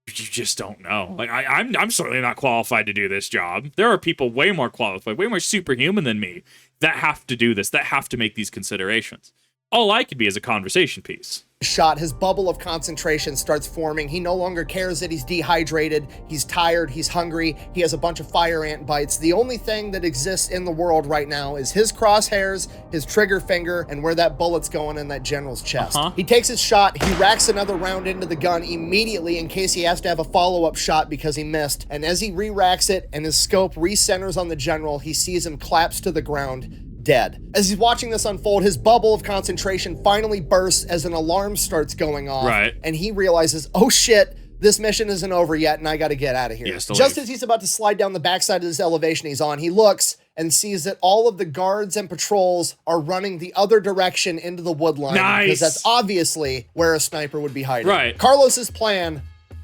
you just don't know. Like, I'm certainly not qualified to do this job. There are people way more qualified, way more superhuman than me that have to do this, that have to make these considerations. All I could be is a conversation piece. Shot, his bubble of concentration starts forming. He no longer cares that he's dehydrated, he's tired, he's hungry, he has a bunch of fire ant bites. The only thing that exists in the world right now is his crosshairs, his trigger finger, and where that bullet's going in that general's chest. He takes his shot, he racks another round into the gun immediately in case he has to have a follow-up shot because he missed. And as he re-racks it and his scope re-centers on the general, he sees him collapse to the ground, dead. As he's watching this unfold, his bubble of concentration finally bursts as an alarm starts going off. And he realizes, oh shit, this mission isn't over yet and I gotta get out of here. Just as he's about to slide down the backside of this elevation he's on, he looks and sees that all of the guards and patrols are running the other direction into the wood line. Because that's obviously where a sniper would be hiding. Carlos's plan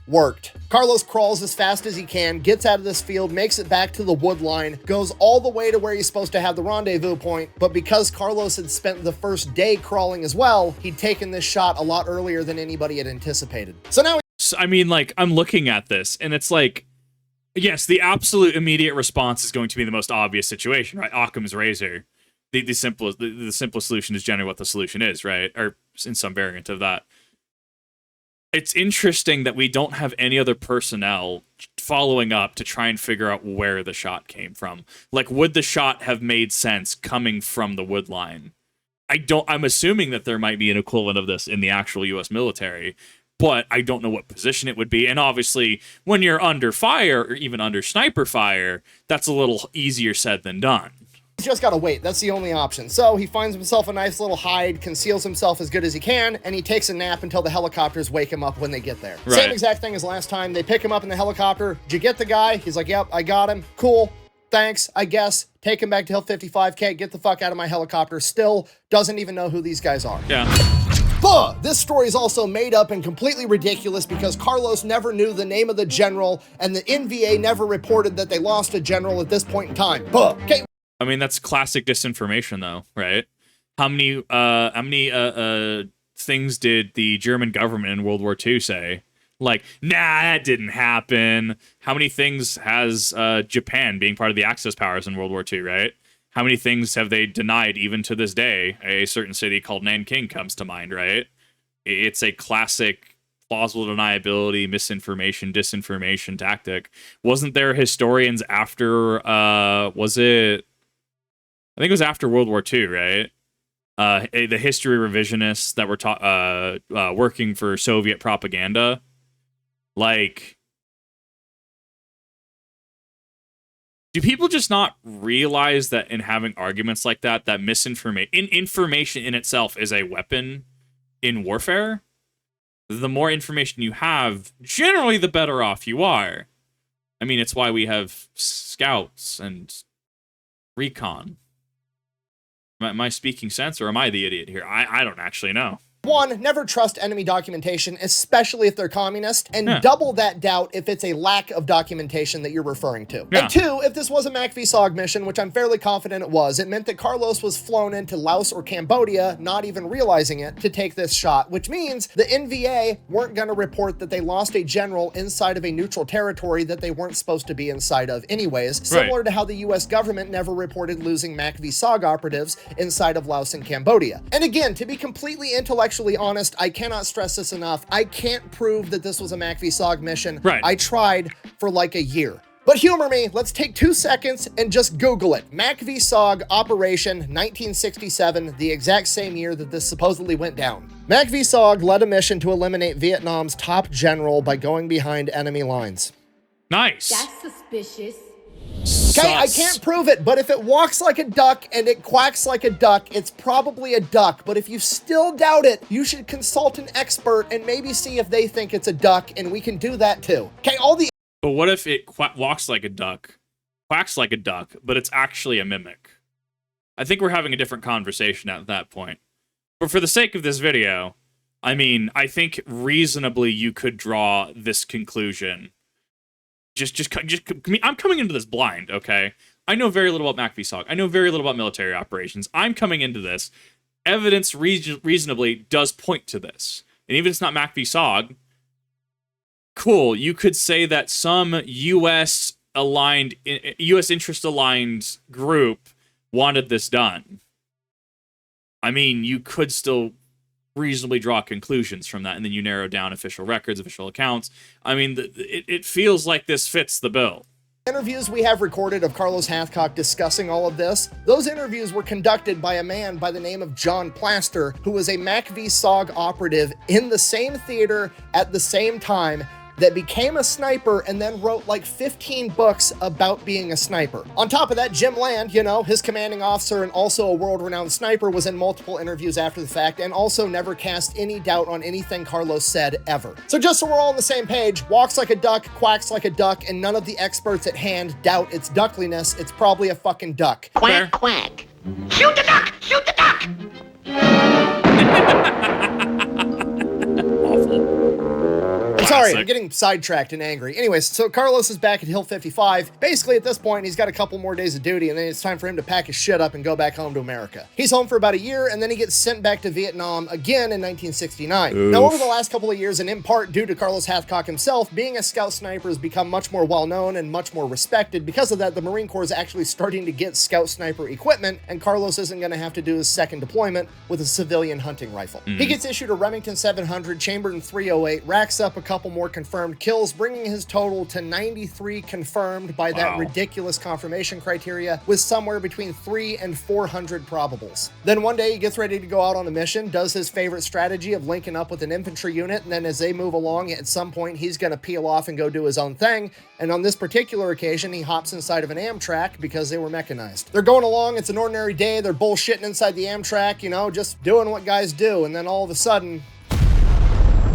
worked. Carlos crawls as fast as he can, gets out of this field, makes it back to the wood line, goes all the way to where he's supposed to have the rendezvous point, but because Carlos had spent the first day crawling as well, he'd taken this shot a lot earlier than anybody had anticipated. So now I mean, like, I'm looking at this, and it's like, yes, the absolute immediate response is going to be the most obvious situation, right? Occam's razor. The simplest solution is generally what the solution is, right? Or in some variant of that. It's interesting that we don't have any other personnel following up to try and figure out where the shot came from. Like, would the shot have made sense coming from the wood line? I'm assuming that there might be an equivalent of this in the actual US military, but I don't know what position it would be. And obviously, when you're under fire, or even under sniper fire, that's a little easier said than done. He's just gotta wait. That's the only option. So he finds himself a nice little hide, conceals himself as good as he can, and he takes a nap until the helicopters wake him up when they get there. Same exact thing as last time. They pick him up in the helicopter. Did you get the guy? He's like, yep, I got him. Cool. Thanks, I guess. Take him back to Hill 55. Can't get the fuck out of my helicopter. Still doesn't even know who these guys are. Yeah. Buh! This story is also made up and completely ridiculous because Carlos never knew the name of the general and the NVA never reported that they lost a general at this point in time. Buh! Okay. I mean, that's classic disinformation, though, right? How many things did the German government in World War II say? Like, nah, that didn't happen. How many things has Japan, being part of the Axis powers in World War II, right? How many things have they denied even to this day? A certain city called Nanking comes to mind, right? It's a classic plausible deniability, misinformation, disinformation tactic. Wasn't there historians after, I think it was after World War II, right? The history revisionists that were working for Soviet propaganda. Like, do people just not realize that in having arguments like that, that information in itself is a weapon in warfare? The more information you have, generally the better off you are. I mean, it's why we have scouts and recon. Am I speaking sense, or am I the idiot here? I don't actually know. 1, never trust enemy documentation, especially if they're communist, and double that doubt if it's a lack of documentation that you're referring to. And 2, if this was a MACV-SOG mission, which I'm fairly confident it was, it meant that Carlos was flown into Laos or Cambodia, not even realizing it, to take this shot, which means the NVA weren't going to report that they lost a general inside of a neutral territory that they weren't supposed to be inside of anyways, similar to how the US government never reported losing MACV-SOG operatives inside of Laos and Cambodia. And again, to be completely intellectually honest, I cannot stress this enough. I can't prove that this was a MACV-SOG mission. I tried for like a year. But humor me, let's take 2 seconds and just Google it. MACV-SOG Operation 1967, the exact same year that this supposedly went down. MACV-SOG led a mission to eliminate Vietnam's top general by going behind enemy lines. Nice. That's suspicious. Okay, I can't prove it, but if it walks like a duck and it quacks like a duck, it's probably a duck. But if you still doubt it, you should consult an expert and maybe see if they think it's a duck, and we can do that too. Okay, But what if it walks like a duck, quacks like a duck, but it's actually a mimic? I think we're having a different conversation at that point. But for the sake of this video, I mean, I think reasonably you could draw this conclusion. I'm coming into this blind, okay? I know very little about MACV-SOG. I know very little about military operations. I'm coming into this. Evidence reasonably does point to this. And even if it's not MACV-SOG, cool, you could say that some U.S. interest-aligned group wanted this done. I mean, you could still reasonably draw conclusions from that, and then you narrow down official records, official accounts. I mean, it feels like this fits the bill. Interviews we have recorded of Carlos Hathcock discussing all of this, those interviews were conducted by a man by the name of John Plaster, who was a MACV-SOG operative in the same theater at the same time that became a sniper and then wrote like 15 books about being a sniper. On top of that, Jim Land, you know, his commanding officer and also a world-renowned sniper, was in multiple interviews after the fact and also never cast any doubt on anything Carlos said ever. So just so we're all on the same page, walks like a duck, quacks like a duck, and none of the experts at hand doubt its duckliness. It's probably a fucking duck. Quack, quack. Shoot the duck! Shoot the duck! I'm sorry, I'm getting sidetracked and angry. Anyways, so Carlos is back at Hill 55. Basically, at this point, he's got a couple more days of duty, and then it's time for him to pack his shit up and go back home to America. He's home for about a year, and then he gets sent back to Vietnam again in 1969. Oof. Now, over the last couple of years, and in part due to Carlos Hathcock himself, being a scout sniper has become much more well-known and much more respected. Because of that, the Marine Corps is actually starting to get scout sniper equipment, and Carlos isn't going to have to do his second deployment with a civilian hunting rifle. He gets issued a Remington 700, chambered in .308, racks up a couple more confirmed kills, bringing his total to 93 confirmed by that ridiculous confirmation criteria, with somewhere between 300 and 400 probables. Then one day he gets ready to go out on a mission, does his favorite strategy of linking up with an infantry unit, and then as they move along, at some point he's going to peel off and go do his own thing. And on this particular occasion, he hops inside of an Amtrak because they were mechanized. They're going along, it's an ordinary day, they're bullshitting inside the Amtrak, you know, just doing what guys do, and then all of a sudden,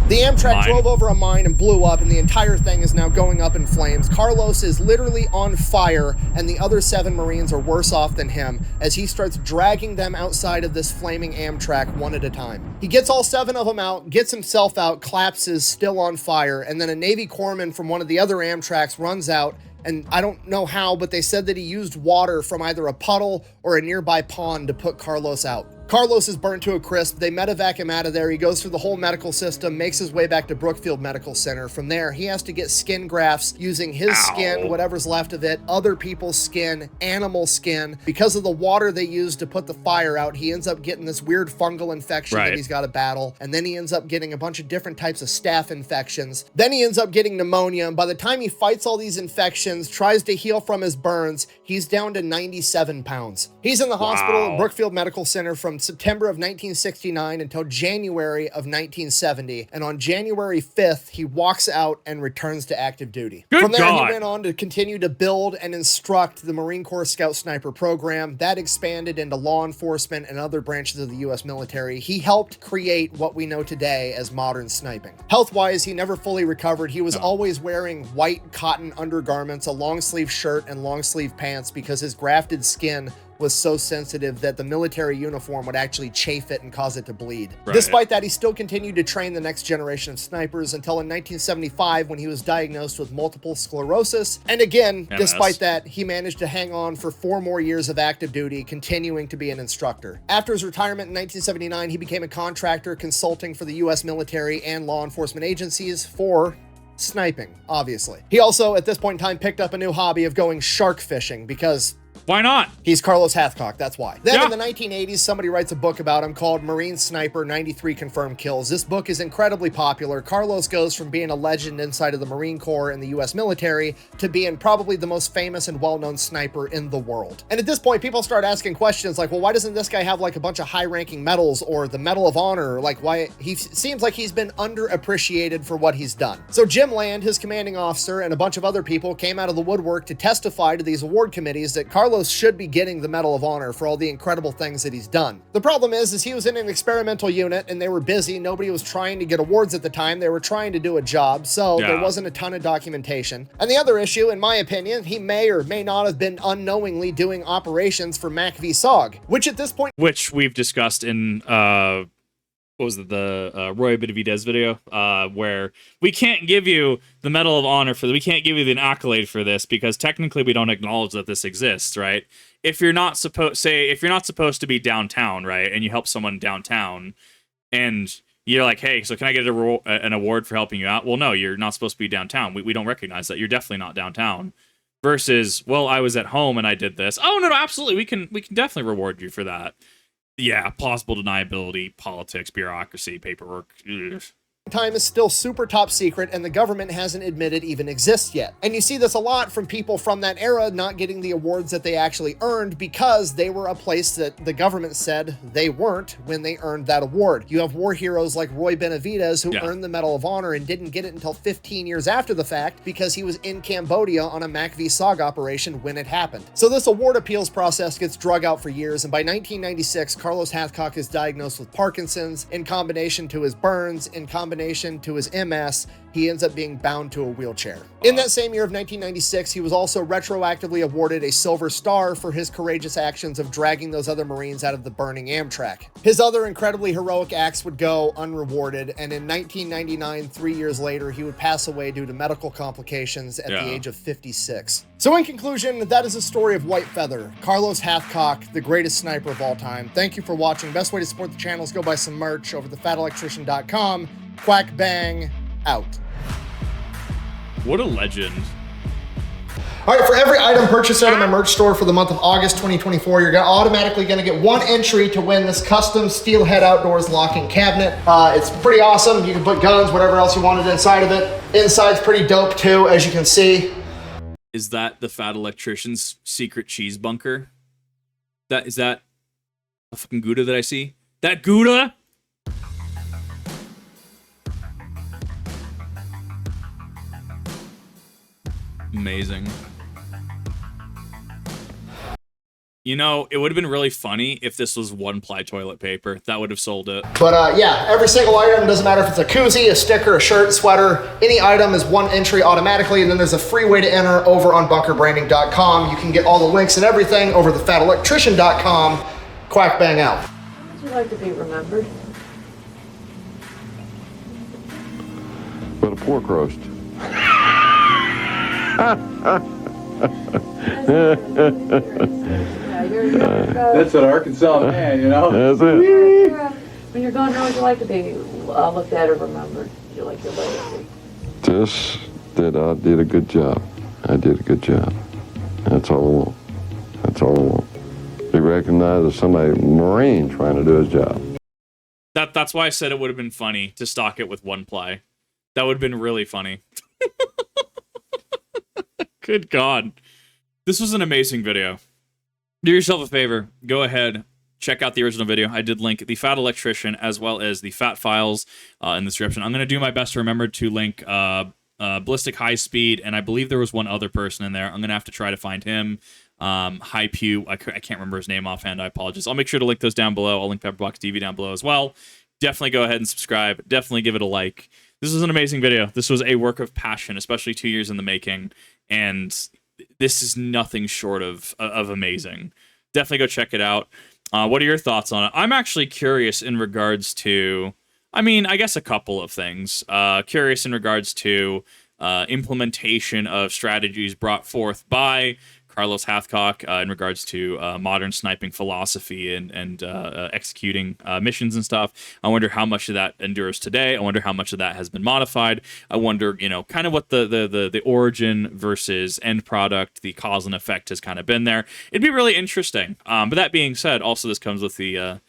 The Amtrak Mine. drove over a mine and blew up, and the entire thing is now going up in flames. Carlos is literally on fire, and the other 7 Marines are worse off than him as he starts dragging them outside of this flaming Amtrak one at a time. He gets all 7 of them out, gets himself out, collapses, still on fire, and then a Navy corpsman from one of the other Amtraks runs out, and I don't know how, but they said that he used water from either a puddle or a nearby pond to put Carlos out. Carlos is burnt to a crisp. They medevac him out of there. He goes through the whole medical system, makes his way back to Brookfield Medical Center. From there, he has to get skin grafts using his skin, whatever's left of it, other people's skin, animal skin. Because of the water they used to put the fire out, he ends up getting this weird fungal infection that he's got to battle. And then he ends up getting a bunch of different types of staph infections. Then he ends up getting pneumonia. And by the time he fights all these infections, tries to heal from his burns, he's down to 97 pounds. He's in the hospital at Brookfield Medical Center from September of 1969 until January of 1970, and on January 5th, he walks out and returns to active duty. From there, he went on to continue to build and instruct the Marine Corps Scout Sniper program. That expanded into law enforcement and other branches of the U.S. military. He helped create what we know today as modern sniping. Health-wise, he never fully recovered. He was always wearing white cotton undergarments, a long-sleeve shirt, and long-sleeve pants because his grafted skin was so sensitive that the military uniform would actually chafe it and cause it to bleed. Despite that, he still continued to train the next generation of snipers until in 1975 when he was diagnosed with multiple sclerosis. And again, despite that, he managed to hang on for 4 more years of active duty, continuing to be an instructor. After his retirement in 1979, he became a contractor consulting for the U.S. military and law enforcement agencies for sniping, obviously. He also, at this point in time, picked up a new hobby of going shark fishing because why not? He's Carlos Hathcock, that's why. Then in the 1980s, somebody writes a book about him called Marine Sniper, 93 Confirmed Kills. This book is incredibly popular. Carlos goes from being a legend inside of the Marine Corps and the US military to being probably the most famous and well-known sniper in the world. And at this point, people start asking questions like, well, why doesn't this guy have like a bunch of high-ranking medals or the Medal of Honor? Like, why he seems like he's been underappreciated for what he's done. So Jim Land, his commanding officer, and a bunch of other people came out of the woodwork to testify to these award committees that Carlos should be getting the Medal of Honor for all the incredible things that he's done. The problem is he was in an experimental unit and they were busy. Nobody was trying to get awards at the time. They were trying to do a job, so there wasn't a ton of documentation. And the other issue, in my opinion, he may or may not have been unknowingly doing operations for Mac v. SOG, which at this point... Which we've discussed in... what was it, the Roy Benavidez video, where we can't give you the Medal of Honor we can't give you the accolade for this because technically we don't acknowledge that this exists, right? If you're not supposed to be downtown, right, and you help someone downtown, and you're like, hey, so can I get an award for helping you out? Well, no, you're not supposed to be downtown. We don't recognize that. You're definitely not downtown. Versus, well, I was at home and I did this. Oh, no, absolutely. We can definitely reward you for that. Yeah, plausible deniability, politics, bureaucracy, paperwork. Ugh. Time is still super top secret and the government hasn't admitted even exists yet. And you see this a lot from people from that era not getting the awards that they actually earned because they were a place that the government said they weren't when they earned that award. You have war heroes like Roy Benavidez who earned the Medal of Honor and didn't get it until 15 years after the fact because he was in Cambodia on a Mac v. SOG operation when it happened. So this award appeals process gets drug out for years, and by 1996, Carlos Hathcock is diagnosed with Parkinson's in combination to his burns, in combination to his MS, he ends up being bound to a wheelchair. In that same year of 1996, he was also retroactively awarded a Silver Star for his courageous actions of dragging those other Marines out of the burning Amtrak. His other incredibly heroic acts would go unrewarded, and in 1999, 3 years later, he would pass away due to medical complications at the age of 56. So in conclusion, that is the story of White Feather, Carlos Hathcock, the greatest sniper of all time. Thank you for watching. Best way to support the channel is go buy some merch over at thefatelectrician.com. Quack bang, out. What a legend. All right, for every item purchased out of my merch store for the month of August 2024, you're automatically going to get 1 entry to win this custom Steelhead Outdoors locking cabinet. It's pretty awesome. You can put guns, whatever else you wanted inside of it. Inside's pretty dope too, as you can see. Is that the Fat Electrician's secret cheese bunker? Is that a fucking Gouda that I see? That Gouda? Amazing. You know, it would have been really funny if this was one-ply toilet paper. That would have sold it. But yeah, every single item, doesn't matter if it's a koozie, a sticker, a shirt, sweater, any item is one entry automatically, and then there's a free way to enter over on bunkerbranding.com. You can get all the links and everything over the fatelectrician.com. Quack bang out. How would you like to be remembered? But a pork roast. That's an Arkansas man, you know? That's it. When you're gone, how would you like to be looked at or remembered? Would you like your legacy? Just that I did a good job. I did a good job. That's all I want. That's all I want. Be recognized as somebody, Marine, trying to do his job. That's why I said it would have been funny to stock it with one ply. That would have been really funny. Good God. This was an amazing video. Do yourself a favor. Go ahead. Check out the original video. I did link the Fat Electrician as well as the Fat Files in the description. I'm going to do my best to remember to link Ballistic High Speed, and I believe there was one other person in there. I'm going to have to try to find him. High Pew. I can't remember his name offhand. I apologize. I'll make sure to link those down below. I'll link Pepperbox TV down below as well. Definitely go ahead and subscribe. Definitely give it a like. This was an amazing video. This was a work of passion, especially 2 years in the making, and this is nothing short of amazing. Definitely go check it out. What are your thoughts on it? I'm actually curious in regards to, I mean, I guess a couple of things. Curious in regards to implementation of strategies brought forth by Carlos Hathcock in regards to modern sniping philosophy and executing missions and stuff. I wonder how much of that endures today. I wonder how much of that has been modified. I wonder, you know, kind of what the origin versus end product, the cause and effect has kind of been there. It'd be really interesting. But that being said, also this comes with the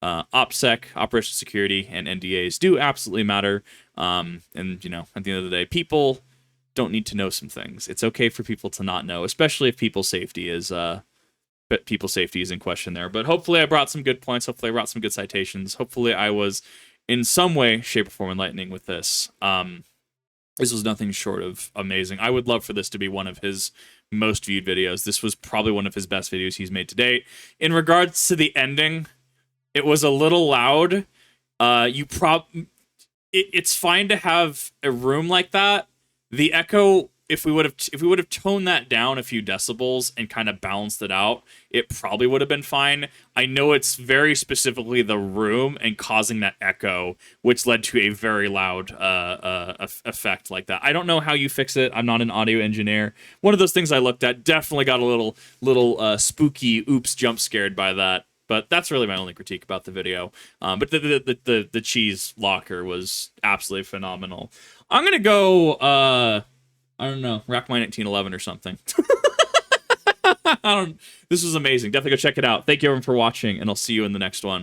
OPSEC, Operational Security, and NDAs do absolutely matter. And, you know, at the end of the day, people don't need to know some things. It's okay for people to not know, especially if people's safety is in question there. But hopefully I brought some good points. Hopefully I brought some good citations. Hopefully I was in some way, shape, or form enlightening with this. This was nothing short of amazing. I would love for this to be one of his most viewed videos. This was probably one of his best videos he's made to date. In regards to the ending, it was a little loud. It's fine to have a room like that. The echo, if we would have toned that down a few decibels and kind of balanced it out, it probably would have been fine. I know it's very specifically the room and causing that echo, which led to a very loud effect like that. I don't know how you fix it. I'm not an audio engineer. One of those things I looked at, definitely got a little spooky, oops, jump scared by that. But that's really my only critique about the video. But the cheese locker was absolutely phenomenal. I'm gonna go, I don't know, Rack My 1911 or something. This was amazing. Definitely go check it out. Thank you everyone for watching, and I'll see you in the next one.